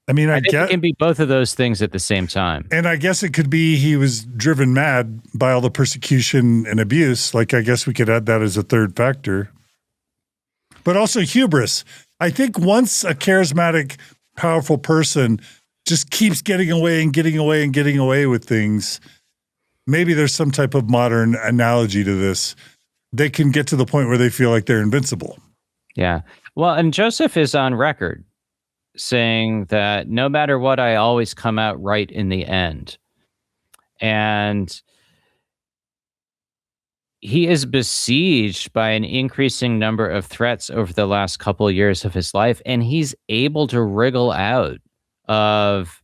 Speaker 2: I mean, I think it can be both of those things at the same time.
Speaker 1: And I guess it could be he was driven mad by all the persecution and abuse. Like, I guess we could add that as a third factor. But also hubris. I think once a charismatic, powerful person just keeps getting away and getting away and getting away with things, maybe there's some type of modern analogy to this. They can get to the point where they feel like they're invincible.
Speaker 2: Yeah. Well, and Joseph is on record saying that no matter what, I always come out right in the end. And he is besieged by an increasing number of threats over the last couple of years of his life, and he's able to wriggle out of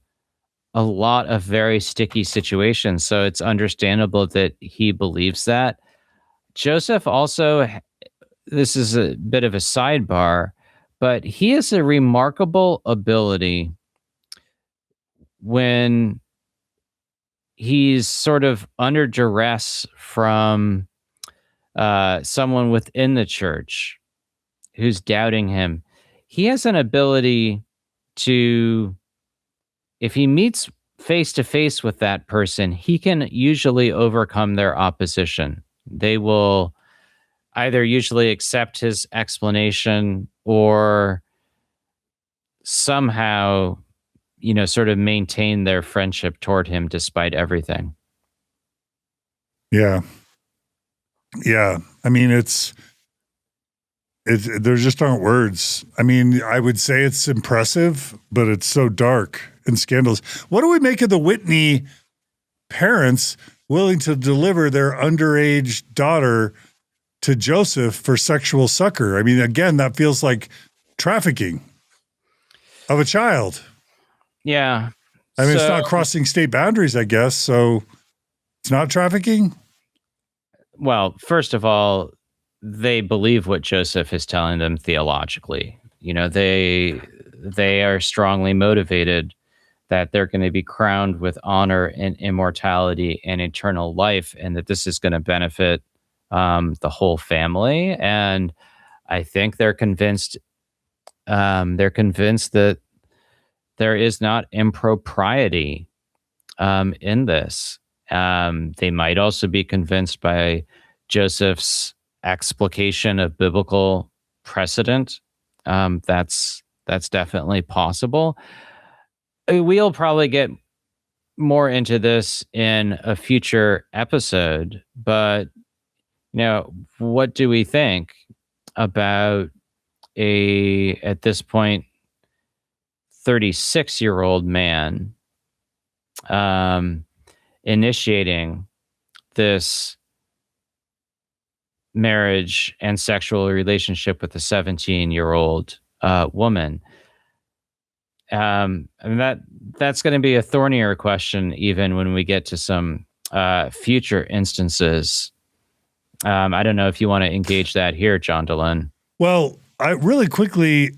Speaker 2: a lot of very sticky situations. So it's understandable that he believes that. Joseph also, this is a bit of a sidebar, but he has a remarkable ability when he's sort of under duress from someone within the church who's doubting him. He has an ability to, if he meets face to face with that person, he can usually overcome their opposition. They will either usually accept his explanation or somehow, sort of maintain their friendship toward him despite everything.
Speaker 1: Yeah. Yeah. I mean, there just aren't words. I mean, I would say it's impressive, but it's so dark and scandalous. What do we make of the Whitney parents willing to deliver their underage daughter to Joseph for sexual succor? I mean, again, that feels like trafficking of a child.
Speaker 2: Yeah.
Speaker 1: I mean, it's not crossing state boundaries, I guess. So it's not trafficking.
Speaker 2: Well, first of all, they believe what Joseph is telling them theologically. You know, they are strongly motivated that they're going to be crowned with honor and immortality and eternal life, and that this is going to benefit the whole family. And I think they're convinced. They're convinced that there is not impropriety in this. They might also be convinced by Joseph's explication of biblical precedent. That's definitely possible. We'll probably get more into this in a future episode, but what do we think about at this point, 36-year-old man initiating this marriage and sexual relationship with a 17-year-old woman? I mean, that's going to be a thornier question even when we get to some future instances. I don't know if you want to engage that here, John Dehlin.
Speaker 1: Well, I really quickly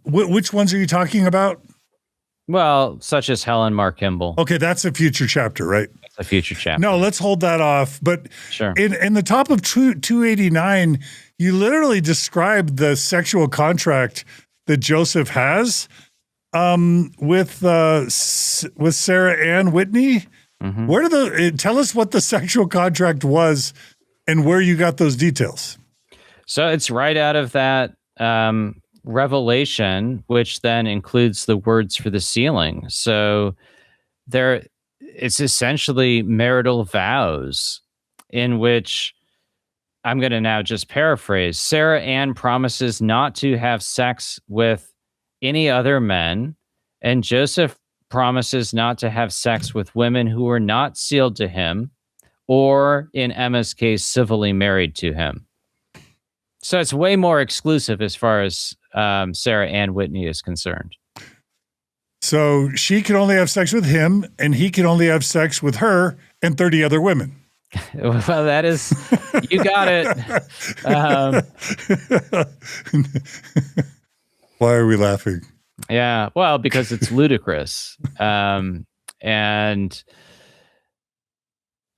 Speaker 1: which ones are you talking about?
Speaker 2: Well, such as Helen Mar Kimball.
Speaker 1: Okay, that's a future chapter, right?
Speaker 2: That's a future chapter.
Speaker 1: No, let's hold that off. But
Speaker 2: sure.
Speaker 1: In the top of 289, you literally describe the sexual contract that Joseph has with Sarah Ann Whitney. Mm-hmm. Where tell us what the sexual contract was and where you got those details.
Speaker 2: So it's right out of that Revelation, which then includes the words for the sealing. So it's essentially marital vows in which, I'm going to now just paraphrase, Sarah Ann promises not to have sex with any other men, and Joseph promises not to have sex with women who are not sealed to him, or in Emma's case, civilly married to him. So it's way more exclusive as far as Sarah Ann Whitney is concerned.
Speaker 1: So she can only have sex with him, and he can only have sex with her and 30 other women.
Speaker 2: Well, that is, you got it.
Speaker 1: Why are we laughing?
Speaker 2: Yeah, well, because it's ludicrous. And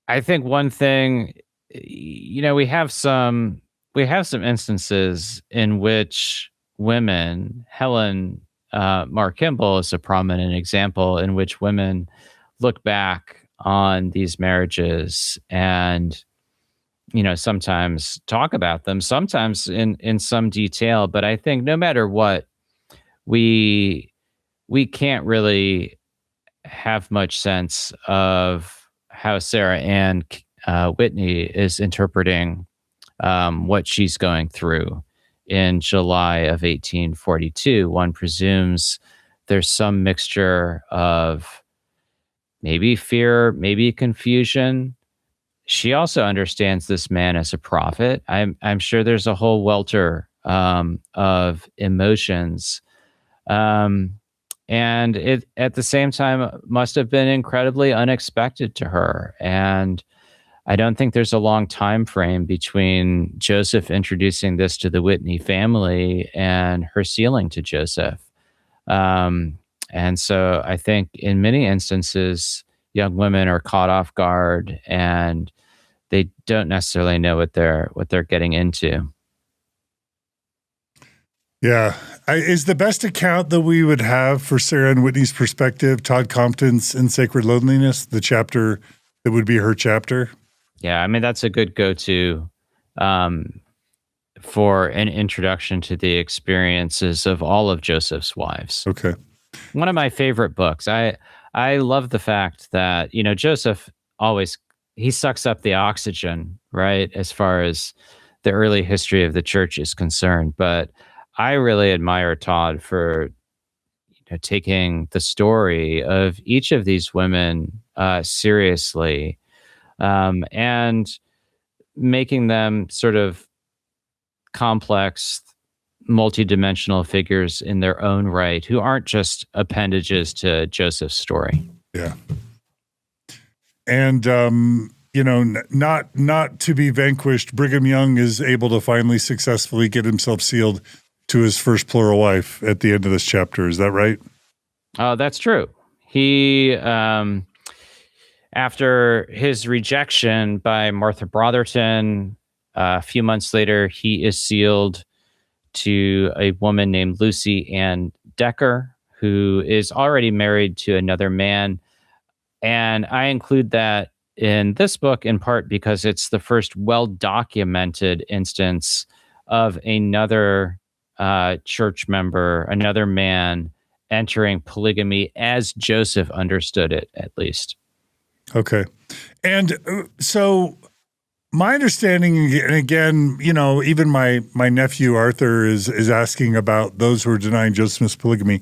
Speaker 2: I think one thing, we have some instances in which women, Helen Mar Kimball is a prominent example, in which women look back on these marriages and, sometimes talk about them, sometimes in some detail. But I think no matter what, we can't really have much sense of how Sarah Ann Whitney is interpreting what she's going through in July of 1842. One presumes there's some mixture of maybe fear, maybe confusion. She also understands this man as a prophet. I'm sure there's a whole welter of emotions. And it, at the same time, must have been incredibly unexpected to her. And I don't think there's a long time frame between Joseph introducing this to the Whitney family and her sealing to Joseph. And so I think in many instances, young women are caught off guard and they don't necessarily know what they're getting into.
Speaker 1: Yeah. Is the best account that we would have for Sarah and Whitney's perspective Todd Compton's In Sacred Loneliness, the chapter that would be her chapter?
Speaker 2: Yeah, I mean, that's a good go-to for an introduction to the experiences of all of Joseph's wives.
Speaker 1: Okay.
Speaker 2: One of my favorite books. I love the fact that, Joseph always he sucks up the oxygen, right? As far as the early history of the church is concerned. But I really admire Todd for taking the story of each of these women seriously, and making them sort of complex, multidimensional figures in their own right, who aren't just appendages to Joseph's story.
Speaker 1: Yeah. And, not to be vanquished, Brigham Young is able to finally successfully get himself sealed to his first plural wife at the end of this chapter. Is that right?
Speaker 2: That's true. He, after his rejection by Martha Brotherton, a few months later, he is sealed to a woman named Lucy Ann Decker, who is already married to another man. And I include that in this book in part because it's the first well-documented instance of another church member, another man, entering polygamy as Joseph understood it, at least.
Speaker 1: Okay. And so my understanding, and again, even my nephew Arthur is asking about those who are denying Joseph Smith's polygamy.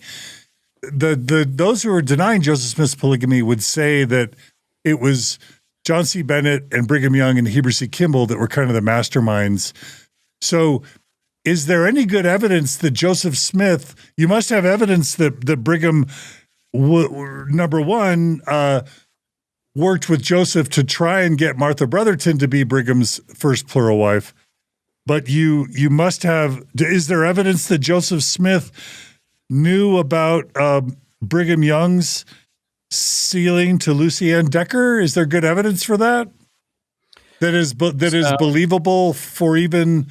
Speaker 1: Those who are denying Joseph Smith's polygamy would say that it was John C. Bennett and Brigham Young and Heber C. Kimball that were kind of the masterminds. So is there any good evidence that Joseph Smith, you must have evidence that Brigham, number one, worked with Joseph to try and get Martha Brotherton to be Brigham's first plural wife. But you must have, is there evidence that Joseph Smith knew about Brigham Young's sealing to Lucy Ann Decker? Is there good evidence for that? That is believable for even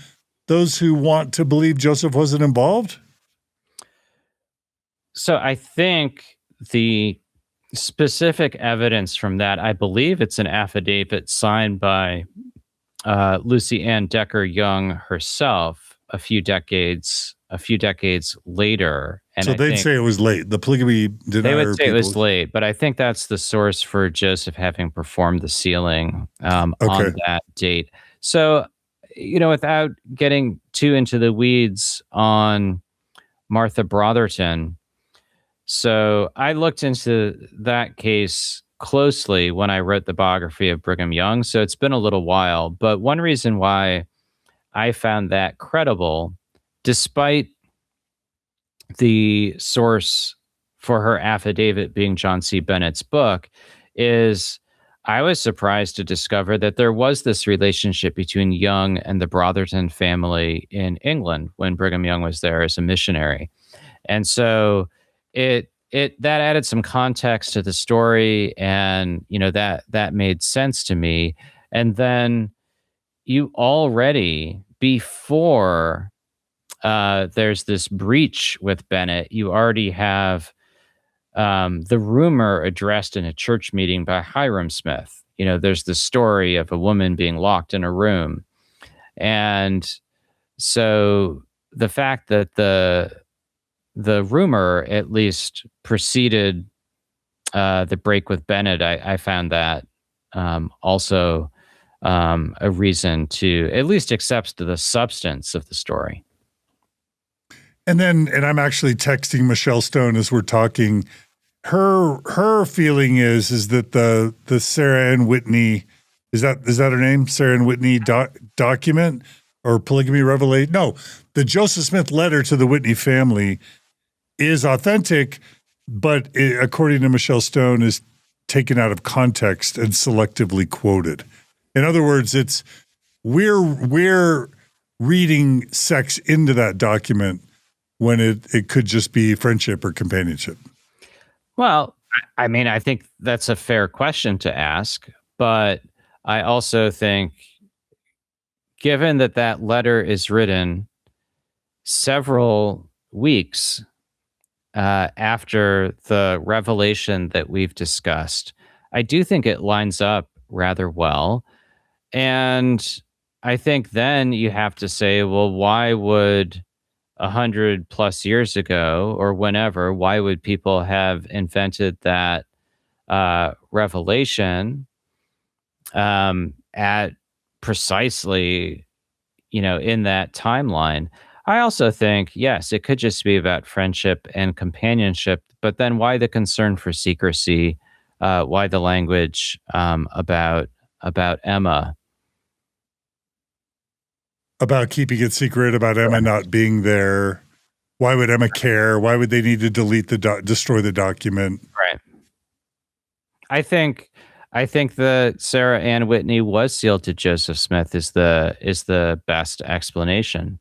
Speaker 1: those who want to believe Joseph wasn't involved?
Speaker 2: So I think the specific evidence from that, I believe it's an affidavit signed by Lucy Ann Decker Young herself a few decades later. And
Speaker 1: so they'd say it was late. The polygamy denier.
Speaker 2: They would say it was late, but I think that's the source for Joseph having performed the sealing on that date. So, without getting too into the weeds on Martha Brotherton, so I looked into that case closely when I wrote the biography of Brigham Young. So it's been a little while, but one reason why I found that credible, despite the source for her affidavit being John C. Bennett's book, is I was surprised to discover that there was this relationship between Young and the Brotherton family in England when Brigham Young was there as a missionary. And so that added some context to the story, and that made sense to me. And then you already, before there's this breach with Bennett, you already have the rumor addressed in a church meeting by Hiram Smith. There's the story of a woman being locked in a room. And so the fact that the rumor at least preceded the break with Bennett, I found that also a reason to at least accept the substance of the story.
Speaker 1: And I'm actually texting Michelle Stone as we're talking. Her feeling is that the Sarah and Whitney, is that her name? Sarah and Whitney document or polygamy revelation? No, the Joseph Smith letter to the Whitney family is authentic, but according to Michelle Stone, is taken out of context and selectively quoted. In other words, we're reading sex into that document when it could just be friendship or companionship.
Speaker 2: Well, I mean, I think that's a fair question to ask, but I also think, given that letter is written several weeks after the revelation that we've discussed, I do think it lines up rather well. And I think then you have to say, well, why would 100+ years ago or whenever, why would people have invented that revelation? at precisely, in that timeline. I also think, yes, it could just be about friendship and companionship, but then why the concern for secrecy? Why the language about Emma?
Speaker 1: About keeping it secret, about Emma not being there. Why would Emma care? Why would they need to destroy the document?
Speaker 2: Right. I think that Sarah Ann Whitney was sealed to Joseph Smith is the best explanation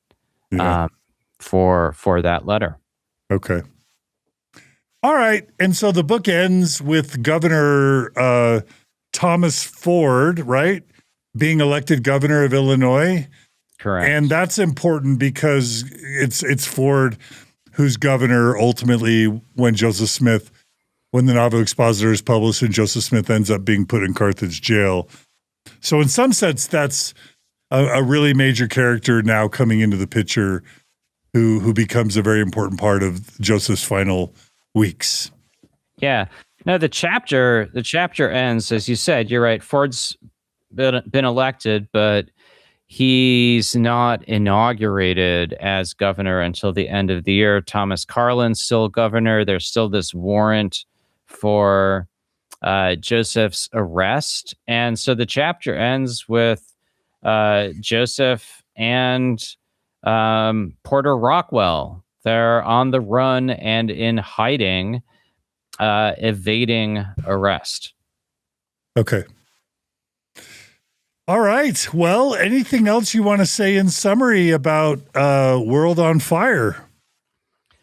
Speaker 2: for that letter.
Speaker 1: Okay. All right. And so the book ends with Governor Thomas Ford, right, being elected governor of Illinois.
Speaker 2: Correct.
Speaker 1: And that's important because it's Ford who's governor ultimately when the Nauvoo Expositor is published and Joseph Smith ends up being put in Carthage jail. So in some sense, that's a really major character now coming into the picture who becomes a very important part of Joseph's final weeks.
Speaker 2: Yeah. No, the chapter ends, as you said, you're right. Ford's been elected, but he's not inaugurated as governor until the end of the year. Thomas Carlin's still governor. There's still this warrant for Joseph's arrest. And so the chapter ends with Joseph and Porter Rockwell. They're on the run and in hiding, evading arrest. Okay.
Speaker 1: All right. Well, anything else you want to say in summary about World on Fire?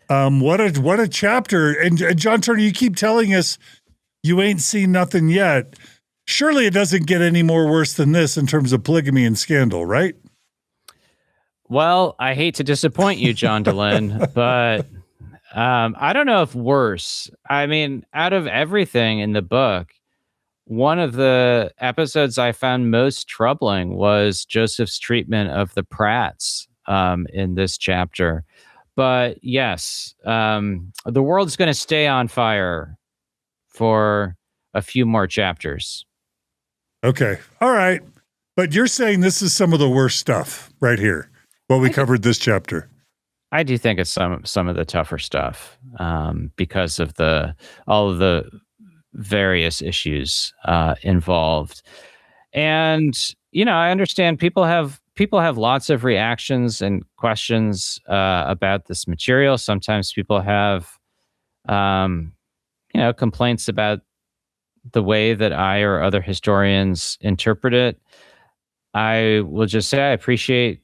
Speaker 1: What a chapter. And John Turner, you keep telling us you ain't seen nothing yet. Surely it doesn't get any more worse than this in terms of polygamy and scandal, right?
Speaker 2: Well, I hate to disappoint you, John DeLynn, but I don't know if worse. I mean, out of everything in the book, one of the episodes I found most troubling was Joseph's treatment of the Pratts in this chapter. But yes, the world's going to stay on fire for a few more chapters.
Speaker 1: Okay. All right. But you're saying this is some of the worst stuff right here, what we covered this chapter.
Speaker 2: I do think it's some of the tougher stuff because of all of the various issues involved. And, I understand people have lots of reactions and questions about this material. Sometimes people have, complaints about the way that I or other historians interpret it. I will just say I appreciate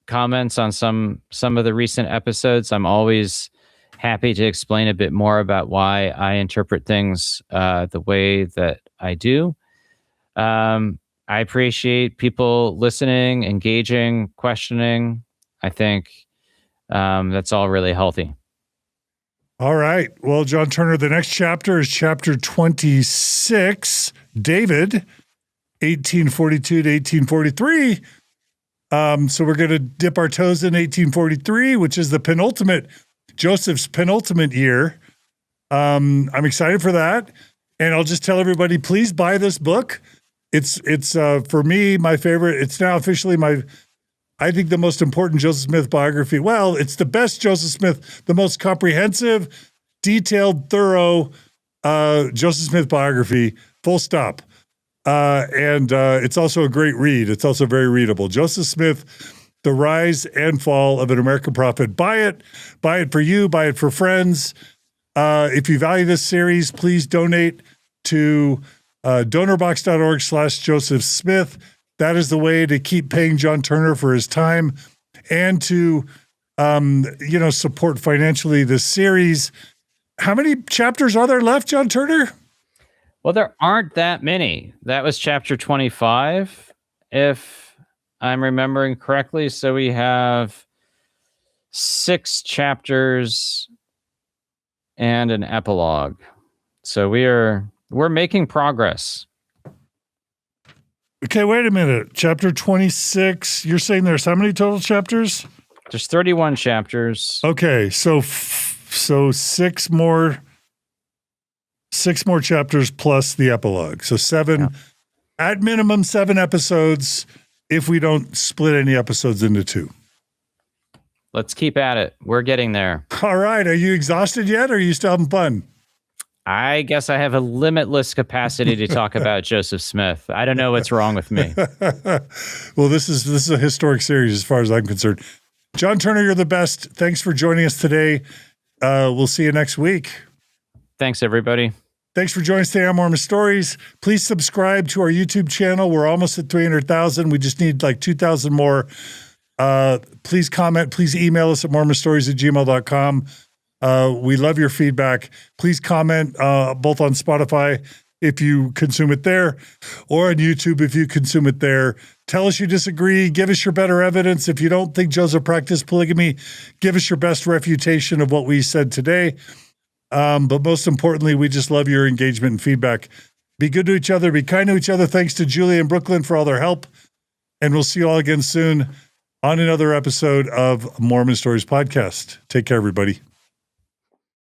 Speaker 2: comments on some of the recent episodes. I'm always happy to explain a bit more about why I interpret things the way that I do. I appreciate people listening, engaging, questioning. I think that's all really healthy.
Speaker 1: All right. Well, John Turner, the next chapter is chapter 26, David, 1842 to 1843. So we're going to dip our toes in 1843, which is Joseph's penultimate year. I'm excited for that. And I'll just tell everybody, please buy this book. It's for me, my favorite. It's now officially I think the most important Joseph Smith biography. Well, it's the best Joseph Smith, the most comprehensive, detailed, thorough Joseph Smith biography, full stop. And it's also a great read. It's also very readable. Joseph Smith, The Rise and Fall of an American Prophet. Buy it. Buy it for you. Buy it for friends. If you value this series, please donate to donorbox.org/Joseph Smith. That is the way to keep paying John Turner for his time and to, support financially this series. How many chapters are there left, John Turner?
Speaker 2: Well, there aren't that many. That was chapter 25, if I'm remembering correctly. So we have 6 chapters and an epilogue. So we're making progress.
Speaker 1: Okay, wait a minute. Chapter 26, you're saying there's how many total chapters?
Speaker 2: There's 31 chapters.
Speaker 1: Okay, so 6 more chapters plus the epilogue. So 7. Yeah. at minimum 7 episodes if we don't split any episodes into 2.
Speaker 2: Let's keep at it. We're getting there.
Speaker 1: All right. Are you exhausted yet, or are you still having fun?
Speaker 2: I guess I have a limitless capacity to talk about Joseph Smith. I don't know what's wrong with me.
Speaker 1: Well, this is a historic series as far as I'm concerned. John Turner, you're the best. Thanks for joining us today. We'll see you next week.
Speaker 2: Thanks, everybody.
Speaker 1: Thanks for joining us today on Mormon Stories. Please subscribe to our YouTube channel. We're almost at 300,000. We just need like 2,000 more. Please comment. Please email us at mormonstories@gmail.com. We love your feedback. Please comment both on Spotify if you consume it there, or on YouTube if you consume it there. Tell us you disagree. Give us your better evidence. If you don't think Joseph practiced polygamy, give us your best refutation of what we said today. But most importantly, we just love your engagement and feedback. Be good to each other. Be kind to each other. Thanks to Julie and Brooklyn for all their help. And we'll see you all again soon on another episode of Mormon Stories Podcast. Take care, everybody.